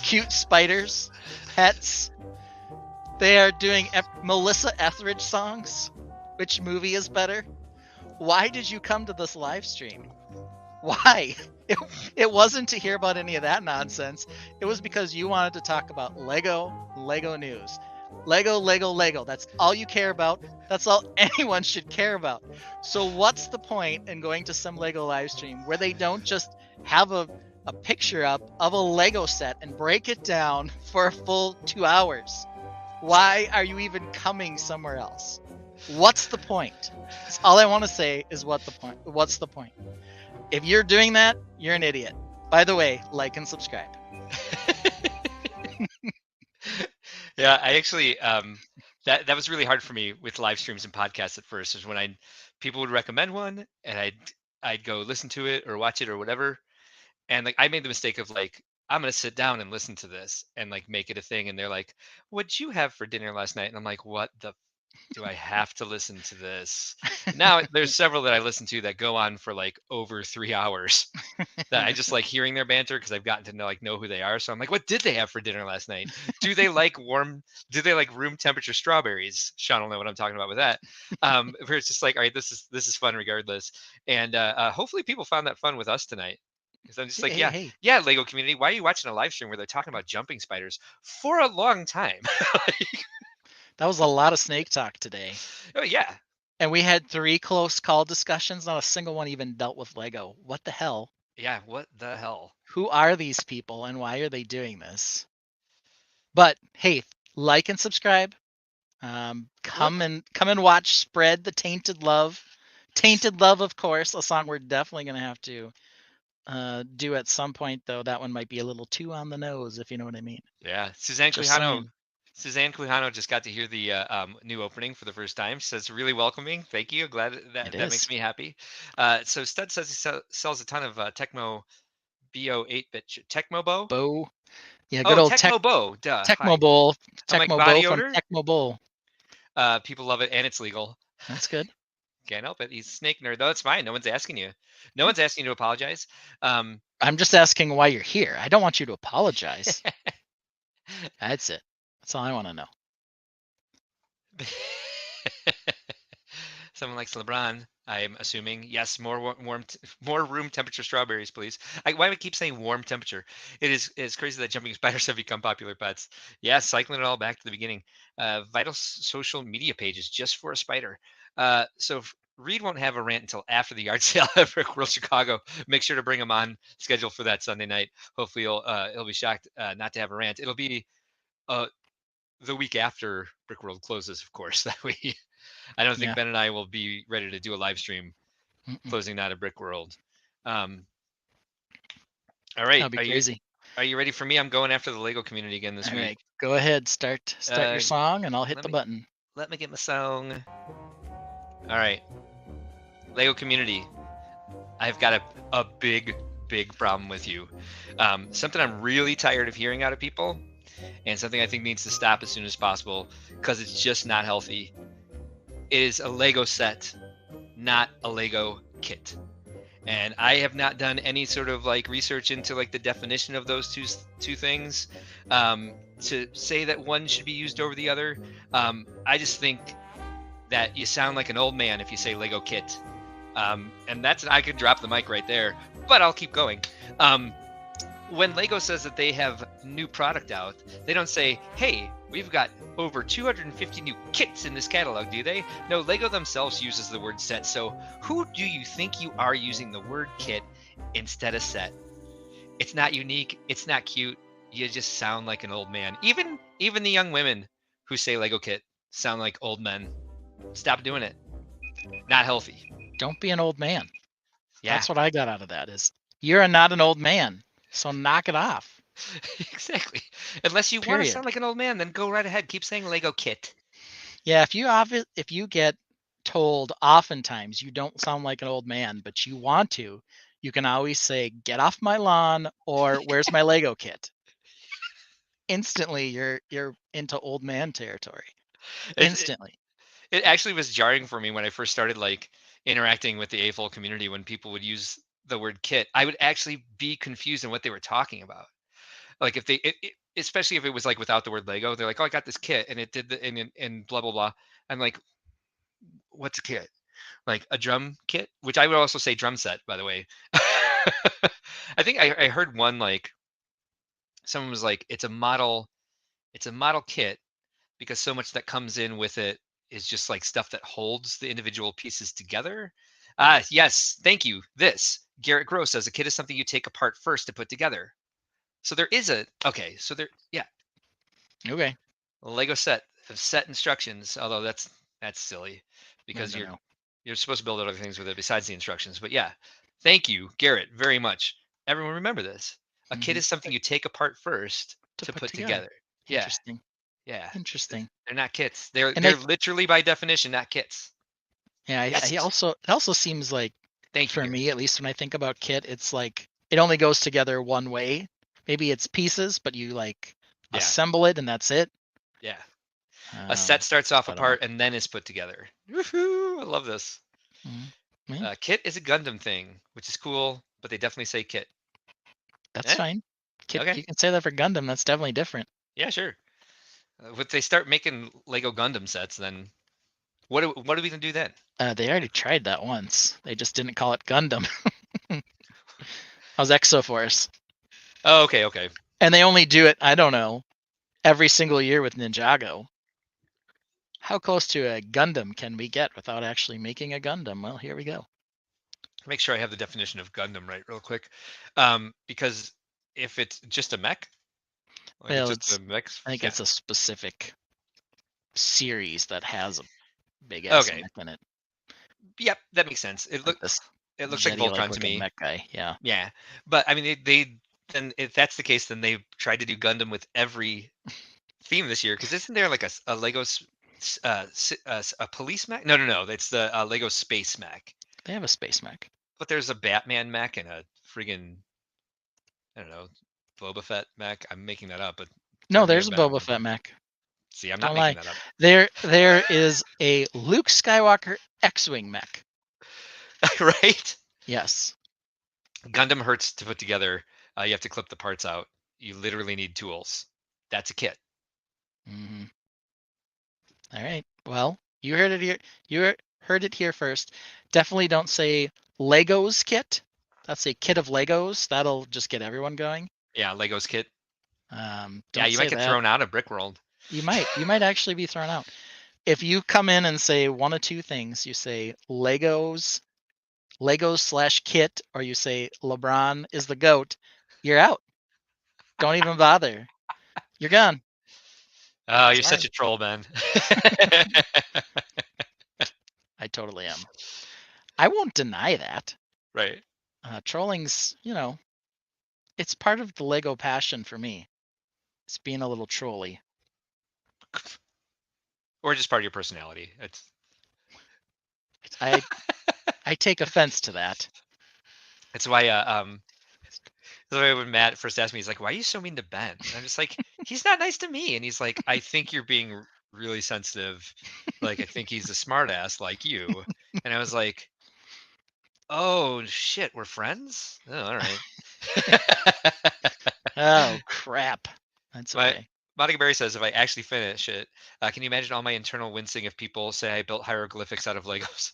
cute spiders, pets. They are doing Melissa Etheridge songs. Which movie is better? Why did you come to this live stream? Why? It wasn't to hear about any of that nonsense. It was because you wanted to talk about Lego news. Lego. That's all you care about. That's all anyone should care about. So what's the point in going to some Lego live stream where they don't just have a picture up of a Lego set and break it down for a full 2 hours? Why are you even coming somewhere else? What's the point? That's all I want to say is what's the point? If you're doing that, you're an idiot. By the way, like and subscribe. Yeah, I actually that was really hard for me with live streams and podcasts at first, is when people would recommend one and I'd go listen to it or watch it or whatever. And like I made the mistake of like, I'm gonna sit down and listen to this and like make it a thing. And they're like, "What'd you have for dinner last night?" And I'm like, "What the do I have to listen to this?" Now there's several that I listen to that go on for like over 3 hours that I just like hearing their banter because I've gotten to know who they are. So I'm like, what did they have for dinner last night? Do they like do they like room temperature strawberries? Sean will know what I'm talking about with that. Where it's just like, all right, this is fun regardless. And hopefully people found that fun with us tonight. Because I'm just like, Hey, yeah, hey, yeah, Lego community. Why are you watching a live stream where they're talking about jumping spiders for a long time? that was a lot of snake talk today. Oh yeah, And we had 3 close call discussions. Not a single one even dealt with Lego. What the hell? yeah. What the hell? Who are these people and why are they doing this? But hey, like and subscribe. Come and watch. Spread the tainted love. Tainted love, of course, a song we're definitely gonna have to do at some point, though. That one might be a little too on the nose, if you know what I mean. Yeah, Suzanne Just Quijano. saying. Suzanne Quijano just got to hear the new opening for the first time. She says really welcoming. Thank you. Glad It that is. makes me happy. So Stud says he sells a ton of Tecmo Bo 8-bit Tecmo Bo. Bo. Yeah, good Oh, old Tecmo Bo. Duh. Tecmo Hi. Bowl. I'm like Tecmo Bo body from odor. Tecmo Bowl. People love it and it's legal. That's good. Can't help it. He's a snake nerd. Though it's fine. No one's asking you. No Yeah. one's asking you to apologize. I'm just asking why you're here. I don't want you to apologize. That's it. That's all I want to know. Someone likes LeBron, I'm assuming. Yes, more room temperature strawberries, please. Why do I keep saying warm temperature? It's crazy that jumping spiders have become popular pets. Yeah, cycling it all back to the beginning. Vital social media pages just for a spider. Reed won't have a rant until after the yard sale at Brickworld Chicago. Make sure to bring him on schedule for that Sunday night. Hopefully he'll be shocked not to have a rant. It'll be the week after Brickworld closes, of course. That we I don't think Yeah. Ben and I will be ready to do a live stream Mm-mm. closing night of Brickworld. All right, That'll be crazy. are you ready for me? I'm going after the Lego community again this All week. right, go ahead. Start your song, and I'll hit let the me button. let me get my song. All right, Lego community, I've got a big problem with you. Something I'm really tired of hearing out of people, and something I think needs to stop as soon as possible because it's just not healthy. It is a Lego set, not a Lego kit. And I have not done any sort of like research into like the definition of those two things to say that one should be used over the other. I just think that you sound like an old man if you say Lego kit. And I could drop the mic right there, but I'll keep going. When Lego says that they have new product out, they don't say, hey, we've got over 250 new kits in this catalog, do they? No, Lego themselves uses the word set. So who do you think you are using the word kit instead of set? It's not unique. It's not cute. You just sound like an old man. Even the young women who say Lego kit sound like old men. Stop doing it. Not healthy. Don't be an old man. Yeah. That's what I got out of that. Is you're not an old man, so knock it off. Exactly. Unless you want to sound like an old man, then go right ahead. Keep saying Lego kit. Yeah, if you get told oftentimes you don't sound like an old man, but you want to, you can always say, "Get off my lawn," or "Where's my Lego kit?" Instantly, you're into old man territory. Instantly. It actually was jarring for me when I first started like interacting with the AFOL community when people would use the word kit. I would actually be confused in what they were talking about. Like if especially if it was like without the word Lego, they're like, "Oh, I got this kit and it did the and blah blah blah." I'm like, "What's a kit?" Like a drum kit, which I would also say drum set, by the way. I think I heard one like someone was like, it's a model kit because so much that comes in with it is just like stuff that holds the individual pieces together. Yes, thank you. This Garrett Gross says a kit is something you take apart first to put together. So there is yeah, Okay. a Lego set of set instructions. Although that's That's silly No, because no, no. you're supposed to build other things with it besides the instructions. But yeah, thank you, Garrett, very much. Everyone remember this. A kit Mhm. is something you take apart first To to put put together. together. Yeah, Interesting. yeah. Interesting. They're not kits. They're And they're literally by definition not kits. yeah, Yes. I also it also seems like Thank you, for Garrett. me, at least when I think about kit, it's like it only goes together one way. Maybe it's pieces, but you like Yeah, assemble it and that's it. yeah. A set starts off I don't know. apart and then is put together. Woohoo! I love this. Mhm. Yeah, Kit is a Gundam thing, which is cool, but they definitely say kit. that's Eh, fine. Kit, okay. you can say that for Gundam. That's definitely different. Yeah, sure. If they start making Lego Gundam sets, then what are we gonna do then? They already tried that once. They just didn't call it Gundam. How's Exoforce? Oh, okay, okay. And they only do it, I don't know, every single year with Ninjago. How close to a Gundam can we get without actually making a Gundam? Well, here we go. Make sure I have the definition of Gundam right, real quick, because if it's just a mech, like it's Well, just a mech, I think yeah. it's a specific series that has a big ass Okay, mech in it. yep, that makes sense. Like this It looks like jetty like Voltron to looking me. mech guy. Yeah. Yeah, but I mean, they then if that's the case, then they tried to do Gundam with every theme this year. Because isn't there like a Lego a police mech? No, no, no. It's the Lego space mech. They have a space mech. But there's a Batman mech and a friggin' I don't know Boba Fett mech. I'm making that up, but there No, may be a there's a better Boba one. Fett mech. See, I'm not Don't making lie. that up. There is a Luke Skywalker X-wing mech. Right? Yes. Gundam hurts to put together. You have to clip the parts out. You literally need tools. That's a kit. Hmm. All right. Well, you heard it here. Heard it here first. Definitely don't say Legos kit. That's a kit of Legos. That'll just get everyone going. Yeah, Legos kit. Yeah, Don't you might say get that. thrown out of Brickworld. You might. You might actually be thrown out. If you come in and say one of two things, you say Legos / kit, or you say LeBron is the GOAT, you're out. Don't even bother. You're gone. Oh, you're such Sorry. a troll, man. I totally am. I won't deny that. Right. Trolling's, it's part of the Lego passion for me. It's being a little trolly. Or just part of your personality. It's I I take offense to that. it's why that's why when Matt first asked me, he's like, "Why are you so mean to Ben?" And I'm just like, "He's not nice to me." And he's like, "I think you're being really sensitive. Like, I think he's a smartass like you." And I was like, "Oh shit, we're friends? Oh, all right." Oh crap. That's My okay. Monica Berry says, if I actually finish it, can you imagine all my internal wincing if people say I built hieroglyphics out of Legos?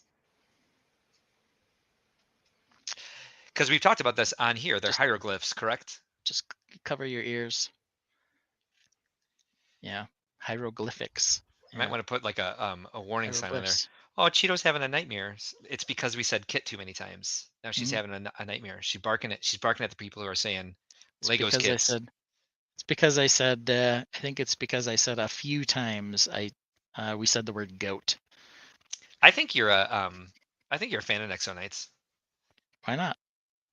Because we've talked about this on here. They're Just hieroglyphs, correct? just cover your ears. Yeah. Hieroglyphics. You might Yeah. want to put like a warning sign on there. Hieroglyphs. Oh, Cheeto's having a nightmare. It's because we said kit too many times. Now she's Mhm. having a nightmare. She's barking at the people who are saying It's Legos because I kits. said it's because I said I think it's because I said a few times we said the word goat. I think you're a fan of Nexonites. Why not?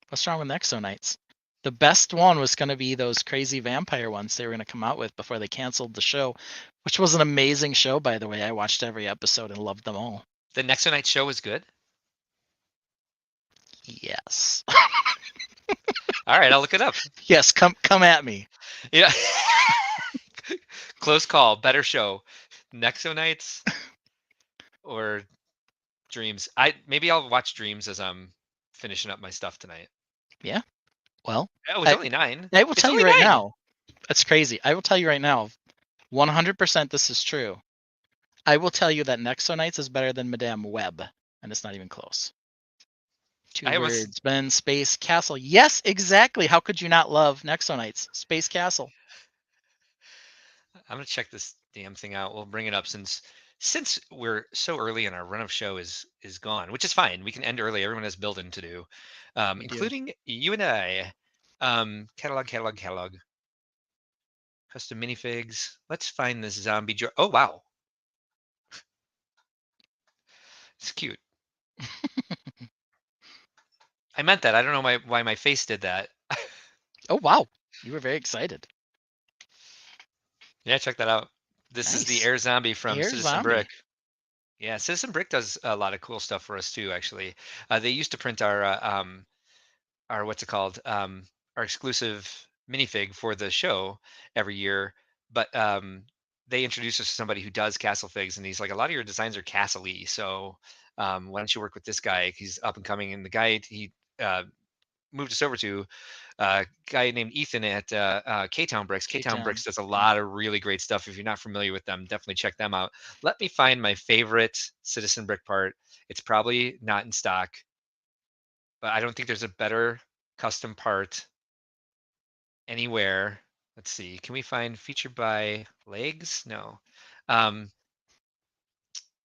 What's wrong with Exonites? The best one was going to be those crazy vampire ones they were going to come out with before they canceled the show, which was an amazing show, by the way. I watched every episode and loved them all. The Nexonite show is good. Yes. All right, I'll look it up. Yes, come at me. Yeah. Close call. Better show. Nexonites or Dreams. Maybe I'll watch Dreams as I'm finishing up my stuff tonight. Yeah. Well, Oh, it's I, only 9. I will It's tell you only right 9. now. That's crazy. I will tell you right now. 100% this is true. I will tell you that Nexonites is better than Madame Web, and it's not even close. Two I almost words. Ben Space Castle. Yes, exactly. How could you not love Nexonites? Space Castle. I'm gonna check this damn thing out. We'll bring it up since we're so early and our run of show is gone, which is fine. We can end early. Everyone has building to do, We do. including you and I. Catalog. Custom minifigs. Let's find this zombie. Oh wow, It's cute. I meant that. I don't know why my face did that. Oh wow, you were very excited. Yeah, check that out. This is the Nice. Air Zombie from Air Citizen Brick. Zombie. Yeah, Citizen Brick does a lot of cool stuff for us too. Actually, they used to print our what's it called our exclusive minifig for the show every year, but they introduced us to somebody who does castle figs, and he's like, a lot of your designs are castle-y, so why don't you work with this guy? He's up and coming, and the guy he uh, moved us over to guy named Ethan at K-Town Bricks. K-Town K-Town. Bricks does a lot of really great stuff. If you're not familiar with them, definitely check them out. Let me find my favorite Citizen Brick part. It's probably not in stock, but I don't think there's a better custom part anywhere. Let's see. Can we find featured by legs? No. Um,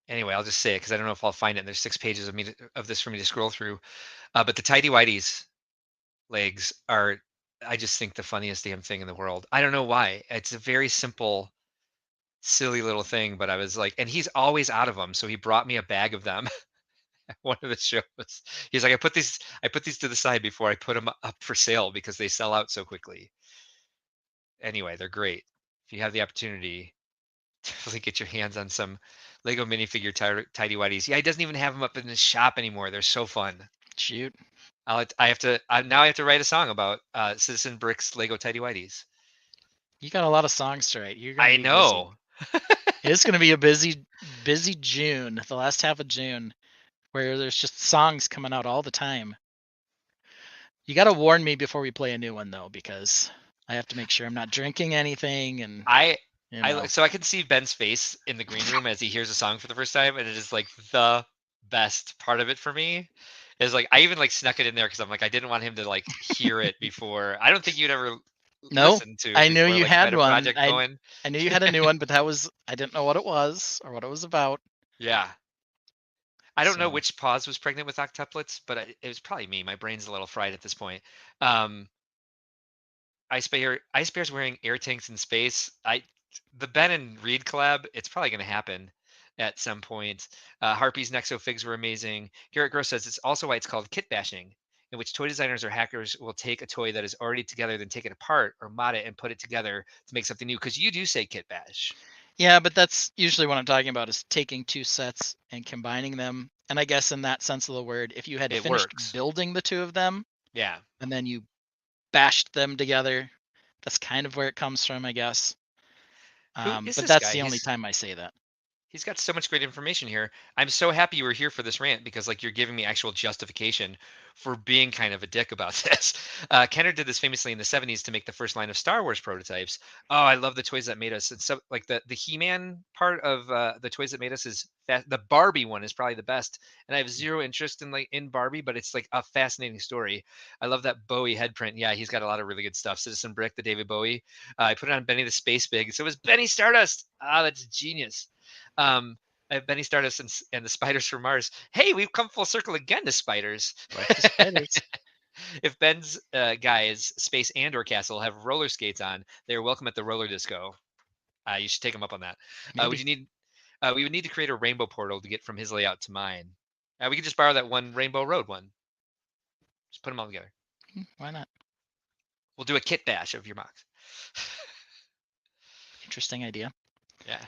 anyway, I'll just say it because I don't know if I'll find it. And there's 6 pages of this for me to scroll through. But the Tidy Whities legs are, I just think, the funniest damn thing in the world. I don't know why. It's a very simple, silly little thing, but I was like, and he's always out of them, so he brought me a bag of them. One of the shows. He's like, I put these to the side before I put them up for sale because they sell out so quickly. Anyway, they're great. If you have the opportunity, definitely get your hands on some Lego minifigure Tidy Whities. Yeah, he doesn't even have them up in his shop anymore. They're so fun. Shoot. I have to now I have to write a song about Citizen Brick's Lego Tidy Whities. You got a lot of songs to write. You're gonna I be busy. know. It's gonna be a busy June, the last half of June, where there's just songs coming out all the time. You got to warn me before we play a new one though, because I have to make sure I'm not drinking anything, and I you know. so I can see Ben's face in the green room as he hears a song for the first time, and it is like the best part of it for me. Is like I even like snuck it in there because I'm like I didn't want him to like hear it before. I don't think you'd ever No, listen to I knew before you like if I had had a one. project going. I knew you had a new one, but I didn't know what it was or what it was about. Yeah. I don't know So which pause was pregnant with octuplets, but it was probably me. My brain's a little fried at this point. Um, Ice Bear's wearing air tanks in space. The Ben and Reed collab, it's probably going to happen at some point. Harpy's Nexo figs were amazing. Garrett Gross says it's also why it's called kit bashing, in which toy designers or hackers will take a toy that is already together, then take it apart or mod it and put it together to make something new. Because you do say kit bash. yeah, but that's usually what I'm talking about is taking two sets and combining them. And I guess in that sense of the word, if you had It finished works. building the two of them Yeah. and then you bashed them together, that's kind of where it comes from, I guess. Who is But this that's guy? the only time I say that. He's got so much great information here. I'm so happy you were here for this rant because like you're giving me actual justification for being kind of a dick about this. Kenner did this famously in the 70s to make the first line of Star Wars prototypes. Oh, I love the toys that made us. And so like the He-Man part of the toys that made us is the Barbie one is probably the best. And I have zero interest in Barbie, but it's like a fascinating story. I love that Bowie head print. Yeah, he's got a lot of really good stuff. Citizen Brick, the David Bowie. I put it on Benny the Space Big. So it was Benny Stardust. Ah, that's genius. I have Benny Stardust and the Spiders from Mars. Hey, we've come full circle again to spiders. Back to spiders. If Ben's guys, Space and or Castle, have roller skates on, they are welcome at the roller disco. You should take them up on that. Would Maybe. you need? We would need to create a rainbow portal to get from his layout to mine. We could just borrow that one Rainbow Road one. Just put them all together. Why not? We'll do a kit bash of your mocks. Interesting idea. Yeah.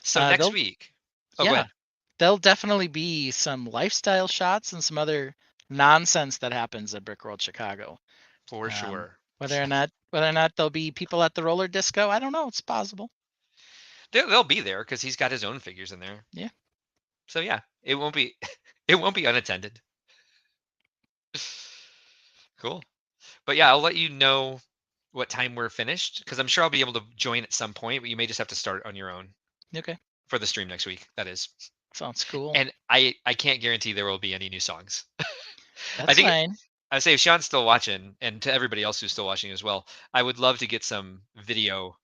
So next They'll week. Oh, go yeah, ahead. there'll definitely be some lifestyle shots and some other nonsense that happens at Brickworld Chicago. For sure. Whether or not there'll be people at the roller disco, I don't know. It's possible. They'll be there because he's got his own figures in there. Yeah. So yeah, it won't be it won't be unattended. Cool. But yeah, I'll let you know what time we're finished because I'm sure I'll be able to join at some point, but you may just have to start on your own Okay. for the stream next week. That is. Sounds cool. And I can't guarantee there will be any new songs. I That's think fine. I say if Sean's still watching, and to everybody else who's still watching as well, I would love to get some video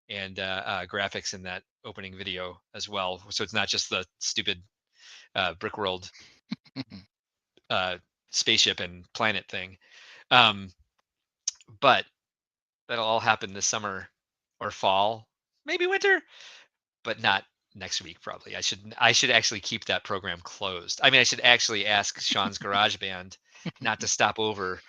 and graphics in that opening video as well, so it's not just the stupid Brickworld spaceship and planet thing. But that'll all happen this summer or fall, maybe winter, but not next week probably. I should actually keep that program closed. I mean, I should actually ask Sean's Garage Band not to stop over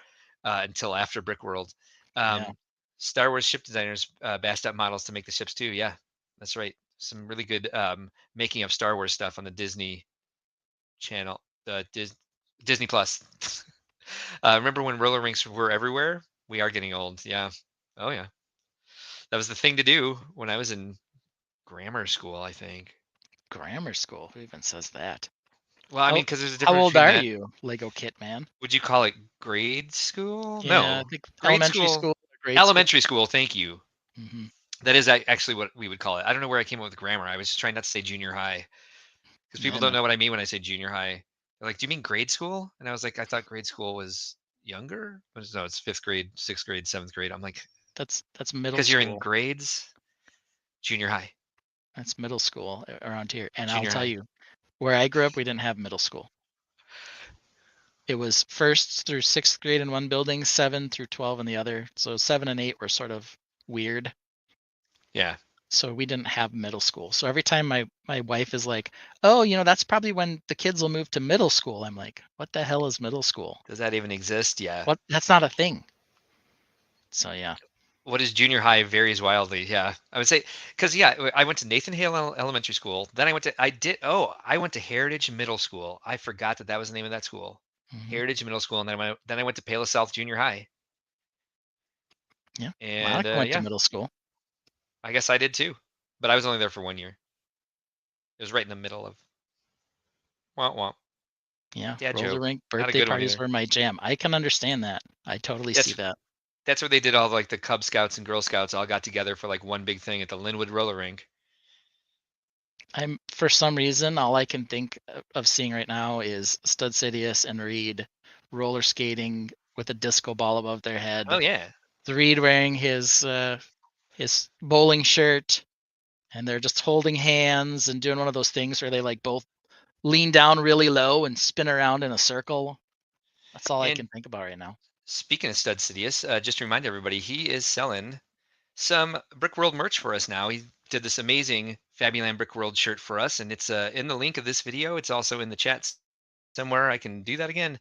until after Brickworld. Yeah. Star Wars ship designers bashed up models to make the ships too. Yeah, that's right. Some really good making of Star Wars stuff on the Disney Channel, Disney Plus. Remember when roller rinks were everywhere? We are getting old. Yeah. Oh yeah. That was the thing to do when I was in grammar school, I think. Grammar school. Who even says that? Well, I mean, How because there's a how difference old between are that. you, Lego Kit Man? Would you call it grade school? Yeah, I No, think grade elementary school, school or grade school. elementary school. Thank you. Hmm. That is actually what we would call it. I don't know where I came up with grammar. I was just trying not to say junior high because people Yeah, don't no, know what I mean when I say junior high. They're like, "Do you mean grade school?" And I was like, "I thought grade school was younger." No, it's fifth grade, sixth grade, seventh grade. I'm like, that's middle because you're in school. grades, junior high, That's middle school around here. And I'll junior tell high. you, where I grew up, we didn't have middle school. It was first through sixth grade in one building, 7 through 12 in the other. So 7 and 8 were sort of weird. Yeah. So we didn't have middle school. So every time my wife is like, "Oh, that's probably when the kids will move to middle school." I'm like, "What the hell is middle school? Does that even exist? Yeah. What? That's not a thing." So yeah. What is junior high varies wildly. Yeah, I would say because yeah, I went to Nathan Hale Elementary School. Then I went to Heritage Middle School. I forgot that was the name of that school, Hmm. Heritage Middle School, and then I went to Palos South Junior High. Yeah. And Monica went to yeah, middle school. I guess I did too, but I was only there for 1 year. It was right in the middle of womp womp. Yeah. Dad Roller joke, rink not a birthday good one parties either. were my jam. I can understand that. I totally see That's that. that's where they did all like the Cub Scouts and Girl Scouts all got together for like one big thing at the Linwood Roller Rink. I'm for some reason all I can think of seeing right now is Stud Sidious and Reed roller skating with a disco ball above their Oh head. yeah, The Reed wearing his bowling shirt, and they're just holding hands and doing one of those things where they like both lean down really low and spin around in a circle. That's all I and can think about right now. speaking of Stud Sidious, just to remind everybody, he is selling some Brickworld merch for us now. He did this amazing Fabuland Brickworld shirt for us, and it's in the link of this video. It's also in the chat somewhere. I can do that again.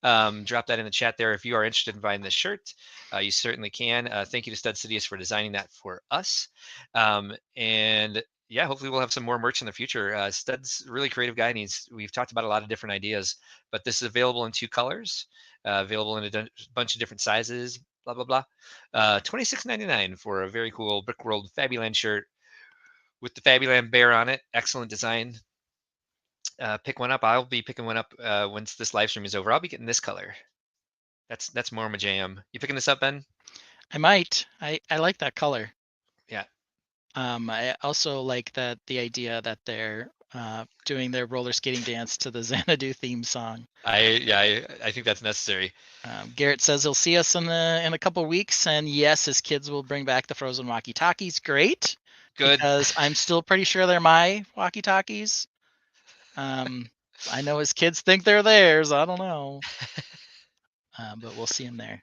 Drop that in the chat there if you are interested in buying this shirt. You certainly can. Thank you to Stud Sidious for designing that for us. And yeah, hopefully we'll have some more merch in the future. Stud's a really creative guy, and we've talked about a lot of different ideas, but this is available in 2 colors, available in a bunch of different sizes, blah, blah, blah. $26.99 for a very cool Brickworld Fabuland shirt with the Fabuland bear on it. Excellent design. Pick one up. I'll be picking one up once this live stream is over. I'll be getting this color. That's more my jam. You picking this up, Ben? I might. I like that color. Yeah. I also like that the idea that they're doing their roller skating dance to the Xanadu theme song. I think that's necessary. Garrett says he'll see us in a couple weeks, and yes, his kids will bring back the frozen walkie-talkies. Great, Good. because I'm still pretty sure they're my walkie-talkies. I know his kids think they're theirs. I don't know, but we'll see him there.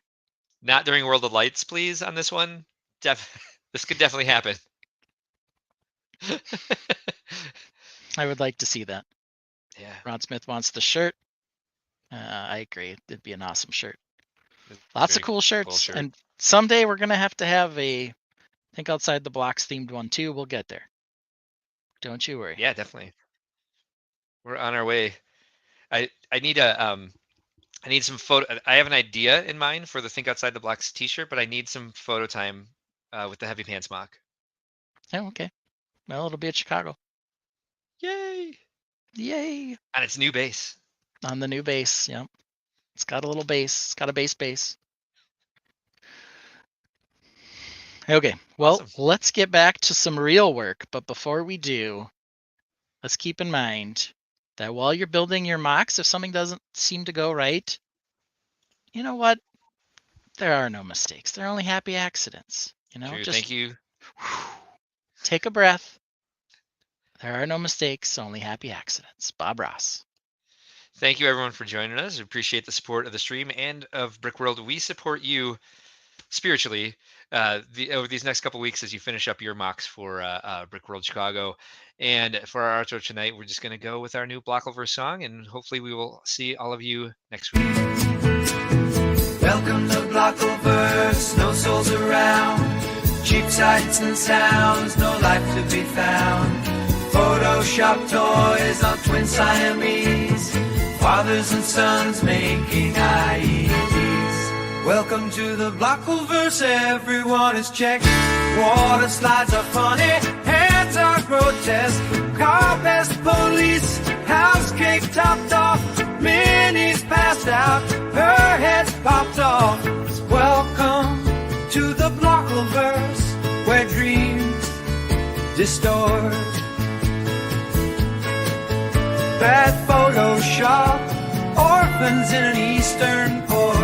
Not during World of Lights, please, on this one. This could definitely happen. I would like to see that. Yeah. Ron Smith wants the shirt. I agree. It'd be an awesome shirt. It's Lots of very cool shirts, shirt. and someday we're gonna have to have a Think Outside the Blocks themed one too. We'll get there. Don't you worry. Yeah, definitely. We're on our way. I need some photo. I have an idea in mind for the Think Outside the Blocks T-shirt, but I need some photo time with the Heavy Pants mock. Oh, okay. Well, it'll be at Chicago. Yay! Yay! On its new base. On the new base. Yep. It's got a little base. It's got a base. Okay. Well, Awesome. let's get back to some real work. But before we do, let's keep in mind that while you're building your mocks, if something doesn't seem to go right, you know what? There are no mistakes. There are only happy accidents. True. Just Thank you. take a breath. There are no mistakes, only happy accidents. Bob Ross. Thank you everyone for joining us. We appreciate the support of the stream and of Brickworld. We support you spiritually over these next couple weeks as you finish up your mocks for Brickworld Chicago. And for our outro tonight, we're just going to go with our new Blockleverse song, and hopefully we will see all of you next week. Welcome to Blockleverse, no souls around. Cheap sights and sounds, no life to be found. Photoshop toys on twin Siamese, fathers and sons making IEDs. Welcome to the Blockleverse, everyone is checked. Water slides are funny, hands are grotesque. Car pest police, house cake topped off. Minnie's passed out, her head's popped off. Welcome to the Blockleverse, where dreams distort. Bad Photoshop, orphans in an eastern port.